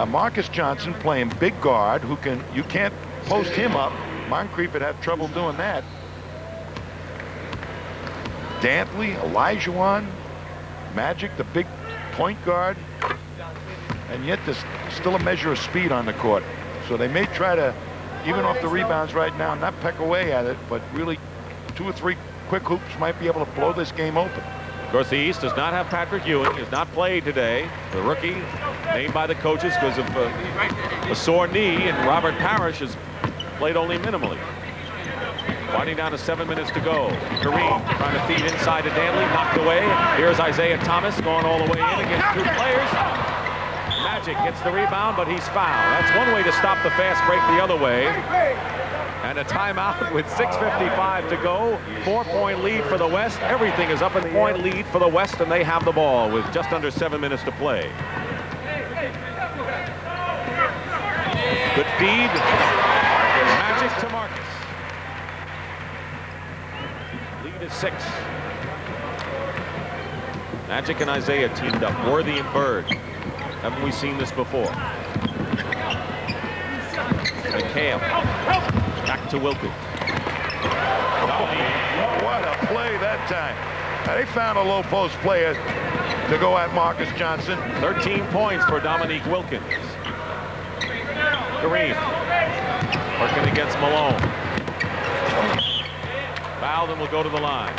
Marcus Johnson playing big guard, who you can't post him up. Moncrief would have trouble doing that. Dantley, Olajuwon, Magic, the big point guard. And yet there's still a measure of speed on the court. So they may try to, even off the rebounds right now, not peck away at it, but really 2 or 3 quick hoops might be able to blow this game open. Of course, the East does not have Patrick Ewing. He has not played today. The rookie named by the coaches because of a sore knee, and Robert Parish has played only minimally. Winding down to 7 minutes to go. Kareem trying to feed inside to Dantley, knocked away. Here's Isiah Thomas going all the way in against 2 players. Magic gets the rebound, but he's fouled. That's one way to stop the fast break the other way. And a timeout with 6:55 to go. 4-point lead for the West. Everything is up in the point lead for the West, and they have the ball with just under 7 minutes to play. Good feed. Magic to Marcus. Lead is 6. Magic and Isiah teamed up. Worthy and Bird. Haven't we seen this before? McHale. Back to Wilkins. What a play that time. Now, they found a low post player to go at Marcus Johnson. 13 points for Dominique Wilkins. Kareem working against Malone. Fouled and will go to the line.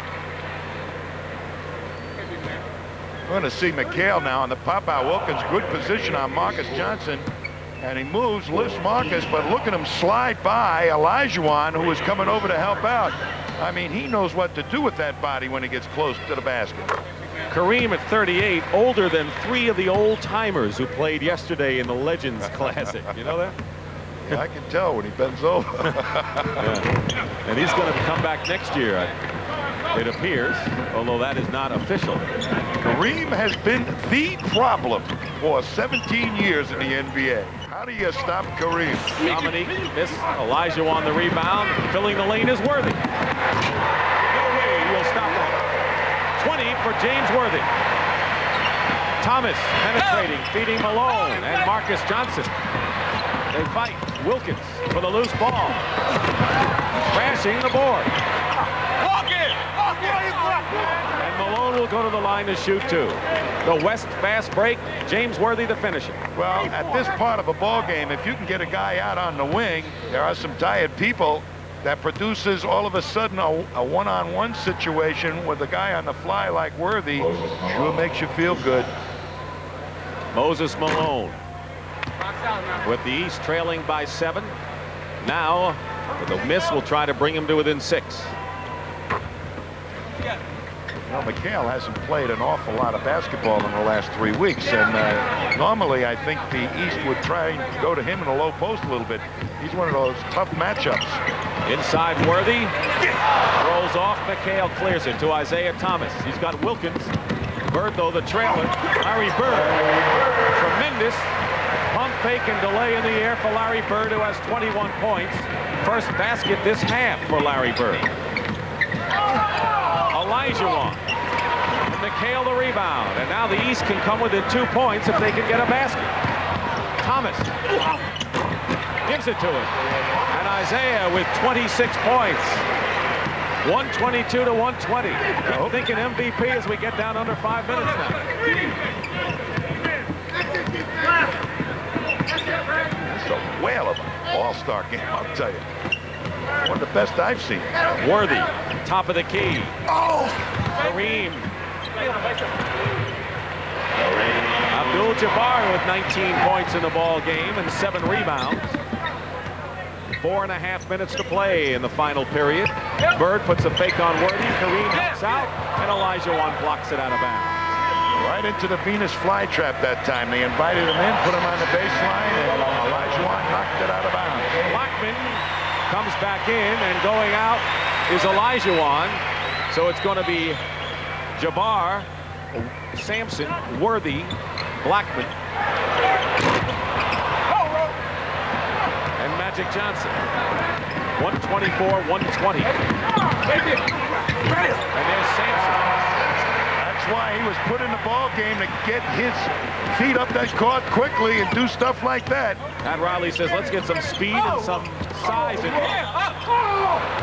We're going to see McHale now on the pop-out. Wilkins, good position on Marcus Johnson. And he moves, lifts Marcus, but look at him slide by Olajuwon, who is coming over to help out. I mean, he knows what to do with that body when he gets close to the basket. Kareem at 38, older than 3 of the old-timers who played yesterday in the Legends Classic. You know that? Yeah, I can tell when he bends over. Yeah. And he's going to come back next year, it appears, although that is not official. Kareem has been the problem for 17 years in the NBA. How do you stop Kareem? Dominique missed. Olajuwon the rebound. Filling the lane is Worthy. No way he'll stop that. 20 for James Worthy. Thomas penetrating, feeding Malone and Marcus Johnson. They fight. Wilkins for the loose ball. Crashing the board. And Malone will go to the line to shoot two. The West fast break. James Worthy to finish it. Well, at this part of a ball game, if you can get a guy out on the wing, there are some tired people. That produces all of a sudden a one-on-one situation with a guy on the fly like Worthy. Sure makes you feel good. Moses Malone with the East trailing by 7. Now with a miss will try to bring him to within 6. Well, McHale hasn't played an awful lot of basketball in the last 3 weeks, and normally I think the East would try and go to him in the low post a little bit. He's one of those tough matchups. Inside Worthy. Rolls off. McHale clears it to Isiah Thomas. He's got Wilkins. Bird, though, the trailer. Larry Bird. Tremendous pump fake and delay in the air for Larry Bird, who has 21 points. First basket this half for Larry Bird. Olajuwon. And McHale the rebound. And now the East can come within 2 points if they can get a basket. Thomas gives it to him. And Isiah with 26 points. 122 to 120. I'm thinking MVP as we get down under 5 minutes now. That's a whale of an all-star game, I'll tell you. One of the best I've seen. Worthy, top of the key. Oh! Kareem. Abdul Jabbar with 19 points in the ball game and 7 rebounds. 4.5 minutes to play in the final period. Bird puts a fake on Worthy. Kareem helps out, and Olajuwon blocks it out of bounds. Right into the Venus flytrap that time. They invited him in, put him on the baseline, and Olajuwon knocked it out of bounds. Blackman comes back in, and going out is Olajuwon. So it's going to be Jabbar, Sampson, Worthy, Blackman, and Magic Johnson. 124-120. And there's Sampson. That's why he was put in the ball game to get his feet up that court quickly and do stuff like that. Pat Riley says, let's get some speed and some size in here.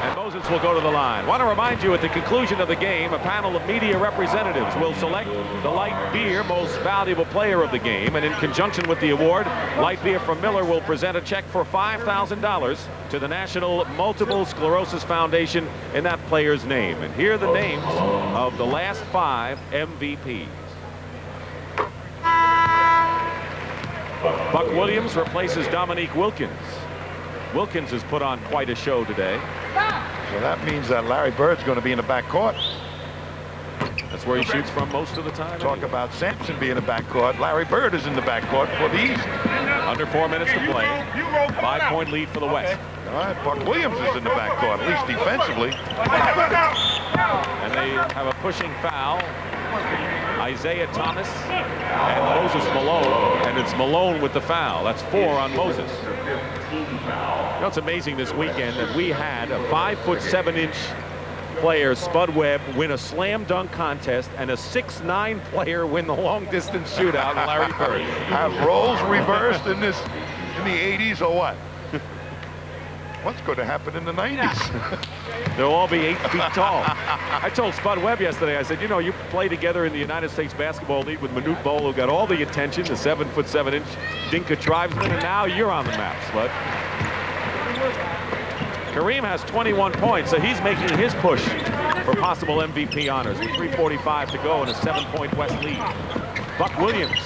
And Moses will go to the line. Want to remind you, at the conclusion of the game, a panel of media representatives will select the Light Beer Most Valuable Player of the game. And in conjunction with the award, Light Beer from Miller will present a check for $5,000 to the National Multiple Sclerosis Foundation in that player's name. And here are the names of the last 5 MVPs. Buck Williams replaces Dominique Wilkins. Wilkins has put on quite a show today. So that means that Larry Bird's going to be in the backcourt. That's where he shoots from most of the time. Talk about Sampson being in the backcourt. Larry Bird is in the backcourt for the East. Under 4 minutes to play. 5-point lead for the West. All right, Buck Williams is in the backcourt, at least defensively. And they have a pushing foul. Isiah Thomas and Moses Malone, and it's Malone with the foul. That's 4 on Moses. You know, it's amazing this weekend that we had a 5'7" player, Spud Webb, win a slam dunk contest, and a 6'9" player win the long distance shootout, Larry Bird. Have roles reversed in the 80s or what? What's going to happen in the 90s? They'll all be 8 feet tall. I told Spud Webb yesterday, I said, you know, you play together in the United States Basketball League with Manute Bol, who got all the attention, the 7'7" Dinka tribesman, and now you're on the map, Spud. Kareem has 21 points, so he's making his push for possible MVP honors with 3:45 to go and a 7-point West lead. Buck Williams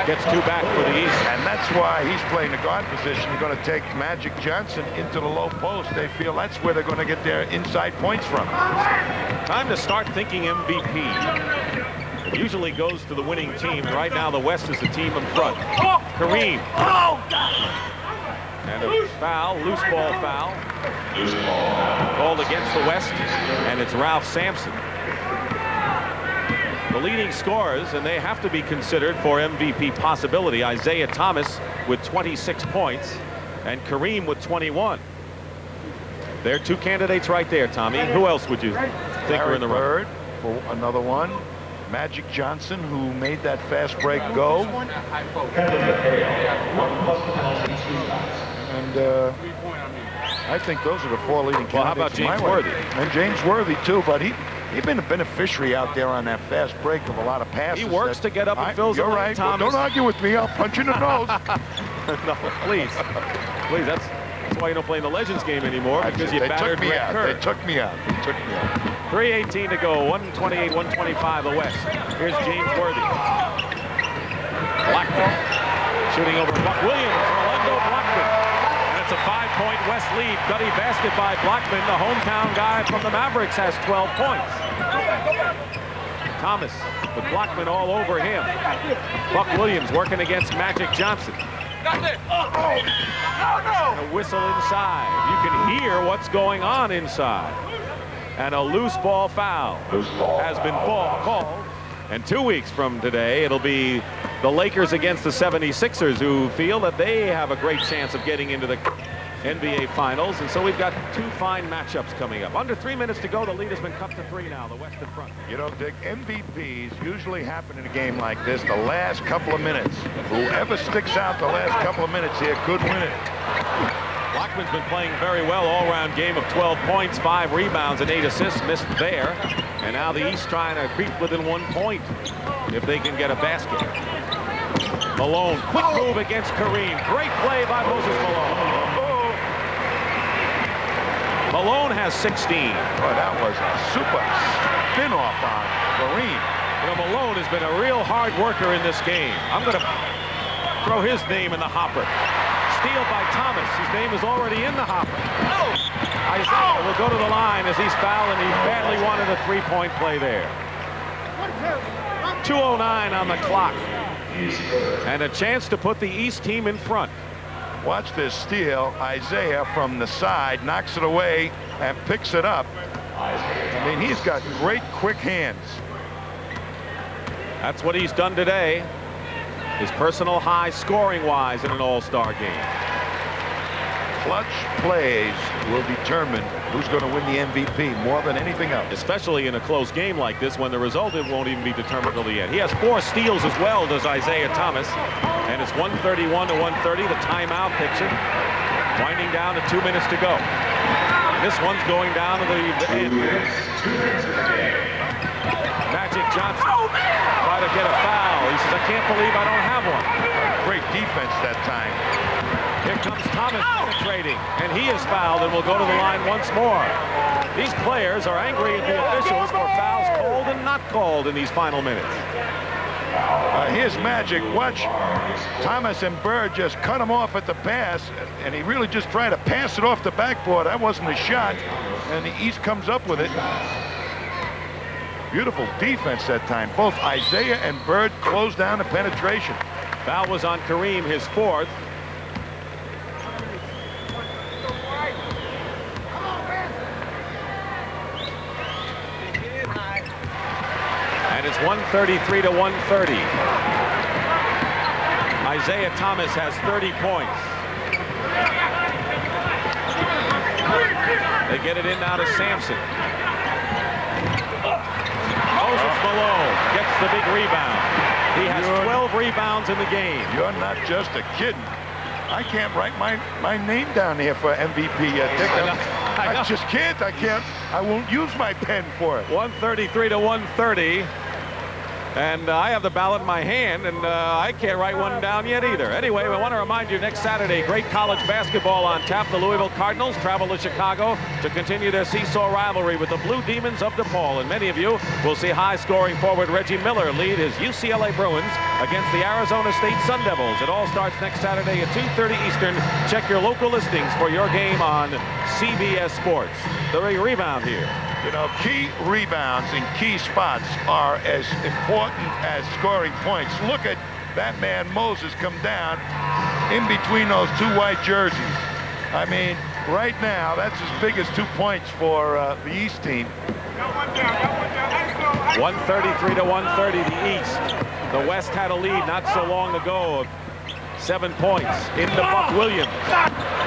gets 2 back for the East. And that's why he's playing the guard position. You're going to take Magic Johnson into the low post. They feel that's where they're going to get their inside points from. Time to start thinking MVP. It usually goes to the winning team. Right now, the West is the team in front. Kareem. And a foul, loose ball foul. Called against the West, and it's Ralph Sampson. The leading scorers, and they have to be considered for MVP possibility. Isiah Thomas with 26 points, and Kareem with 21. There are 2 candidates right there, Tommy. Who else would you think are in the Bird run? for another one. Magic Johnson, who made that fast break go. And I think those are the 4 leading candidates. Well, how about James Worthy? And James Worthy, too, but he's been a beneficiary out there on that fast break of a lot of passes. He works to get up and fills You're the right. Thomas. Well, don't argue with me. I'll punch you in the nose. No, please. Please, that's why you don't play in the Legends game anymore, because you battered Rick Kerr. They took me out. 3:18 to go. 128-125 the West. Here's James Worthy. Blackman shooting over Buck Williams. Orlando Blackman. And it's a 5-point West lead. Gutty basket by Blackman. The hometown guy from the Mavericks has 12 points. Thomas with Blackman all over him. Buck Williams working against Magic Johnson. And a whistle inside. You can hear what's going on inside. And a loose ball foul has been called. And 2 weeks from today, it'll be the Lakers against the 76ers, who feel that they have a great chance of getting into the NBA Finals. And so we've got 2 fine matchups coming up. Under 3 minutes to go. The lead has been cut to 3 now. The West in front. You know, Dick, MVPs usually happen in a game like this the last couple of minutes. Whoever sticks out the last couple of minutes here could win it. Blackman's been playing very well. All-round game of 12 points, 5 rebounds, and 8 assists. Missed there. And now the East trying to creep within 1 point if they can get a basket. Malone, quick move against Kareem. Great play by Moses Malone. Malone has 16. Boy, that was a super spin-off on Kareem. You know, Malone has been a real hard worker in this game. I'm going to throw his name in the hopper. Steal by Thomas. His name is already in the hopper. Isiah will go to the line as he's fouled, and he badly wanted a 3-point play there. 2:09 on the clock. And a chance to put the East team in front. Watch this steal. Isiah from the side knocks it away and picks it up. I mean, he's got great quick hands. That's what he's done today. His personal high scoring-wise in an all-star game. Clutch plays will determine who's going to win the MVP more than anything else. Especially in a close game like this, when the result it won't even be determined till the end. He has 4 steals as well, does Isiah Thomas. And it's 131 to 130, the timeout picture. Winding down to 2 minutes to go. And this one's going down to the end. Magic Johnson try to get a foul. He says, I can't believe I don't have one. Great defense that time. Here comes Thomas penetrating, and he is fouled and will go to the line once more. These players are angry at the officials for fouls called and not called in these final minutes. Here's Magic. Watch Thomas and Bird just cut him off at the pass, and he really just tried to pass it off the backboard. That wasn't a shot, and the East comes up with it. Beautiful defense that time. Both Isiah and Bird closed down the penetration. Foul was on Kareem, his 4th. And it's 133 to 130. Isiah Thomas has 30 points. They get it in now to Sampson. Moses Malone gets the big rebound. He has 12 rebounds in the game. You're not just a kid. I can't write my name down here for MVP yet, Dick. I just can't. I won't use my pen for it. 133 to 130. And I have the ballot in my hand, and I can't write one down yet either. Anyway, we want to remind you, next Saturday, great college basketball on tap. The Louisville Cardinals travel to Chicago to continue their seesaw rivalry with the Blue Demons of DePaul. And many of you will see high-scoring forward Reggie Miller lead his UCLA Bruins against the Arizona State Sun Devils. It all starts next Saturday at 2:30 Eastern. Check your local listings for your game on CBS Sports. The rebound here. You know, key rebounds in key spots are as important as scoring points. Look at that man Moses come down in between those 2 white jerseys. I mean, right now, that's as big as 2 points for the East team. 133 to 130, the East. The West had a lead not so long ago of 7 points. Into Buck Williams.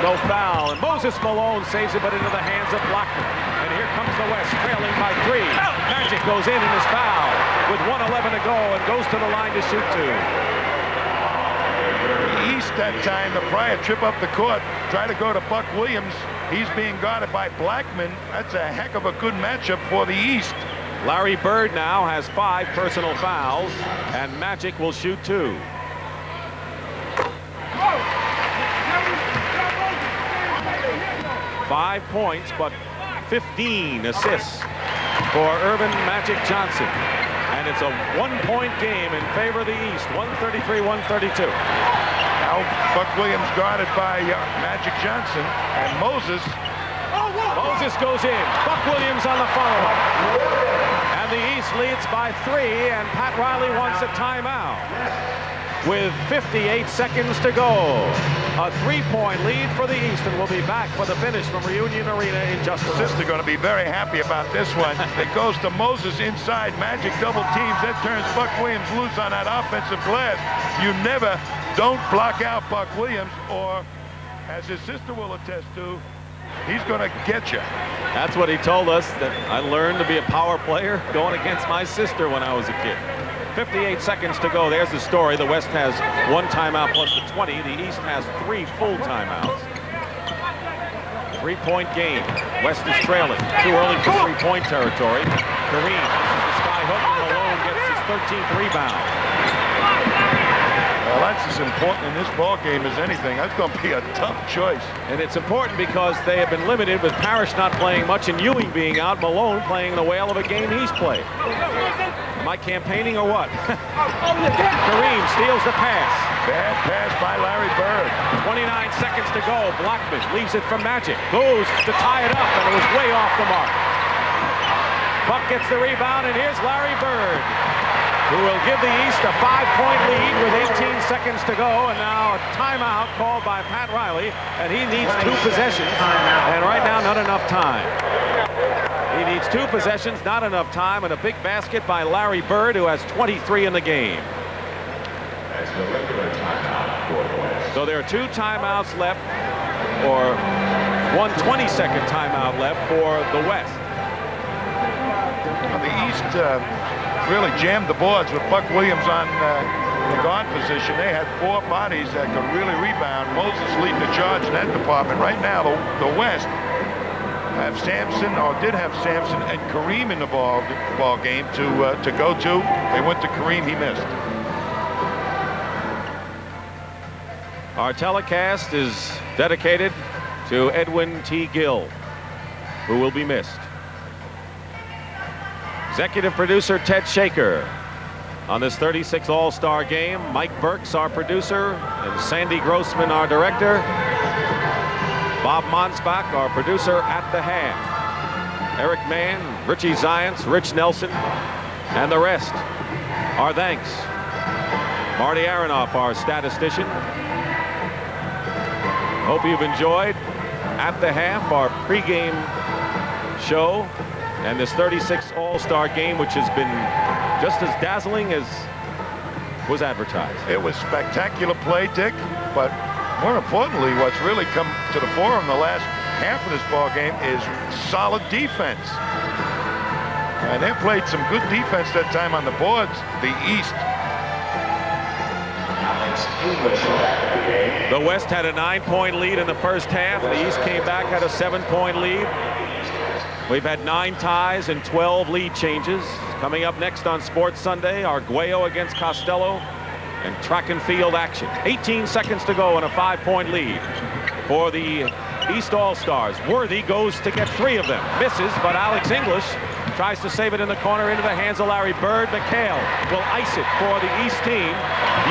No foul. And Moses Malone saves it, but into the hands of Blackman. And here comes the West, trailing by 3. Magic goes in and is fouled with 1:11 to go and goes to the line to shoot 2. East that time, the prior trip up the court, try to go to Buck Williams. He's being guarded by Blackman. That's a heck of a good matchup for the East. Larry Bird now has 5 personal fouls, and Magic will shoot 2. Five points, but 15 assists for Erving Magic Johnson. And it's a 1-point game in favor of the East, 133-132. Now Buck Williams guarded by Magic Johnson, and Moses goes in. Buck Williams on the follow-up. And the East leads by 3, and Pat Riley wants a timeout. With 58 seconds to go. A 3-point lead for the East, and we'll be back for the finish from Reunion Arena in just a moment. They're going to be very happy about this one. It goes to Moses inside. Magic double teams. That turns Buck Williams loose on that offensive glass. You never don't block out Buck Williams, or as his sister will attest to, he's going to get you. That's what he told us, that I learned to be a power player going against my sister when I was a kid. 58 seconds to go. There's the story. The West has 1 timeout plus the 20. The East has 3 full timeouts. 3-point game. West is trailing. Too early for 3-point territory. Kareem uses the sky hook, and Malone gets his 13th rebound. Well, that's as important in this ball game as anything. That's going to be a tough choice. And it's important because they have been limited with Parish not playing much and Ewing being out, Malone playing the whale of a game he's played. Am I campaigning or what? Kareem steals the pass. Bad pass by Larry Bird. 29 seconds to go. Blackman leaves it for Magic. Goes to tie it up, and it was way off the mark. Buck gets the rebound, and here's Larry Bird, who will give the East a 5-point lead with 18 seconds to go, and now a timeout called by Pat Riley, and he needs 2 possessions, and right now not enough time. He needs 2 possessions, not enough time, and a big basket by Larry Bird, who has 23 in the game. So there are 2 timeouts left, or 1 20-second timeout left for the West. Well, the East really jammed the boards with Buck Williams on the guard position. They had 4 bodies that could really rebound. Moses leading the charge in that department. Right now, the West have Sampson, or did have Sampson and Kareem in the ball game to go to. They went to Kareem, he missed. Our telecast is dedicated to Edwin T. Gill, who will be missed. Executive producer Ted Shaker on this 36th All-Star game. Mike Burks, our producer, and Sandy Grossman, our director. Bob Monsbach, our producer at the half. Eric Mann, Richie Zients, Rich Nelson, and the rest. Our thanks. Marty Aronoff, our statistician. Hope you've enjoyed At the Half, our pregame show, and this 36th All-Star game, which has been just as dazzling as was advertised. It was spectacular play, Dick, but more importantly, what's really come to the fore in the last half of this ball game is solid defense. And they played some good defense that time on the boards, the East. The West had a 9-point lead in the first half. The East came back, had a 7-point lead. We've had 9 ties and 12 lead changes. Coming up next on Sports Sunday, Arguello against Costello and track and field action. 18 seconds to go and a 5-point lead for the East All-Stars. Worthy goes to get 3 of them. Misses, but Alex English tries to save it in the corner into the hands of Larry Bird. McHale will ice it for the East team.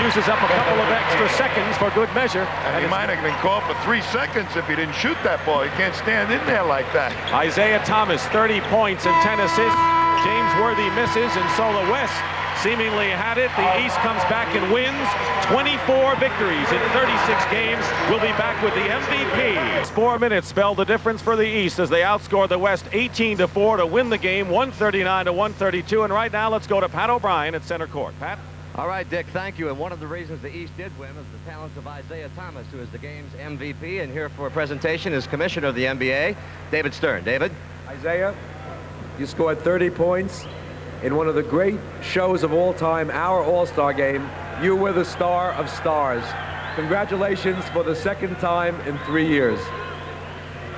Uses up a couple of extra seconds for good measure. And he might have been called for 3 seconds if he didn't shoot that ball. He can't stand in there like that. Isiah Thomas, 30 points and 10 assists. James Worthy misses, and so the West seemingly had it. The East comes back and wins. 24 victories in 36 games. We'll be back with the MVP. 4 minutes spelled the difference for the East as they outscored the West 18-4 to win the game, 139-132. And right now, let's go to Pat O'Brien at center court. Pat? All right, Dick, thank you. And one of the reasons the East did win is the talents of Isiah Thomas, who is the game's MVP. And here for a presentation is Commissioner of the NBA, David Stern. David? Isiah, you scored 30 points in one of the great shows of all time, our All-Star game. You were the star of stars. Congratulations for the second time in 3 years.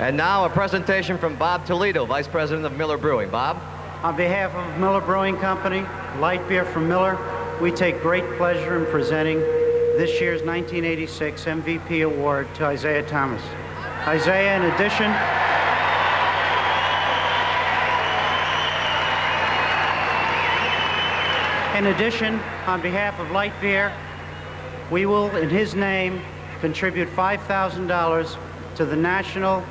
And now a presentation from Bob Toledo, Vice President of Miller Brewing. Bob? On behalf of Miller Brewing Company, light beer from Miller, we take great pleasure in presenting this year's 1986 MVP award to Isiah Thomas. Isiah, in addition, on behalf of Light Beer, we will, in his name, contribute $5,000 to the National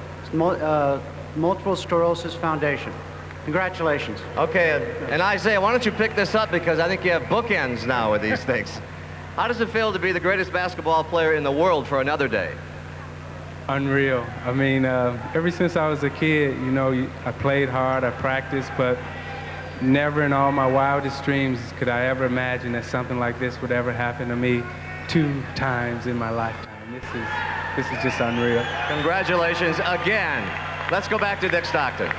Multiple Sclerosis Foundation. Congratulations. Okay, and Isiah, why don't you pick this up, because I think you have bookends now with these things. How does it feel to be the greatest basketball player in the world for another day? Unreal. I mean, ever since I was a kid, you know, I played hard, I practiced, but never in all my wildest dreams could I ever imagine that something like this would ever happen to me 2 times in my lifetime. This is just unreal. Congratulations again. Let's go back to Dick Stockton.